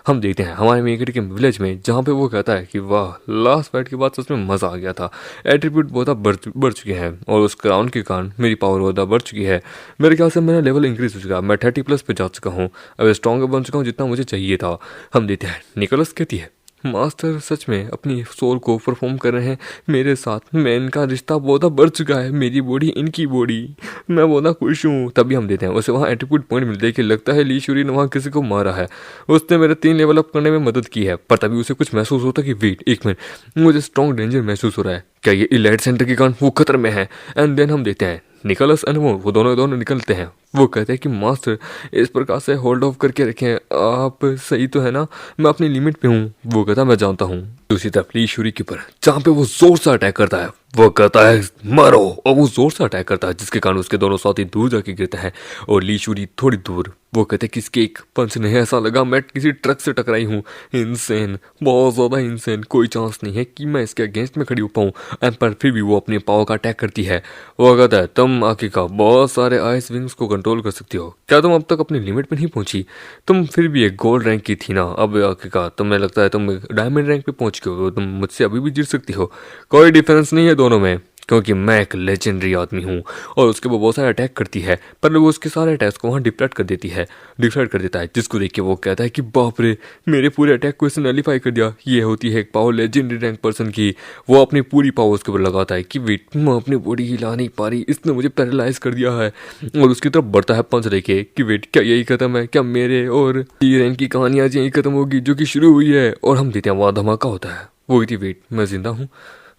[SPEAKER 2] हम देखते हैं हमारे मेकड़ के विलेज में, जहाँ पे वो कहता है कि वाह लास्ट फाइट के बाद सच में मज़ा आ गया था। एट्रीब्यूट बहुत बढ़ चुके हैं और उस क्राउन के कारण मेरी पावर बहुत बढ़ चुकी है। मेरे ख्याल से मेरा लेवल इंक्रीज हो चुका है, मैं 30+ पे जा चुका हूँ। अब स्ट्रॉन्गर बन चुका हूँ जितना मुझे चाहिए था। हम देखते हैं निकोलस कहती है मास्टर सच में अपनी सोल को परफॉर्म कर रहे हैं मेरे साथ। मैं इनका रिश्ता बहुत बढ़ चुका है, मेरी बॉडी इनकी बॉडी, मैं बहुत खुश हूँ। तभी हम देते हैं उसे वहाँ एट्रीब्यूट पॉइंट मिलते हैं कि लगता है ली शूरी ने वहाँ किसी को मारा है। उसने मेरे 3 लेवल अप करने में मदद की है। पर तभी उसे कुछ महसूस होता है कि वेट एक मिनट, मुझे स्ट्रॉन्ग डेंजर महसूस हो रहा है। क्या ये इलाइट सेंटर के कारण वो खतरे में है? एंड देन हम देते हैं निकोलस एंड वो दोनों निकलते हैं। वो कहते हैं कि मास्टर इस प्रकार से होल्ड ऑफ करके रखें, आप सही तो है ना? मैं अपनी लिमिट पे हूँ। वो कहता मैं जानता हूँ। दूसरी तरफ ली शूरी के ऊपर जहाँ पे वो जोर से अटैक करता है, वो कहता है मारो, और वो जोर से अटैक करता है जिसके कारण उसके दोनों साथी दूर जाके गिरते हैं और ली शूरी थोड़ी दूर। वो कहते हैं कि इसके एक पंच ने ऐसा लगा मैं किसी ट्रक से टकराई हूँ। इनसेन, बहुत ज़्यादा इनसेन, कोई चांस नहीं है कि मैं इसके अगेंस्ट में खड़ी हो पाऊँ। पर फिर भी वो अपने पावर का अटैक करती है। वो कहता है तुम आखिरकार बहुत सारे आइस विंग्स को कंट्रोल कर सकती हो, क्या तुम अब तक अपनी लिमिट पे नहीं पहुंची? तुम फिर भी एक गोल्ड रैंक की थी ना, अब आखिरकार तुम्हें लगता है तुम डायमंड रैंक पे पहुंच गए हो, तुम मुझसे अभी भी जीत सकती हो। कोई डिफरेंस नहीं है दोनों में, क्योंकि मैं एक लेजेंडरी आदमी हूँ। और उसके वो बहुत सारे अटैक करती है, पर वो उसके सारे अटैक्स को वहाँ डिफ्लेक्ट कर देता है, जिसको देख के वो कहता है कि बाप रे, मेरे पूरे अटैक को इसने नलीफाई कर दिया। ये होती है एक पावर लेजेंडरी रैंक पर्सन की। वो अपनी पूरी पावर उसके ऊपर लगाता है कि वेट मैं अपनी बॉडी हिला नहीं पा रही, इसने मुझे पैरालाइज कर दिया है। और उसकी तरफ बढ़ता है पंच लेके कि वेट क्या यही खत्म है? क्या मेरे और ये रैंक की कहानी आज यही खत्म होगी जो कि शुरू हुई है? और हम देते हैं वहाँ धमाका होता है। वही थी वेट, मैं जिंदा हूँ,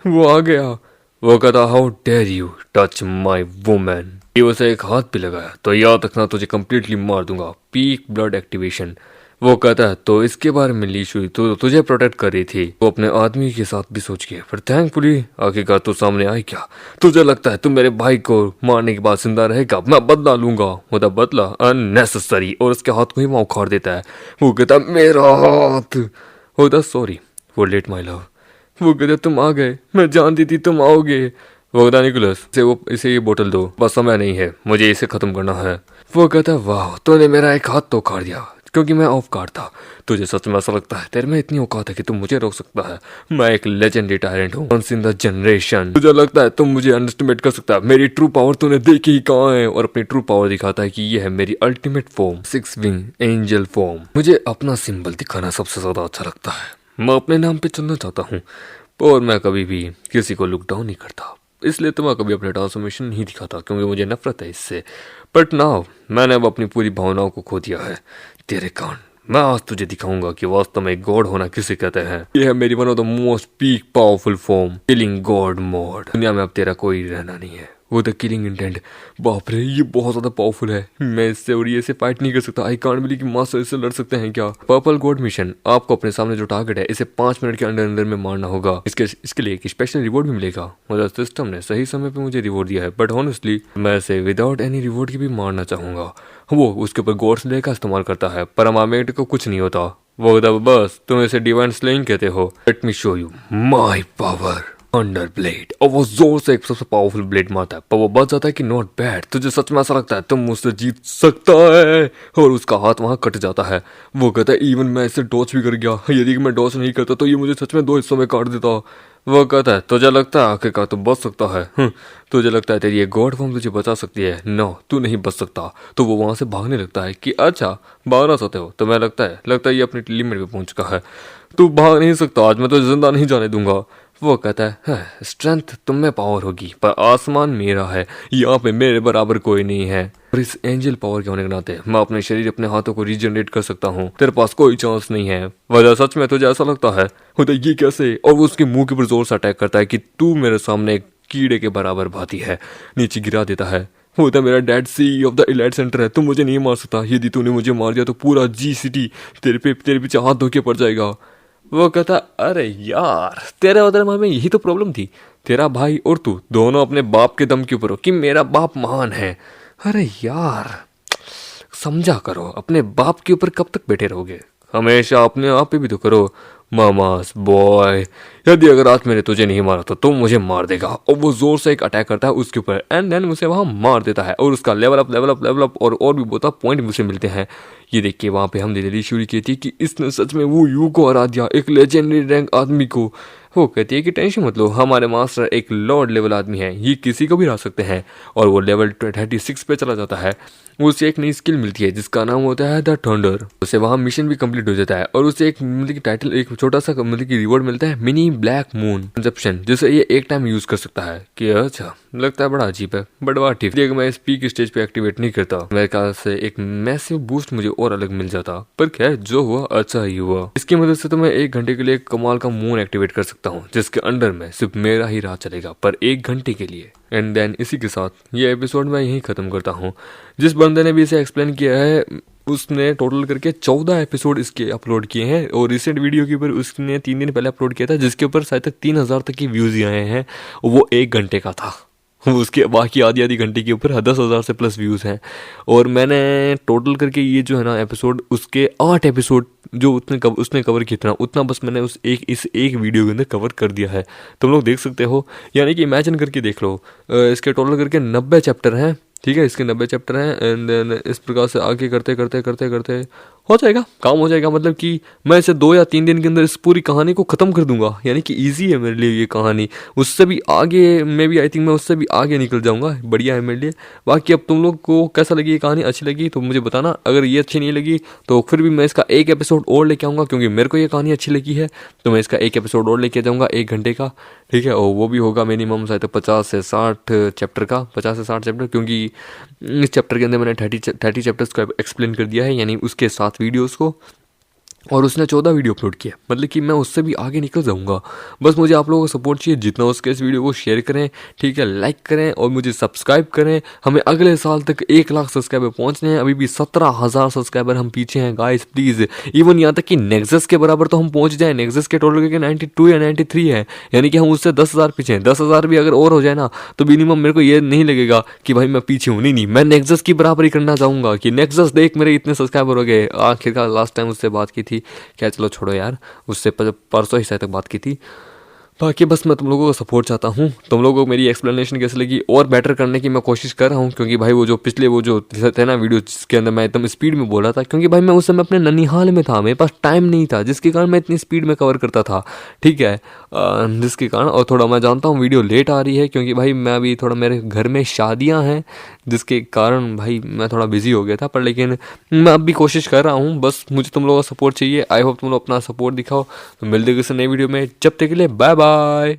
[SPEAKER 2] वो आ गया। वो कहता how dare you touch my women. ये उसे एक हाथ पे लगाया तो याद रखना तुझे कंप्लीटली मार दूंगा। Peak blood activation. वो कहता है तो इसके बारे में ली शूरी तो तुझे प्रोटेक्ट कर रही थी, वो अपने आदमी के साथ भी सोच के, पर थैंकफुली आखिरकार तू सामने आई। क्या तुझे लगता है तुम मेरे भाई को मारने के बाद जिंदा रहेगा? मैं बदला लूंगा। होता बदला अननेसेसरी, और उसके हाथ को ही वहाँ उखाड़ देता है। वो कहता मेरा हाथ। होता sorry for let my love. वो कहते तुम आ गए, मैं जानती थी तुम आओगे। वो कहता निकोलस इसे ये बोतल दो, बस समय नहीं है, मुझे इसे खत्म करना है। वो कहता वाह तूने मेरा एक हाथ तो उखाड़ दिया, क्योंकि मैं ऑफ गार्ड था। तुझे सच में ऐसा लगता है तेरे में इतनी औकात है कि तुम मुझे रोक सकता है? मैं एक लेजेंडरी टायरेंट हूँ, वंस इन द जनरेशन। तुझे लगता है तुम मुझे अंडरस्टिमेट कर सकता है? मेरी ट्रू पावर तूने देखी ही कहाँ है? और अपनी ट्रू पावर दिखाता है कि ये है मेरी ultimate form, 6 wing angel form. मुझे अपना सिंबल दिखाना सबसे ज्यादा अच्छा लगता है, मैं अपने नाम पे चलना चाहता हूँ, और मैं कभी भी किसी को लुक डाउन नहीं करता। इसलिए तो मैं कभी अपने ट्रांसफॉर्मेशन नहीं दिखाता, क्योंकि मुझे नफरत है इससे। बट नाउ मैंने अब अपनी पूरी भावनाओं को खो दिया है तेरे कारण। मैं आज तुझे दिखाऊंगा कि वास्तव में गॉड होना किसे कहते हैं। ये है मेरी one of the most peak powerful form, killing God mode. दुनिया में अब तेरा कोई रहना नहीं है। वो द किलिंग इंटेंट, बाप रे ये बहुत ज्यादा पावरफुल है। मैं इससे और ये से फाइट नहीं कर सकता। आई कांट बिलीव कि मास्टर इससे लड़ सकते हैं क्या? पर्पल गॉड मिशन, आपको अपने सामने जो टारगेट है इसे 5 मिनट के अंदर में मारना होगा। इसके लिए एक स्पेशल रिवॉर्ड भी मिलेगा। मतलब सिस्टम ने सही समय पे मुझे रिवॉर्ड दिया है, बट ऑनेस्टली मैं इसे विदाउट एनी रिवॉर्ड के भी मारना चाहूंगा। वो उसके ऊपर गॉड स्लेयर का इस्तेमाल करता है, पर अमामेट को कुछ नहीं होता। वो बस तुम इसे डिवाइन स्लेइंग कहते हो। Let me show you my power under blade. और वो जोर से एक सबसे पावरफुल ब्लेड मारता है, पर वो बच जाता है कि नॉट बैड, तुझे सच में ऐसा लगता है तुम मुझसे जीत सकता है? और उसका हाथ वहां कट जाता है। वो कहता है इवन मैं इसे डॉच भी कर गया, यदि मैं डॉच नहीं करता तो ये मुझे सच में 2 हिस्सों में काट देता। वो कहता है तुझे लगता है आखिरकार तू बच सकता है? तुझे लगता है तेरी ये गॉड फॉर्म तुझे बचा सकती है? नो, तू नहीं बच सकता। तो वो वहां से भागने लगता है कि अच्छा भागना चाहते हो? तो मैं लगता है ये अपनी लिमिट पे पहुंच चुका है, तू भाग नहीं सकता, आज मैं तो जिंदा नहीं जाने दूंगा। वो कहता है स्ट्रेंथ तुम में पावर होगी पर आसमान मेरा है, यहाँ पे मेरे बराबर कोई नहीं है। और इस एंजल पावर के होने के नाते मैं अपने शरीर अपने हाथों को रीजनरेट कर सकता हूँ, तेरे पास कोई चांस नहीं है। वजह सच में तुझे ऐसा लगता है होता ये कैसे? और वो उसके मुंह के ऊपर जोर से अटैक करता है कि तू मेरे सामने एक कीड़े के बराबर भाती है, नीचे गिरा देता है। होता मेरा dad C of the elite centre है, तुम मुझे नहीं मार सकता, यदि तूने मुझे मार दिया तो पूरा जी सिटी तेरे पीछे हाथ धो के पड़ जाएगा। वो कहता अरे यार तेरे उधर में यही तो प्रॉब्लम थी, तेरा भाई और तू दोनों अपने बाप के दम के ऊपर हो कि मेरा बाप महान है। अरे यार समझा करो, अपने बाप के ऊपर कब तक बैठे रहोगे, हमेशा अपने आप पे भी तो करो। मामास बॉय, यदि अगर आज मैंने तुझे नहीं मारा तो तुम मुझे मार देगा। और वो जोर से एक अटैक करता है उसके ऊपर एंड देन उसे वहां मार देता है और उसका लेवल अप और भी बहुत पॉइंट मुझे मिलते हैं। ये देख के वहां पे हमने दिल्ली शुरू की थी कि इसने सच में वो यू को हरा दिया, एक लेजेंडरी रैंक आदमी को। वो कहती है कि टेंशन मत लो, हमारे मास्टर एक लॉर्ड लेवल आदमी है, ये किसी को भी हरा सकते हैं। और वो लेवल 36 पे चला जाता है। उसे एक नई स्किल मिलती है जिसका नाम होता है द थंडर। उसे वहां मिशन भी कंप्लीट हो जाता है और उसे एक मतलब कि टाइटल, एक छोटा सा मतलब कि रिवॉर्ड मिलता है, मिनी ब्लैक मून कंजप्शन, जिसे ये एक टाइम यूज कर सकता है। कि अच्छा लगता है बड़ा अजीब है बट वाह ठीक, अगर मैं इस पीक स्टेज पे एक्टिवेट नहीं करता मेरे ख्याल से एक मैसिव बूस्ट मुझे और अलग मिल जाता। पर खैर जो हुआ अच्छा ही हुआ। इसकी मदद से तो मैं 1 घंटे के लिए कमाल का मून एक्टिवेट कर सकता हूँ जिसके अंडर में सिर्फ मेरा ही राह चलेगा, पर 1 घंटे के लिए। एंड देन इसी के साथ ये एपिसोड मैं यहीं खत्म करता हूँ। जिस बंदे ने भी इसे एक्सप्लेन किया है उसने टोटल करके 14 एपिसोड इसके अपलोड किए हैं और रिसेंट वीडियो के ऊपर उसने 3 दिन पहले अपलोड किया था जिसके ऊपर शायद तक 3000 तक की व्यूज आए हैं। वो 1 घंटे का था, उसके बाकी आधी घंटे के ऊपर 10,000 से प्लस व्यूज हैं। और मैंने टोटल करके ये जो है ना एपिसोड, उसके 8 एपिसोड जो उसने कवर किया उतना बस मैंने इस एक वीडियो के अंदर कवर कर दिया है। तुम लोग देख सकते हो, यानी कि इमेजिन करके देख लो। इसके टोटल करके 90 चैप्टर हैं, ठीक है, इसके 90 चैप्टर हैं। एंड देन इस प्रकार से आगे करते करते करते करते हो जाएगा, काम हो जाएगा। मतलब कि मैं इसे 2 या 3 दिन के अंदर इस पूरी कहानी को ख़त्म कर दूंगा, यानी कि इजी है मेरे लिए ये कहानी। उससे भी आगे मैं भी आई थिंक मैं उससे भी आगे निकल जाऊंगा, बढ़िया है मेरे लिए। बाकी अब तुम लोग को कैसा लगी ये कहानी, अच्छी लगी तो मुझे बताना। अगर ये अच्छी नहीं लगी तो फिर भी मैं इसका एक एपिसोड और लेके आऊँगा, क्योंकि मेरे को ये कहानी अच्छी लगी है तो मैं इसका एक एपिसोड और लेके जाऊँगा 1 घंटे का, ठीक है। और वो भी होगा मिनिमम शायद 50 से 60 चैप्टर का, 50 से 60 चैप्टर, क्योंकि इस चैप्टर के अंदर मैंने 30 चैप्टर्स को एक्सप्लेन कर दिया है, यानी उसके 7 वीडियोस को, और उसने 14 वीडियो अपलोड किया। मतलब कि मैं उससे भी आगे निकल जाऊंगा। बस मुझे आप लोगों का सपोर्ट चाहिए, जितना हो सके इस वीडियो को शेयर करें, ठीक है, लाइक करें और मुझे सब्सक्राइब करें। हमें अगले साल तक 1 लाख सब्सक्राइबर पहुंचने हैं, अभी भी 17,000 सब्सक्राइबर हम पीछे हैं गाइस, प्लीज़। इवन यहाँ तक कि नेक्सस के बराबर तो हम पहुंच जाए। नेक्सस के टोटल के 92 या 93 है, यानी कि हम उससे 10,000 पीछे हैं। 10,000 भी अगर और हो जाए ना तो मिनिमम मेरे को ये नहीं लगेगा कि भाई मैं पीछे हूँ। नहीं, मैं नेक्सस की बराबरी करना चाहूँगा कि नेक्सस देख मेरे इतने सब्सक्राइबर हो गए। आखिरकार लास्ट टाइम उससे बात की थी, क्या चलो छोड़ो यार, उससे परसों ही शायद तक बात की थी। बाकी बस मैं तुम लोगों का सपोर्ट चाहता हूँ। तुम लोगों को मेरी एक्सप्लेनेशन कैसे लगी और बेटर करने की मैं कोशिश कर रहा हूँ, क्योंकि भाई वो जो पिछले वो जो थे ना वीडियो जिसके अंदर मैं एकदम स्पीड में बोला था, क्योंकि भाई मैं उस समय अपने ननिहाल में था, मेरे पास टाइम नहीं था, जिसके कारण मैं इतनी स्पीड में कवर करता था, ठीक है। जिसके कारण, और थोड़ा मैं जानता हूँ वीडियो लेट आ रही है, क्योंकि भाई मैं अभी थोड़ा मेरे घर में शादियाँ हैं, जिसके कारण भाई मैं थोड़ा बिजी हो गया था। पर लेकिन मैं अब भी कोशिश कर रहा हूँ, बस मुझे तुम लोगों का सपोर्ट चाहिए। आई होप तुम लोग अपना सपोर्ट दिखाओ। तो मिलते किसी नई वीडियो में, जब तक के लिए बाय बाय।